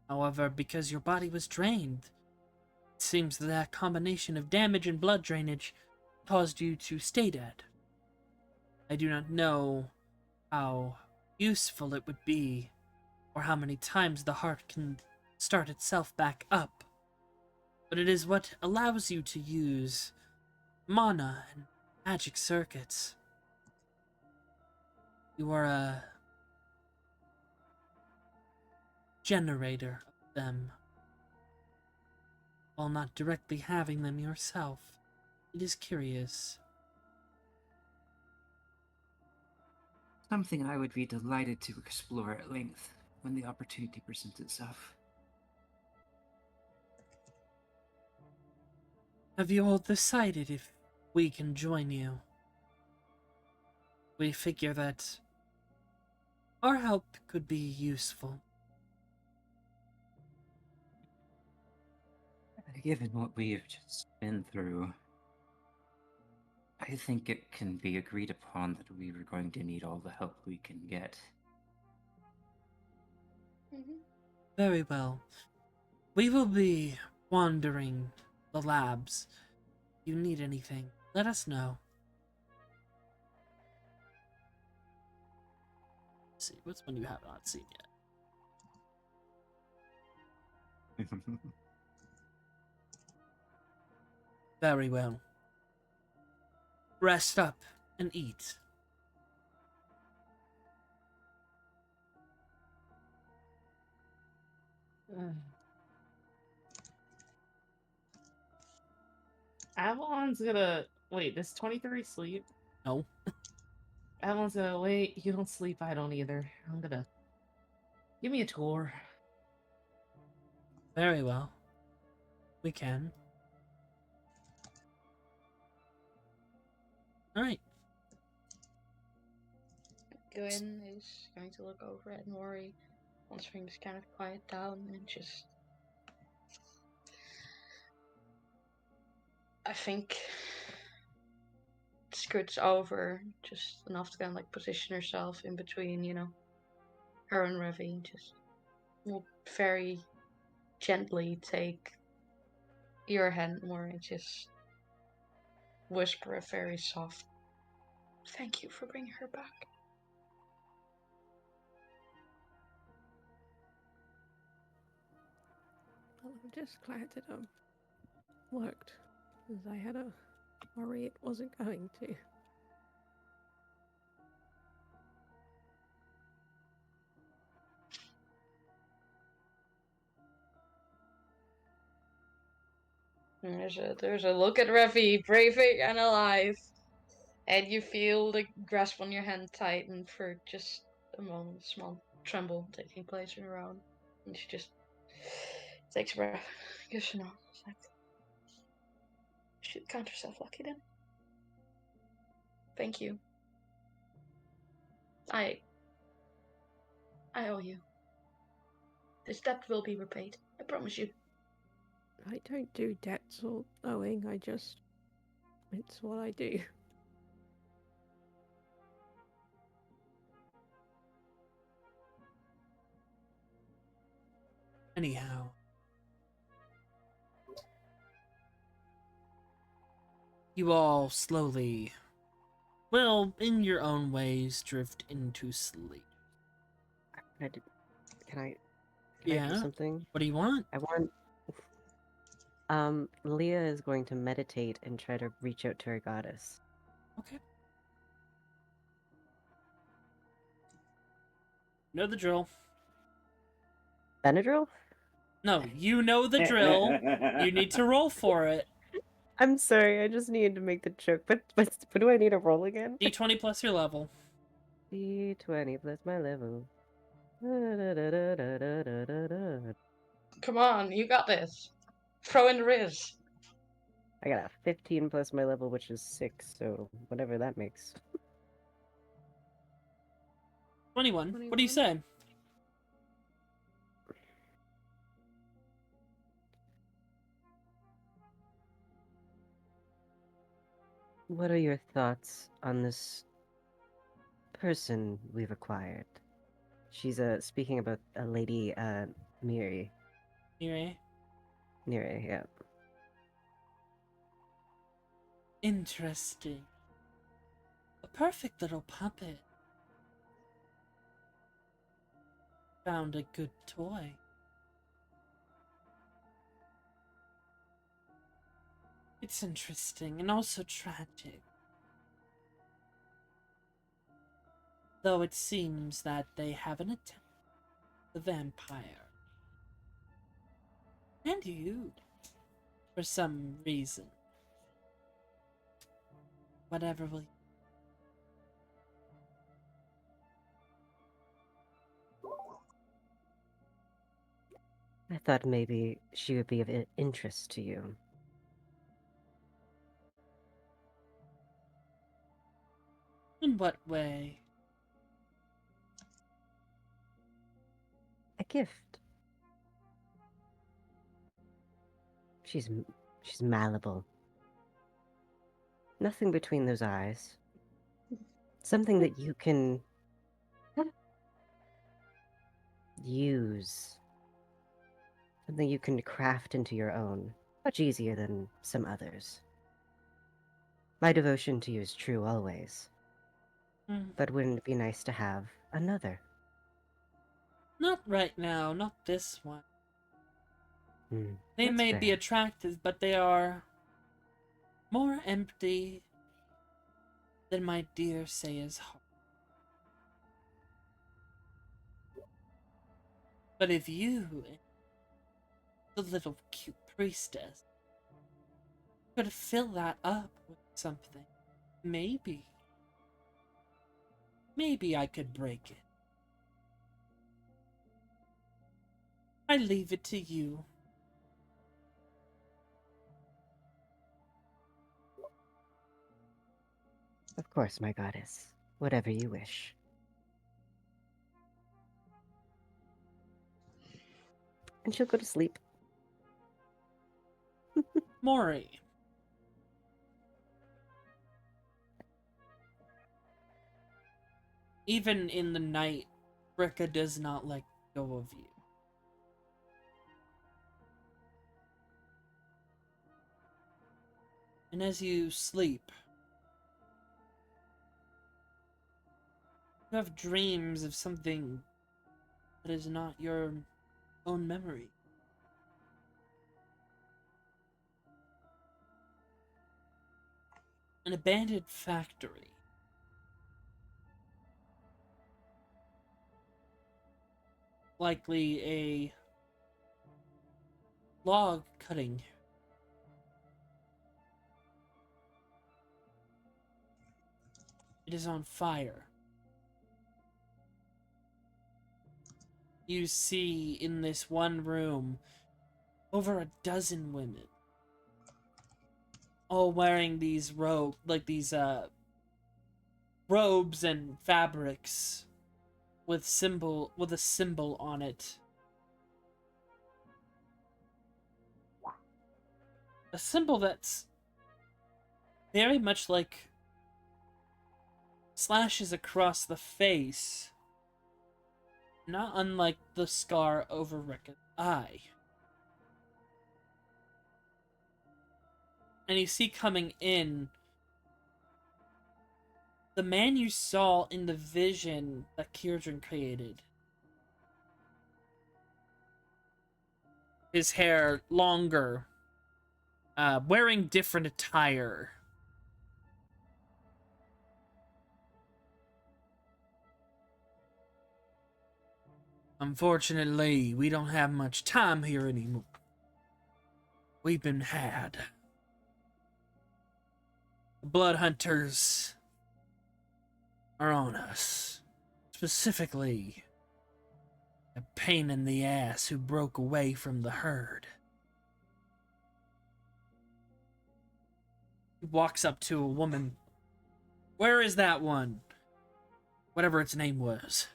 However, because your body was drained, it seems that combination of damage and blood drainage caused you to stay dead. I do not know how useful it would be, or how many times the heart can start itself back up, but it is what allows you to use mana and magic circuits. You are a generator of them, while not directly having them yourself. It is curious. Something I would be delighted to explore at length when the opportunity presents itself. Have you all decided if we can join you? We figure that our help could be useful. Given what we have just been through, I think it can be agreed upon that we are going to need all the help we can get. Very well. We will be wandering the labs. If you need anything, let us know. Let's see, what's one you have not seen yet? Very well. Rest up and eat. Avalon's gonna wait. Does 23 sleep? No. Avalon's gonna wait. You don't sleep. I don't either. I'm gonna give me a tour. Very well. We can. Alright. Gwen is going to look over at Mori once things kind of quiet down and just. I think scoots over just enough to kind of like position herself in between, her and Revi. Just will very gently take your hand more and just whisper a very soft, "Thank you for bringing her back." Well, I'm just glad it worked, as I had a worry it wasn't going to. There's a look at Revi, brave and alive. And you feel the grasp on your hand tighten for just a moment, a small tremble taking place around. And she just takes a breath. Guess it's like, should count yourself lucky then. Thank you. I owe you. This debt will be repaid. I promise you. I don't do debts or owing, it's what I do. Anyhow. You all slowly, well, in your own ways, drift into sleep. Can I do Yeah? something? What do you want? I want. Leah is going to meditate and try to reach out to her goddess. Okay. Know the drill. Benadryl? No, you know the drill. You need to roll for it. I'm sorry, I just needed to make the joke. But what do I need to roll again? D20 plus your level. D20 plus my level. Come on, you got this. Throw in the Riz. I got a 15 plus my level, which is 6, so whatever that makes. 21. What do you say? What are your thoughts on this person we've acquired? She's speaking about a lady, Miri. Miri? Miri, yeah. Interesting. A perfect little puppet. Found a good toy. It's interesting and also tragic. Though it seems that they have an attack. The vampire. And you. For some reason. Whatever will. I thought maybe she would be of interest to you. In what way? A gift. She's malleable. Nothing between those eyes. Something that you can use. Something you can craft into your own. Much easier than some others. My devotion to you is true always. But wouldn't it be nice to have another? Not right now, not this one. They That's may be fair. attractive, but they are more empty than my dear Saya's heart. But if you, the little cute priestess, could fill that up with something, maybe I could break it. I leave it to you. Of course, my goddess. Whatever you wish. And she'll go to sleep. Mori. Even in the night, Rika does not let go of you. And as you sleep, you have dreams of something that is not your own memory. An abandoned factory. Likely a log cutting It is on fire. You see in this one room over a dozen women, all wearing these robes and fabrics with a symbol on it. A symbol that's very much like slashes across the face, not unlike the scar over Ricka's eye. And you see coming in the man you saw in the vision that Kieran created. His hair longer, wearing different attire. Unfortunately, we don't have much time here anymore. We've been had. The blood hunters are on us. Specifically, a pain in the ass who broke away from the herd. He walks up to a woman. Where is that one? Whatever its name was.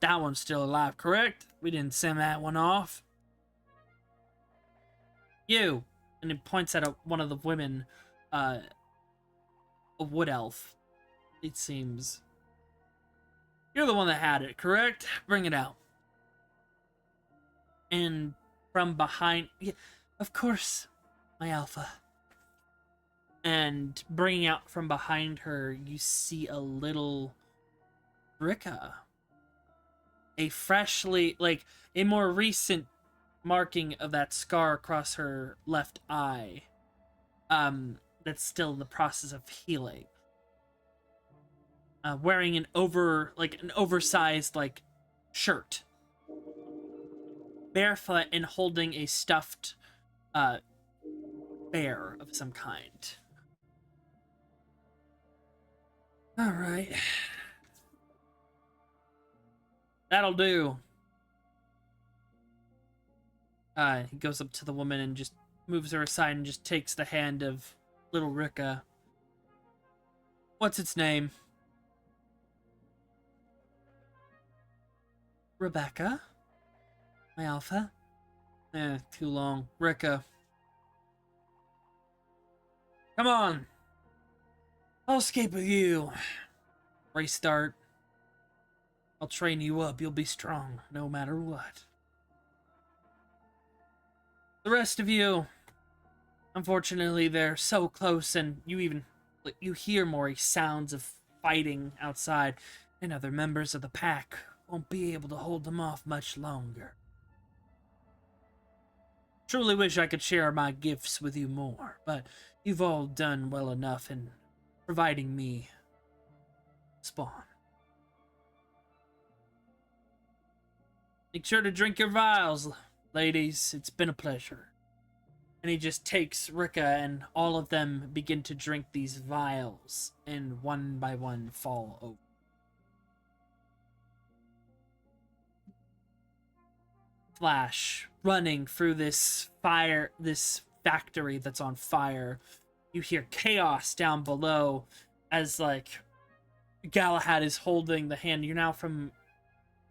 That one's still alive, correct? We didn't send that one off. You! And he points at one of the women, a wood elf, it seems. You're the one that had it, correct? Bring it out. And from behind... Yeah, of course, my alpha. And bringing out from behind her, you see a little Rika. A more recent marking of that scar across her left eye. That's still in the process of healing. Wearing an oversized, shirt. Barefoot and holding a stuffed, bear of some kind. Alright. That'll do. He goes up to the woman and just moves her aside and just takes the hand of little Rika. What's its name? Rebecca? My alpha? Too long. Rika. Come on! I'll escape with you. Restart. I'll train you up. You'll be strong, no matter what. The rest of you, unfortunately, they're so close, and you hear more sounds of fighting outside, and other members of the pack won't be able to hold them off much longer. Truly wish I could share my gifts with you more, but you've all done well enough in providing me spawn. Make sure to drink your vials, ladies. It's been a pleasure. And he just takes Rika, and all of them begin to drink these vials, and one by one fall over. Flash, running through this factory that's on fire. You hear chaos down below as, Galahad is holding the hand. You're now from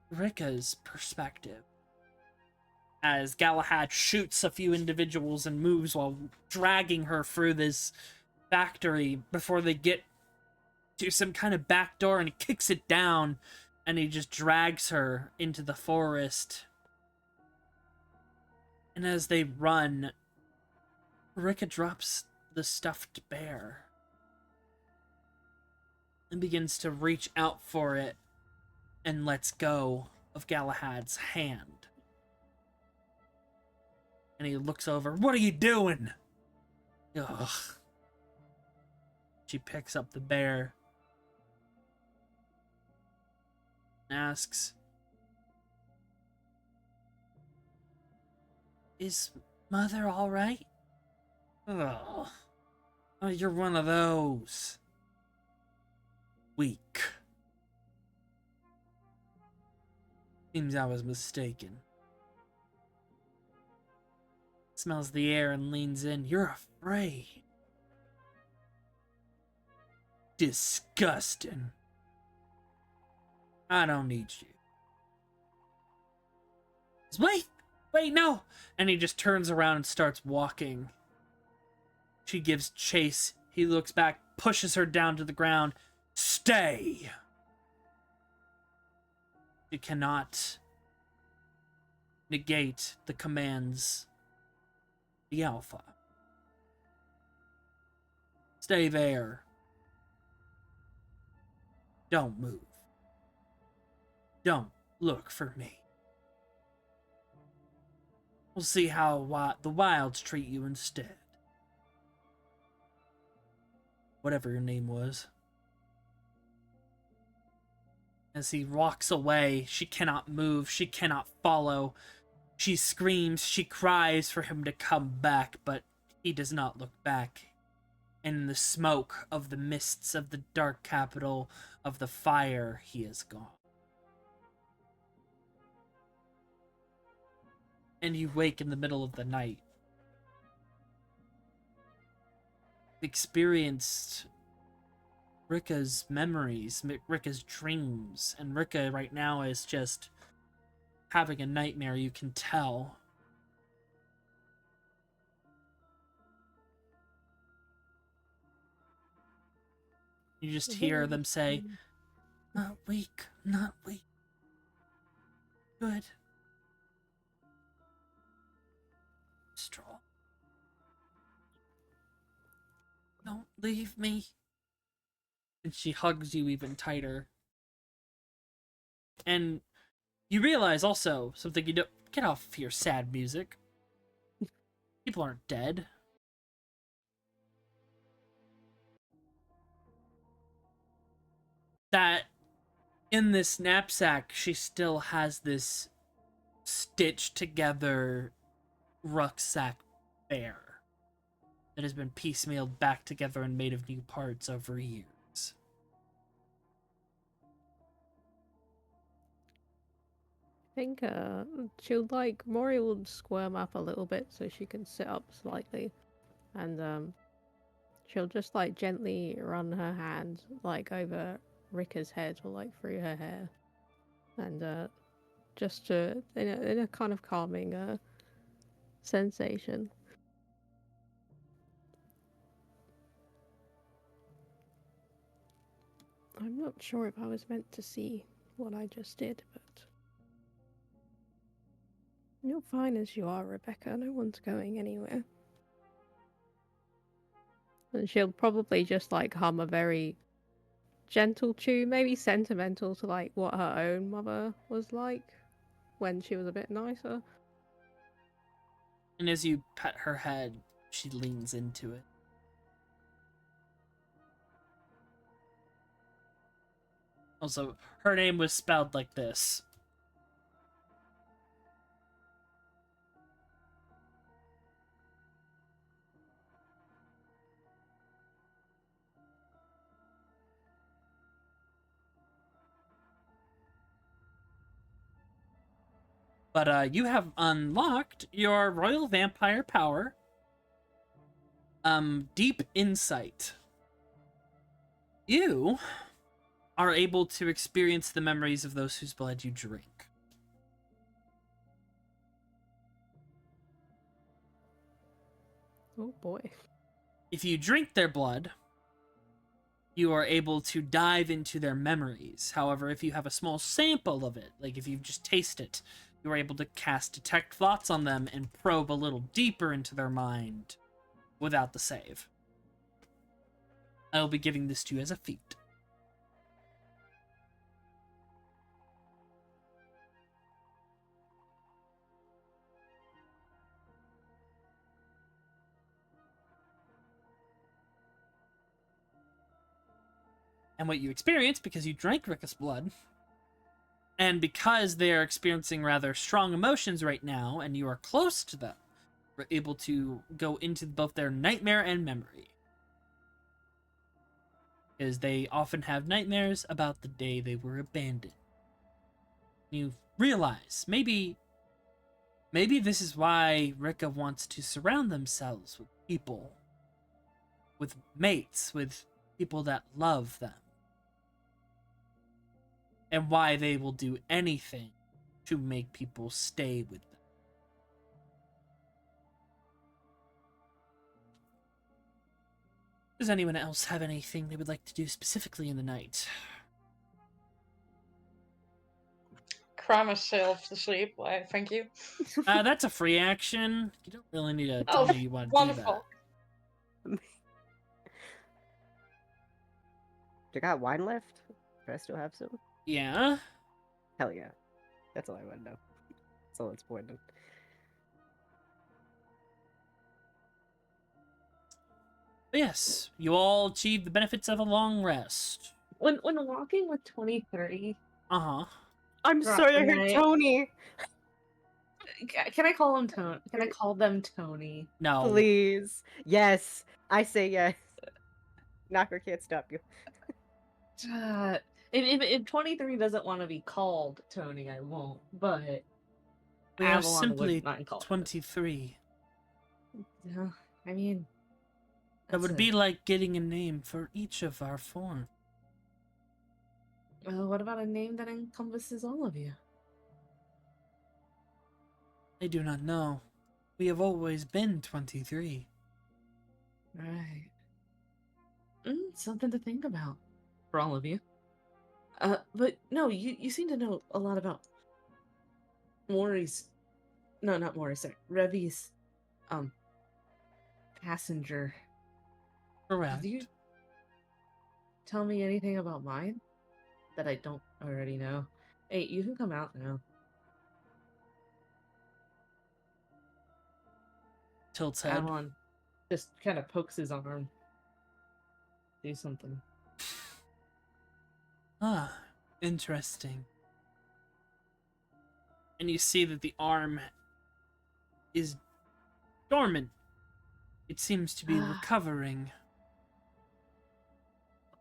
Rika's perspective. As Galahad shoots a few individuals and moves while dragging her through this factory before they get to some kind of back door, and he kicks it down and he just drags her into the forest. And as they run, Rika drops the stuffed bear and begins to reach out for it and lets go of Galahad's hand. And he looks over. What are you doing? Ugh. She picks up the bear and asks, is Mother alright? Oh, you're one of those. weak. Seems I was mistaken. Smells the air and leans in. You're afraid. Disgusting. I don't need you. Wait, no! And he just turns around and starts walking. She gives chase. He looks back, pushes her down to the ground. Stay! She cannot negate the commands. The Alpha. Stay there. Don't move. Don't look for me. We'll see how the wilds treat you instead. Whatever your name was. As he walks away, she cannot move, she cannot follow. She screams, she cries for him to come back, but he does not look back. In the smoke of the mists of the dark capital of the fire, he is gone. And you wake in the middle of the night. Experienced Rika's memories, Rika's dreams, and Rika right now is just having a nightmare, you can tell. You just hear them say, not weak, not weak. Good. Strong. Don't leave me. And she hugs you even tighter. And you realize also something you don't get off your sad music. People aren't dead. That in this knapsack, she still has this stitched together rucksack bear that has been piecemealed back together and made of new parts over years. I think she'll Mori will squirm up a little bit so she can sit up slightly, and she'll just gently run her hand over Rika's head or through her hair, and just to in a kind of calming sensation. I'm not sure if I was meant to see what I just did, but you're fine as you are, Rebecca. No one's going anywhere. And she'll probably just hum a very gentle tune, maybe sentimental to what her own mother was like when she was a bit nicer. And as you pet her head, she leans into it. Also, her name was spelled like this. But you have unlocked your Royal Vampire power. Deep Insight. You are able to experience the memories of those whose blood you drink. Oh boy. If you drink their blood, you are able to dive into their memories. However, if you have a small sample of it, if you just taste it, you are able to cast Detect Thoughts on them and probe a little deeper into their mind without the save. I will be giving this to you as a feat. And what you experience, because you drank Rika's blood, and because they are experiencing rather strong emotions right now, and you are close to them, you're able to go into both their nightmare and memory. because they often have nightmares about the day they were abandoned. You realize maybe this is why Rika wants to surround themselves with people, with mates, with people that love them, and why they will do anything to make people stay with them. Does anyone else have anything they would like to do specifically in the night? Cry myself to sleep. Why, thank you. That's a free action. You don't really need to tell Oh, me you want to do that. wonderful. Do I got wine left? Do I still have some? Yeah. Hell yeah. That's all I want to know. That's all it's important. But yes, you all achieve the benefits of a long rest. When walking with 23, Uh-huh. I'm Right, sorry, I heard right. Tony. Can I call him Tony? Can I call them Tony? No. Please. Yes. I say yes. Knocker can't stop you. If 23 doesn't want to be called Tony, I won't. But We are Avalon simply would mind calling 23. him. Yeah, I mean, That that's would be like getting a name for each of our form. what about a name that encompasses all of you? I do not know. We have always been 23. Right. Something to think about for all of you. But no, you seem to know a lot about Maury's. No, not Maury. Sorry, Revi's, passenger. Correct. Did you tell me anything about mine that I don't already know? Hey, you can come out now. Tilt's head. Avalon just kind of pokes his arm. Do something. Ah, interesting. And you see that the arm is dormant. It seems to be recovering.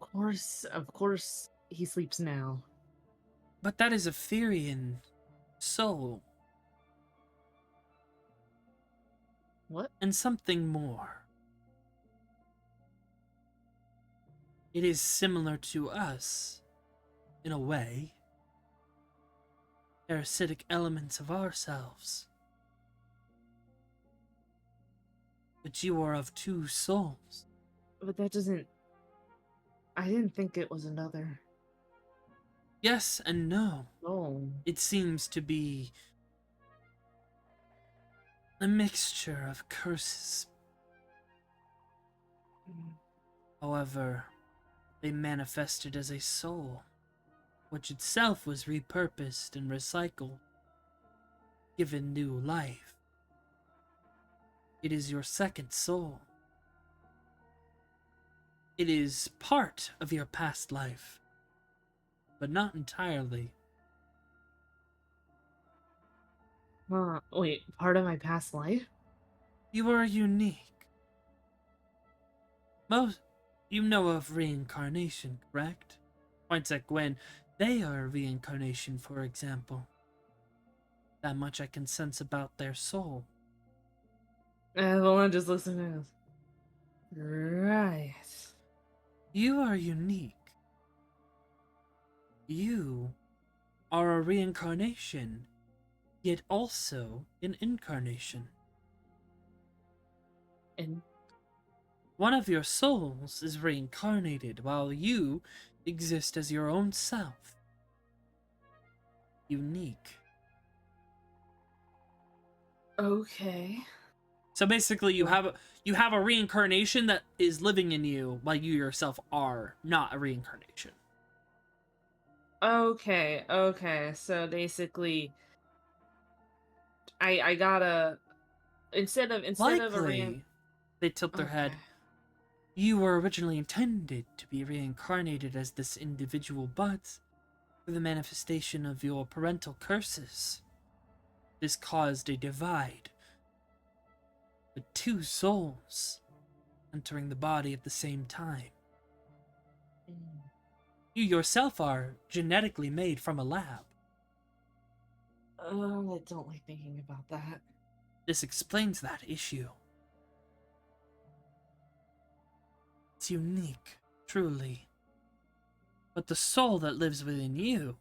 Of course, he sleeps now. But that is a Firian soul. What? And something more. It is similar to us, in a way. Parasitic elements of ourselves. But you are of two souls. But that doesn't. I didn't think it was another. Yes and no. Oh. It seems to be a mixture of curses. However, they manifested as a soul, which itself was repurposed and recycled, given new life. It is your second soul. It is part of your past life, but not entirely. Wait, part of my past life? You are unique. You know of reincarnation, correct? Points at Gwen. They are a reincarnation, for example. That much I can sense about their soul. Evelyn just looks at me and goes, right. You are unique. You are a reincarnation, yet also an incarnation. And One of your souls is reincarnated, while you exist as your own self. Unique. okay. So basically, you have a reincarnation that is living in you, while you yourself are not a reincarnation. Okay. So basically, I gotta instead of Likely, they tilt their head. You were originally intended to be reincarnated as this individual, but through the manifestation of your parental curses, this caused a divide. With two souls entering the body at the same time. Mm. You yourself are genetically made from a lab. Oh, I don't like thinking about that. This explains that issue. It's unique, truly. But the soul that lives within you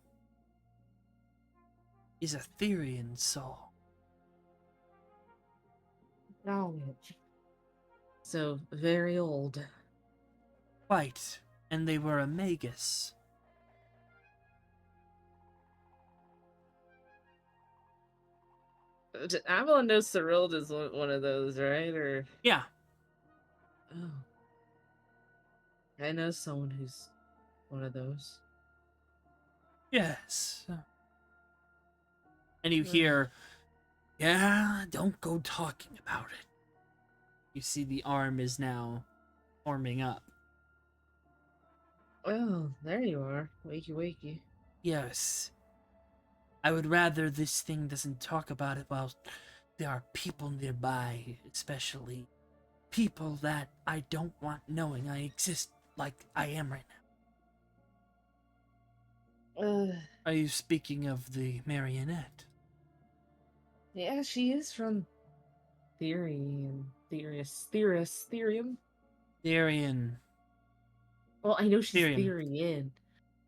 is a Therian soul. Knowledge. So, very old. Quite, and they were a magus. Avalon knows Cyrild is one of those, right? Or Yeah, Oh. I know someone who's one of those. yes. And you Hmm. hear, yeah, don't go talking about it. You see the arm is now forming up. Oh, there you are. Wakey, wakey. Yes. I would rather this thing doesn't talk about it while there are people nearby, especially people that I don't want knowing I exist like I am right now. Are you speaking of the marionette? Yeah, she is from Therium. Therium. Therian. Well, I know she's Therium. Therian.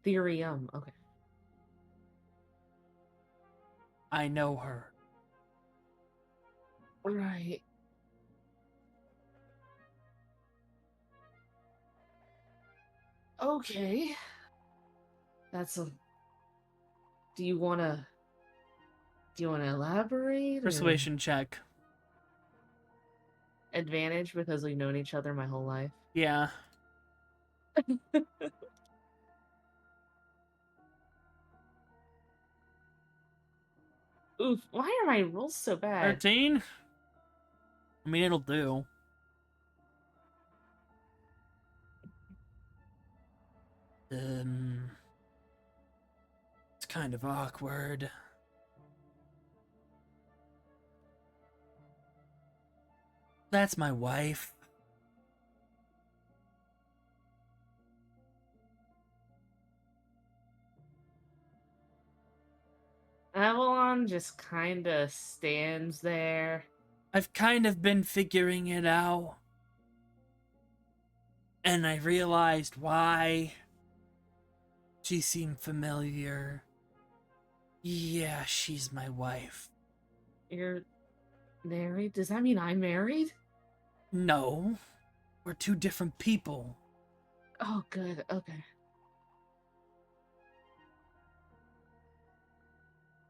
Therium. Okay. I know her. Right. Okay. That's a. Do you wanna elaborate? Or Persuasion check. advantage because we've known each other my whole life? Yeah. Oof, why are my rolls so bad? 13? I mean, it'll do. It's kind of awkward. That's my wife. Avalon just kinda stands there. I've kind of been figuring it out. And I realized why she seemed familiar. Yeah, she's my wife. You're married? Does that mean I'm married? No, we're two different people. Oh, good. Okay.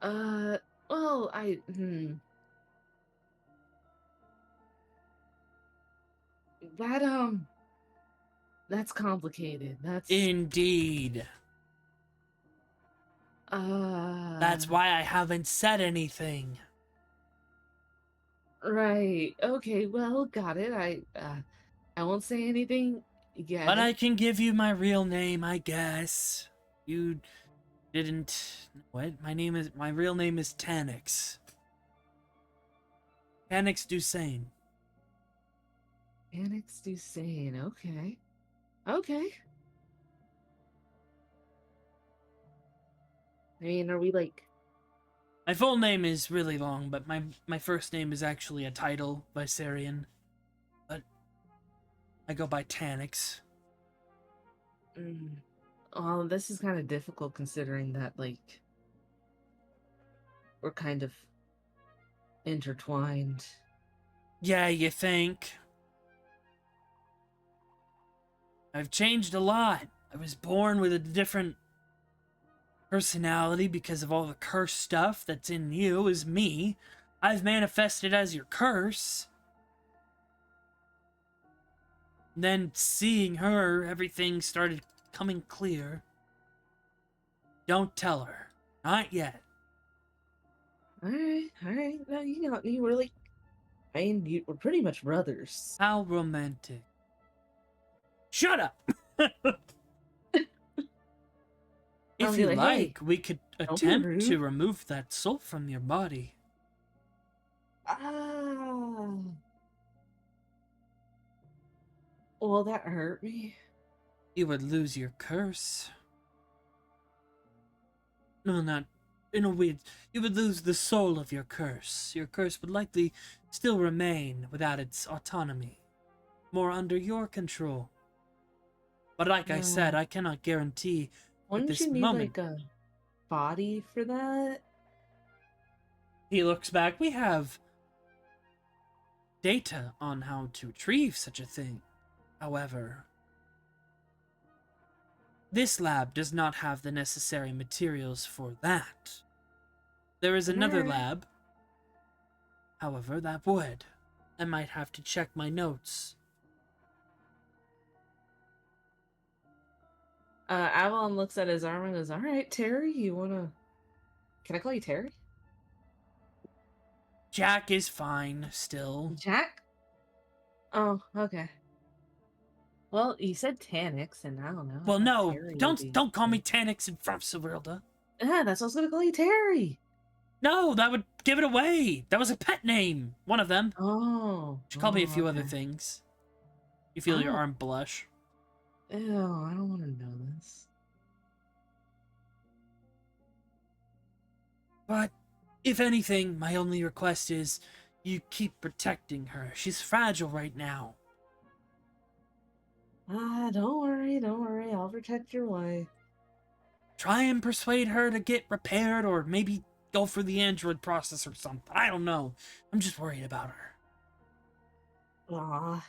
Well, that, that's complicated. Indeed. That's why I haven't said anything. Right. Okay, well, got it. I won't say anything yet. But I can give you my real name, I guess. You didn't. What? My real name is Tanix. Tanix Dusain. Annex Dusain. Okay. Okay. I mean, are we like... My full name is really long, but my first name is actually a title, Viserion. But I go by Tanix. Oh, this is kind of difficult considering that, like, we're kind of intertwined. Yeah, you think? I've changed a lot. I was born with a different personality because of all the curse stuff that's in you is me. I've manifested as your curse. Then seeing her, everything started coming clear. Don't tell her. Not yet. Alright. No, you got me. We're like... I mean, we're pretty much brothers. How romantic. Shut up! I'll If be you like, like, "Hey, we could don't be attempt to rude." remove that soul from your body. Will that hurt me? You would lose your curse. No, not in a weird. You would lose the soul of your curse. Your curse would likely still remain without its autonomy, more under your control. But like I said, I cannot guarantee at Wouldn't this you need moment. like a body for that? He looks back. We have data on how to retrieve such a thing. However, this lab does not have the necessary materials for that. There is another Alright. lab, however, that would. I might have to check my notes. Avalon looks at his arm and goes, "Alright, Terry, you wanna... Can I call you Terry? Jack is fine still. Jack? Oh, okay. Well, you said Tanix, and I don't know. Well, I thought no, Terry would don't be don't call me good. Tanix in front of Serilda. Yeah, that's what I was gonna call you, Terry. No, that would give it away. That was a pet name. One of them. Oh. She called me a few okay. other things. You feel your Oh. arm blush. Ew, I don't want to know this. But, if anything, my only request is you keep protecting her. She's fragile right now. Don't worry, don't worry. I'll protect your wife. Try and persuade her to get repaired or maybe go for the android process or something. I don't know. I'm just worried about her. Aw.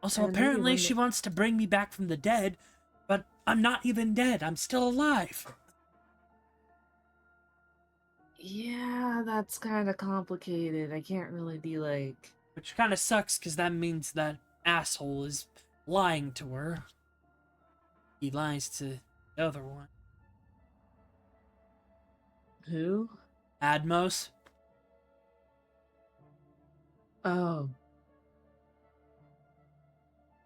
Also, And maybe apparently one she day- wants to bring me back from the dead, but I'm not even dead. I'm still alive. Yeah, that's kind of complicated. I can't really be like... Which kind of sucks because that means that asshole is lying to her. He lies to the other one. Who? Admos? Oh.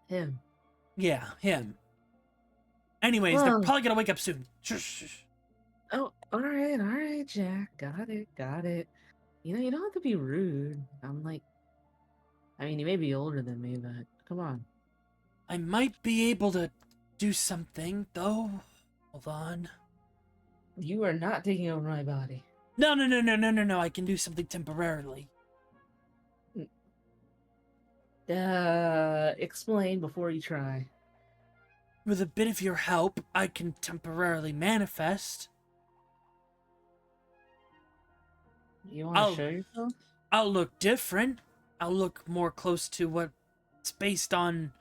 Him. Yeah, him. Anyways, they're Well- probably gonna wake up soon. Shush, shush. Oh, alright, Jack. Got it. You know, you don't have to be rude. I'm like... I mean, you may be older than me, but come on. I might be able to do something, though. Hold on. You are not taking over my body. No. I can do something temporarily. Explain before you try. With a bit of your help, I can temporarily manifest. You want to I'll- show yourself? I'll look different. I'll look more close to what's based on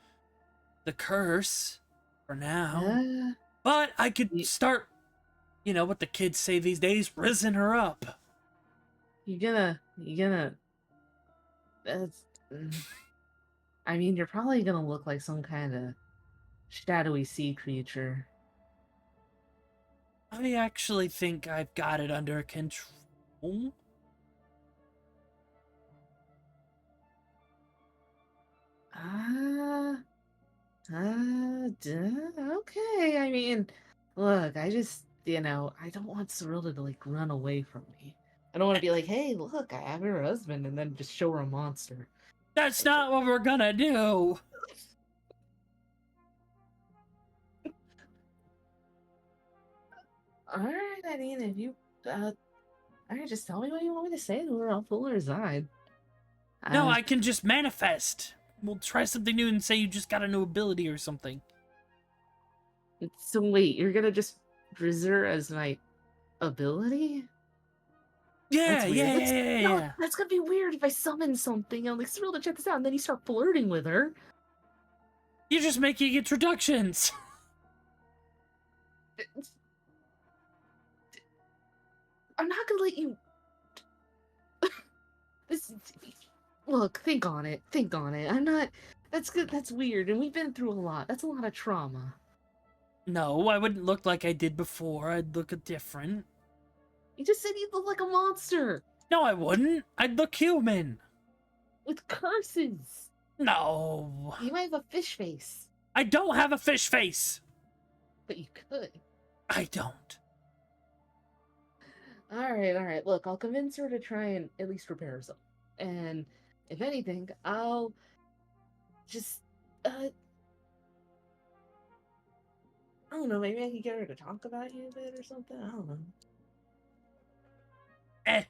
the curse for now. But I could start, you know, what the kids say these days, risen her up. You gonna... That's... I mean, you're probably gonna look like some kind of shadowy sea creature. I actually think I've got it under control. Okay. I mean, look, I just, I don't want Cerilda to, like, run away from me. I don't want to be like, hey, look, I have her husband, and then just show her a monster. That's not what we're gonna do. Alright, I mean, if you, alright, just tell me what you want me to say to her. I'll pull her aside. No, I can just manifest. We'll try something new and say you just got a new ability or something. So wait, you're gonna just reserve as my ability? Yeah, That's weird. No, yeah. that's gonna be weird if I summon something. I'm like, Cerilda, check this out, and then you start flirting with her. You're just making introductions. I'm not gonna let you. This. Look, think on it. I'm not. That's good. That's weird, and we've been through a lot. That's a lot of trauma. No, I wouldn't look like I did before. I'd look different. You just said you'd look like a monster No, I wouldn't. I'd look human. with curses. No. You might have a fish face, I don't have a fish face. but you could. I don't. All right. Look, I'll convince her to try and at least repair herself. And if anything, I'll just don't know, maybe I could get her to talk about you a bit or something. I don't know. Eh.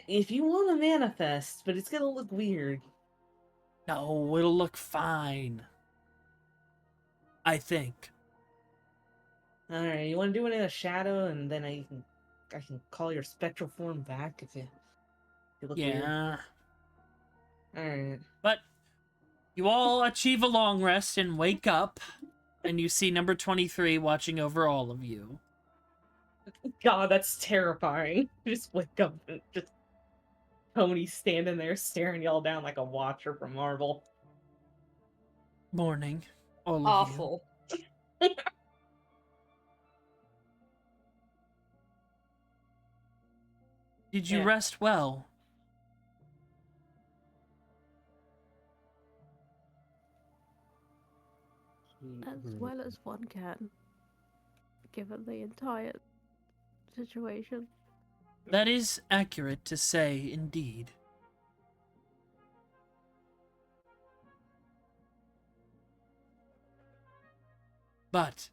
If you want to manifest, but it's gonna look weird. No, it'll look fine. I think. All right, you want to do it in a shadow, and then I can call your spectral form back if you look weird. Yeah. All right. But you all achieve a long rest and wake up, and you see number 23 watching over all of you. God, that's terrifying. Just wake up and just Tony standing there staring y'all down like a watcher from Marvel. Morning, all of Awful. you. Did you Yeah. rest well? As well as one can, given the entire situation. That is accurate to say, indeed. But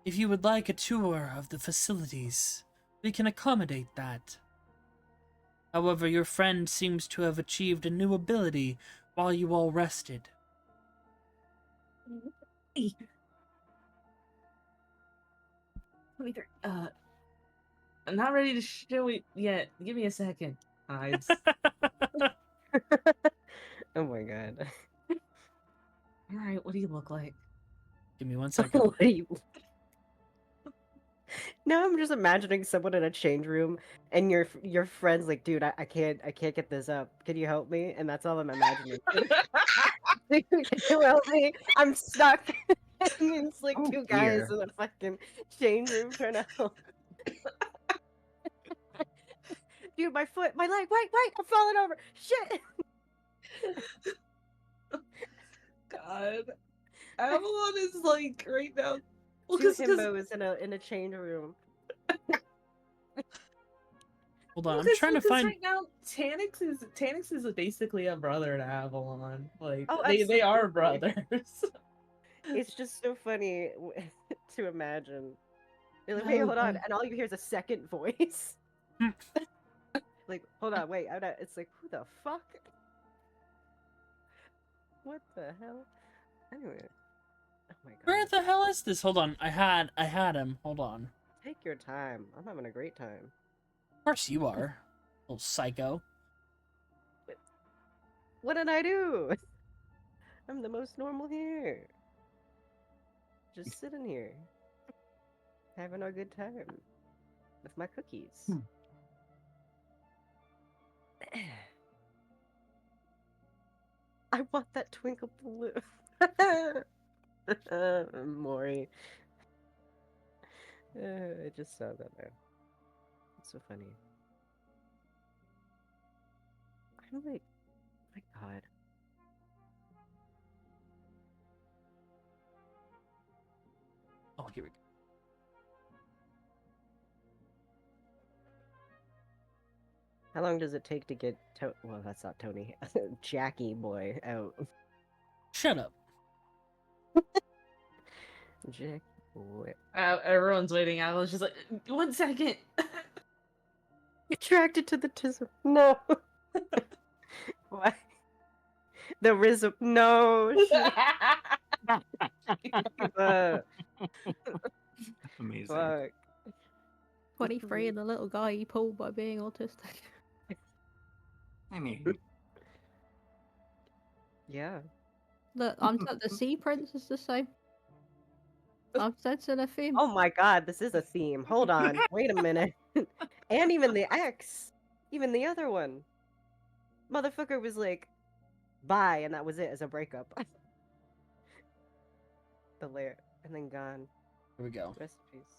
if you would like a tour of the facilities, we can accommodate that. However, your friend seems to have achieved a new ability while you all rested. I'm not ready to show it yet. Give me a second. Hides. Oh my god. All right, what do you look like? Give me 1 second. What are you... Now I'm just imagining someone in a change room and your friend's like, dude, I can't get this up. Can you help me? And that's all I'm imagining. Dude, can you help me? I'm stuck. And it's like Oh, two guys dear. in a fucking change room trying to help. Dude, my foot, my leg, wait, I'm falling over. Shit. God, Avalon is like right now. Well, Two 'cause- himbos in a change room. Hold on, I'm because- trying to because find. right now Tanix is basically a brother to Avalon. Like Oh, they are absolutely. brothers. It's just so funny to imagine. You're like, Oh, wait, hold on, God. and all you hear is a second voice. Like, hold on, wait, I'm not... It's like, who the fuck? What the hell? Anyway, oh my god. Where the hell is this? Hold on, I had him. Hold on. Take your time. I'm having a great time. Of course you are, little psycho. What did I do? I'm the most normal here. Just sitting here, having a good time with my cookies. I want that twinkle blue. Maury. I just saw that there. It's so funny. I'm like, my god. Oh, here we go. How long does it take to get well, that's not Tony. Jackie boy out. Shut up. Jackie boy. Everyone's waiting. I was just like, 1 second. Attracted to the tism. No. Why? The rhythm. No. Fuck. Amazing. Fuck. 23 and the little guy he pulled by being autistic. I mean, Yeah. Look, the sea prince is the same. I'm sensing a theme. Oh my god, this is a theme. Hold on. Wait a minute. And even the ex. Even the other one. Motherfucker was like, bye, and that was it as a breakup. The layer. And then gone. Here we go. Rest in peace.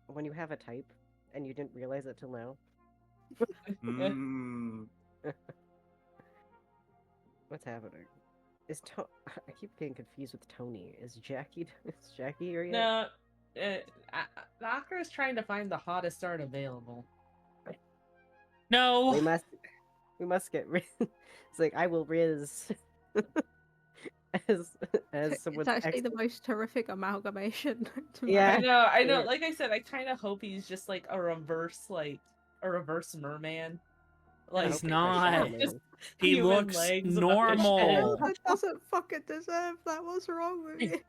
When you have a type and you didn't realize it till now. mm, What's happening? Is I keep getting confused with Tony. Is Jackie here yet? No, Akra is trying to find the hottest art available. No. We must We must get rid. It's like I will riz. as someone's It's actually the ex- most terrific amalgamation. to Yeah. make. I know. Yeah. Like I said, I kind of hope he's just like a reverse merman. I Like He's hope it's a not. just shaman. He human looks legs with a fish head. normal. That doesn't fucking deserve that. What's wrong with you?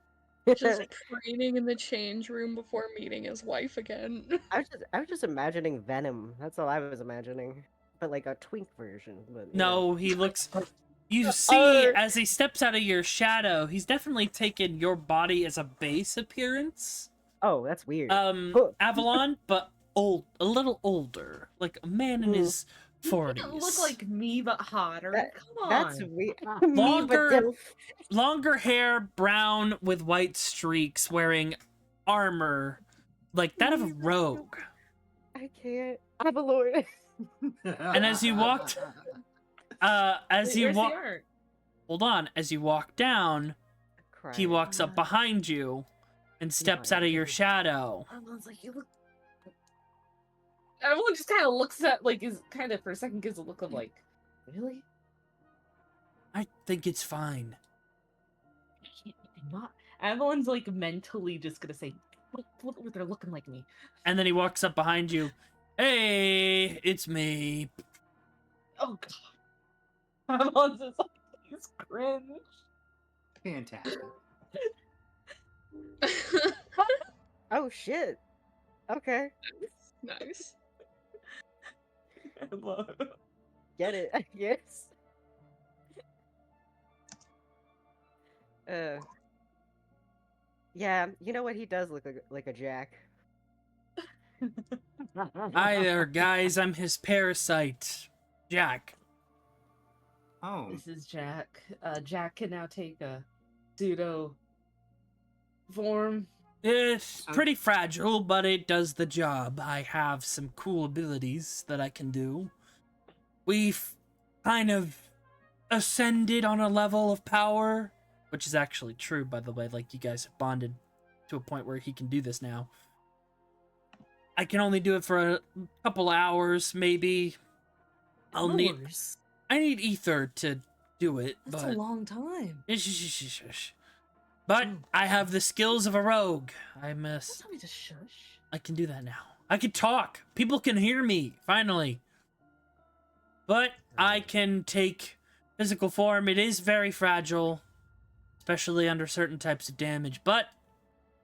Just preening in the change room before meeting his wife again. I was just imagining Venom. That's all I was imagining. But like a twink version. But No, he looks. You see, as he steps out of your shadow, he's definitely taken your body as a base appearance. Oh, that's weird. Avalon, but a little older, like a man in his 40s. You look like me but hotter. That- Come on. That's weird. Longer- Longer hair, brown with white streaks, wearing armor like that of a rogue. I can't. Avalon. And as you walked, as you Where's the walk, art? hold on, as you walk down, he walks up behind you and steps out of your shadow. Everyone's like, you look. Everyone just kind of looks at is kind of for a second gives a look of like, really? I think it's fine. Not. Everyone's like mentally just gonna say, look, they're looking like me. And then he walks up behind you. Hey, it's me. Oh god. Everyone's just like, he's cringe. Fantastic. Oh shit. Okay. Nice. I love it. Get it. I guess. Yeah, you know what? He does look like a jack. Hi there, guys. I'm his parasite, Jack. Oh, This is Jack. Jack can now take a pseudo form. It's pretty fragile, but it does the job. I have some cool abilities that I can do. We've kind of ascended on a level of power, which is actually true, by the way. Like, you guys have bonded to a point where he can do this now. I can only do it for a couple hours, maybe. I need ether to do it, That's but a long time. But I have the skills of a rogue. Don't tell me to shush. I can do that now. I can talk. People can hear me, finally. But I can take physical form. It is very fragile, especially under certain types of damage. But,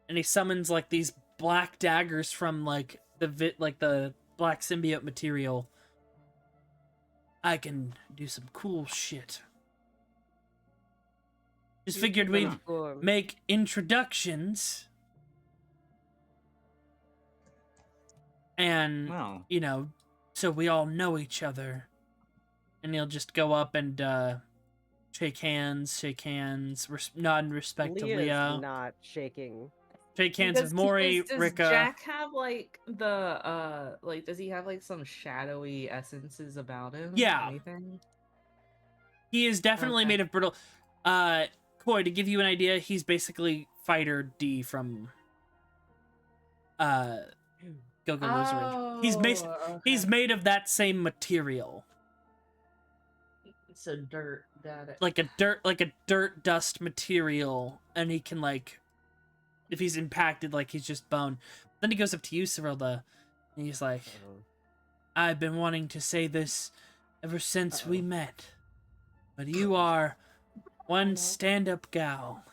and he summons like these black daggers from like the black symbiote material. I can do some cool shit. Just figured we'd make introductions. And, well. you know, so we all know each other. And he'll just go up and shake hands, nod respect to Leah's Leah. not shaking. Shake hands with Mori, does Rika. Jack have like the does he have like some shadowy essences about him? Yeah. Anything? He is definitely Okay. made of brittle. Koi, to give you an idea, he's basically Fighter D from Go Go Loser. He's made of that same material. So dirt, got it. Like a dirt dust material, and he can like, if he's impacted, like he's just bone. Then he goes up to you, Cyrilda, and he's like, I've been wanting to say this ever since we met, but you are one stand-up gal,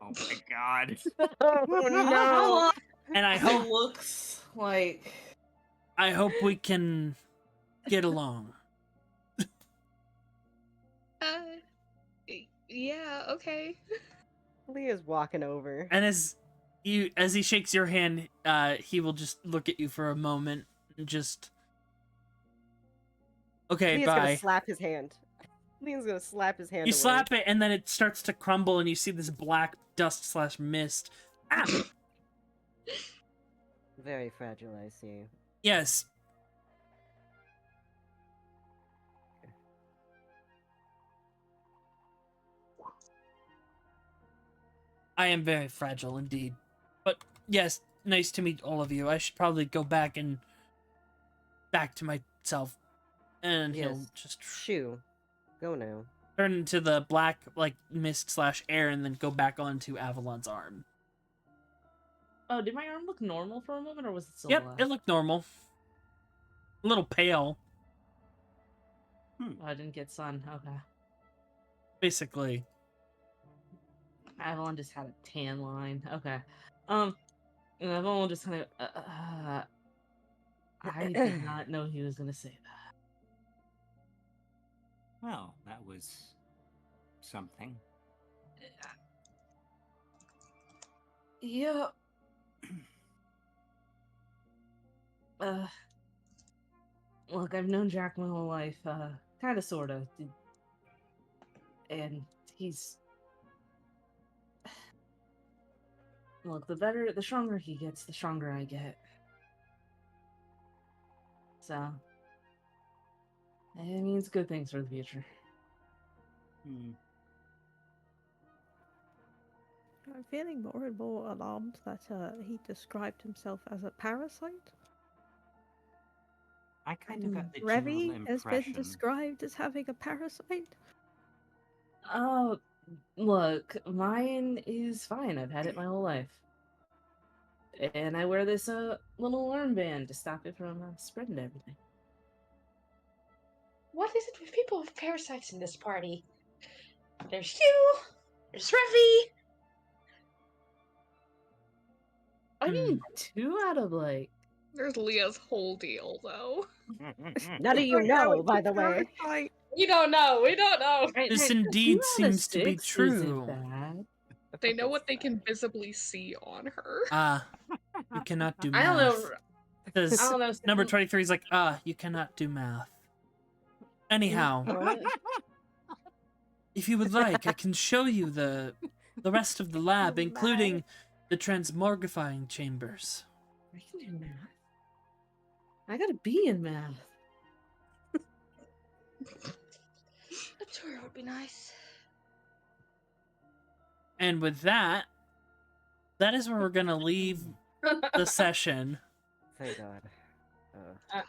Oh my god. Oh no! and I hope looks like we can get along. Yeah, okay. Leah's walking over. And as he shakes your hand, he will just look at you for a moment and just, okay, Leah's bye. gonna slap his hand. Leah's gonna slap his hand. You away. slap it, and then it starts to crumble, and you see this black dust / mist. Ah! Very fragile, I see. Yes. I am very fragile indeed. But yes, nice to meet all of you. I should probably go back to myself. And he'll Yes. just Shoo. Go now. turn into the black, like, mist / air and then go back onto Avalon's arm. Oh, did my arm look normal for a moment, or was it still Yep, black? it looked normal. A little pale, Oh, I didn't get sun. Okay. basically. Avalon just had a tan line. Okay. And Avalon just kind of. I did not know he was gonna say that. Well, that was something. Yeah. Look, I've known Jack my whole life. Kind of, sort of. And he's. Look, the stronger he gets, the stronger I get. So. It means good things for the future. I'm feeling more and more alarmed that he described himself as a parasite. I kind of got the general Revy has been impression. described as having a parasite. Oh, look, mine is fine. I've had it my whole life. And I wear this little armband to stop it from spreading to everything. What is it with people with parasites in this party? There's you. There's Revi. I mean, 2 out of, like... There's Leah's whole deal, though. None of you know, by the way. Parasite. We don't know. We don't know. This Hey, indeed 2 out of seems to be 6 true. isn't bad. They know what they can visibly see on her. You cannot do I math. don't know. Because I don't know. number 23 is like, you cannot do math. Anyhow, What? if you would like, I can show you the rest of the lab, including the transmogrifying chambers. I can do math. I got a B in math. A tour would be nice. And with that, that is where we're gonna leave the session. Thank God.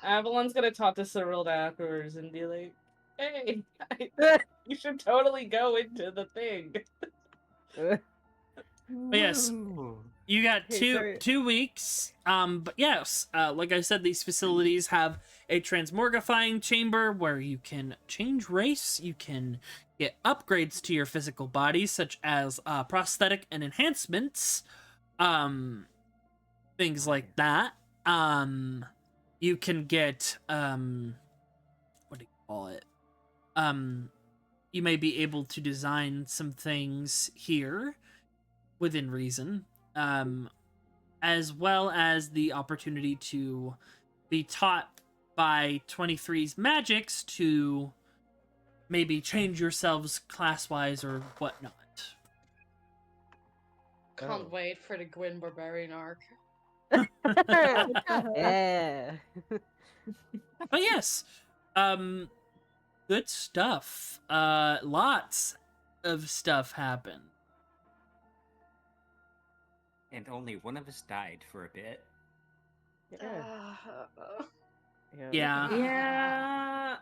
Avalon's gonna talk to Cyril afterwards and be like, "Hey, you should totally go into the thing." But yes, you got two weeks. But yes, like I said, these facilities have a transmorgifying chamber where you can change race. You can get upgrades to your physical body, such as prosthetic and enhancements. Things like that. You can get what do you call it? You may be able to design some things here within reason, as well as the opportunity to be taught by 23's magics to maybe change yourselves class-wise or whatnot. Can't wait for the Gwyn Barbarian arc. Yeah. But yes, good stuff. Lots of stuff happened. And only one of us died for a bit. Yeah. Yeah.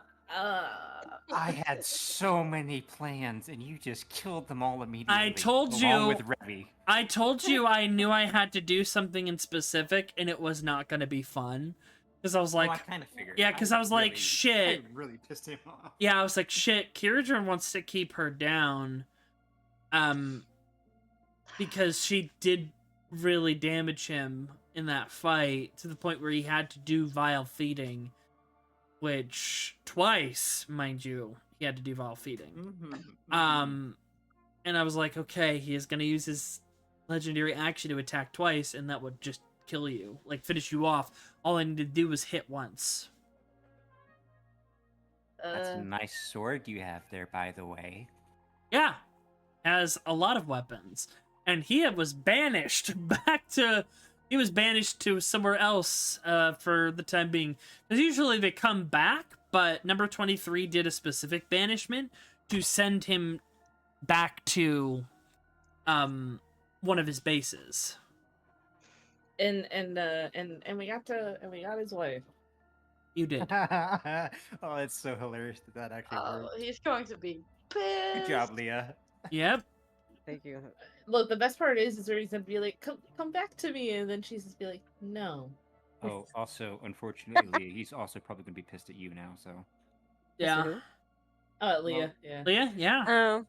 I had so many plans, and you just killed them all immediately. I told along you. with Revy. I told you I knew I had to do something in specific, and it was not going to be fun. Because I was like, I kind of figured. yeah, because I was like, shit. I really pissed him off. Yeah, I was like, shit, Kira wants to keep her down. Because she did really damage him in that fight to the point where he had to do vile feeding. Which, twice, mind you, he had to do vile feeding. And I was like, okay, he is going to use his legendary action to attack twice, and that would just kill you. Like, finish you off. All I need to do was hit once. That's a nice sword you have there, by the way. Yeah. Has a lot of weapons. And he was banished back to... He was banished to somewhere else for the time being. Because usually they come back, but number 23 did a specific banishment to send him back to one of his bases. And we got his wife. You did. Oh, it's so hilarious that actually Oh, worked. he's going to be Good job, pissed. Leah. Yep. Thank you. Look, the best part is where he's gonna be like, come back to me, and then she's just be like, no. Oh, also, unfortunately, Leah, he's also probably gonna be pissed at you now. So Yeah. Who? Oh, Leah, yeah. Leah, yeah. Oh,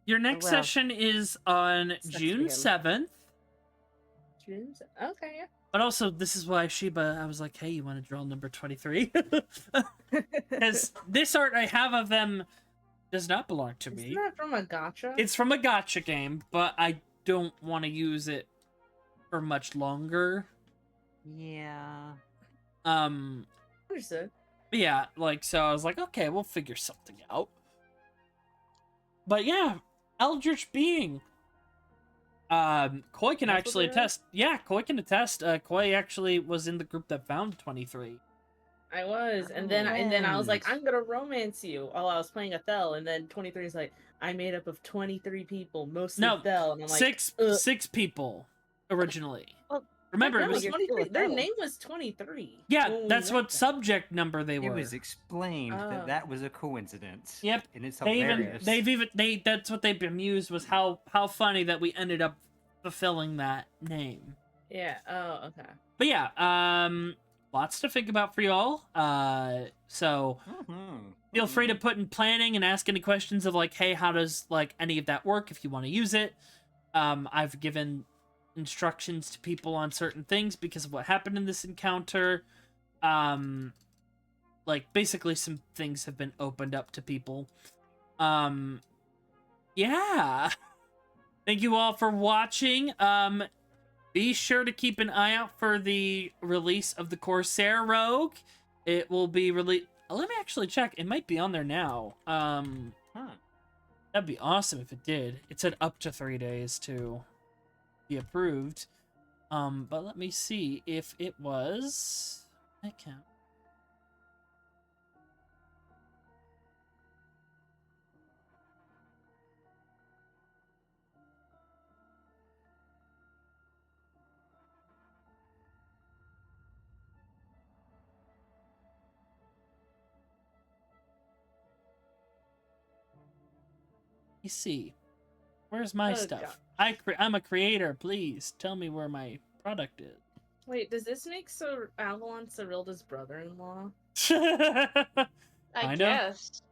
Your next well, session is on sucks for June him. 7th. Okay, yeah. But also, this is why Sheba, I was like, hey, you want to draw number 23? Because this art I have of them does not belong to Isn't me. that from a gotcha? It's from a gotcha game, but I don't want to use it for much longer. yeah. Understood. But yeah, like, so I was like, okay, we'll figure something out. But yeah, Eldritch Being. Koi can That's what actually they are? attest. Yeah, Koi can attest. Koi actually was in the group that found 23. I was, and then I was like, I'm gonna romance you while I was playing Athel, and then 23 is like, I'm made up of 23 people, mostly No, Athel, and I'm like, six people originally. Well, Remember, it no, was you're 23. still Their Athel. name was 23. yeah. when we That's read what that. subject number they It were. was explained Oh. that that was a coincidence. Yep. And it's They hilarious. that's what they bemused was how funny that we ended up fulfilling that name. Yeah. Oh, okay. But yeah, lots to think about for y'all. So feel free to put in planning and ask any questions of like, hey, how does like any of that work if you want to use it. I've given instructions to people on certain things because of what happened in this encounter. Like basically some things have been opened up to people. Yeah. Thank you all for watching. Be sure to keep an eye out for the release of the Corsair Rogue. It will be released. Let me actually check. It might be on there now. That'd be awesome if it did. It said up to 3 days to be approved. But let me see if it was. I can't. Let me see. Where's my Oh, stuff? I'm a creator. Please tell me where my product is. Wait, does this make Avalon Cyrilda's brother-in-law? I Kinda. guess.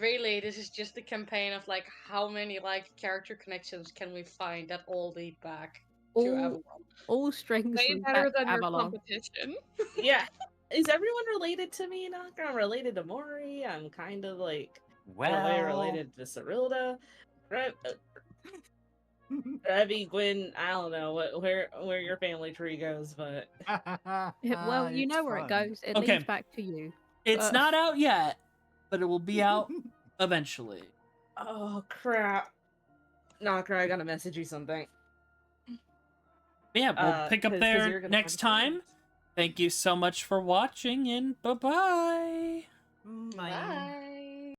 Really, this is just a campaign of like how many like character connections can we find that all lead back to All, Avalon. all strings Way lead better back to than your Avalon. competition. Yeah. Is everyone related to me? Not I'm related to Mori. I'm kind of like in a way Well, related to Cyrilda. Right? Abby, Gwen, I don't know where your family tree goes, but Well, you it's know where it fun. goes. It Okay. leads back to you. It's not out yet, but it will be out eventually. oh crap. Knocker, I gotta message you something. Yeah, we'll pick up 'cause there you're gonna next find time. Thank you so much for watching, and bye-bye. Bye. Bye.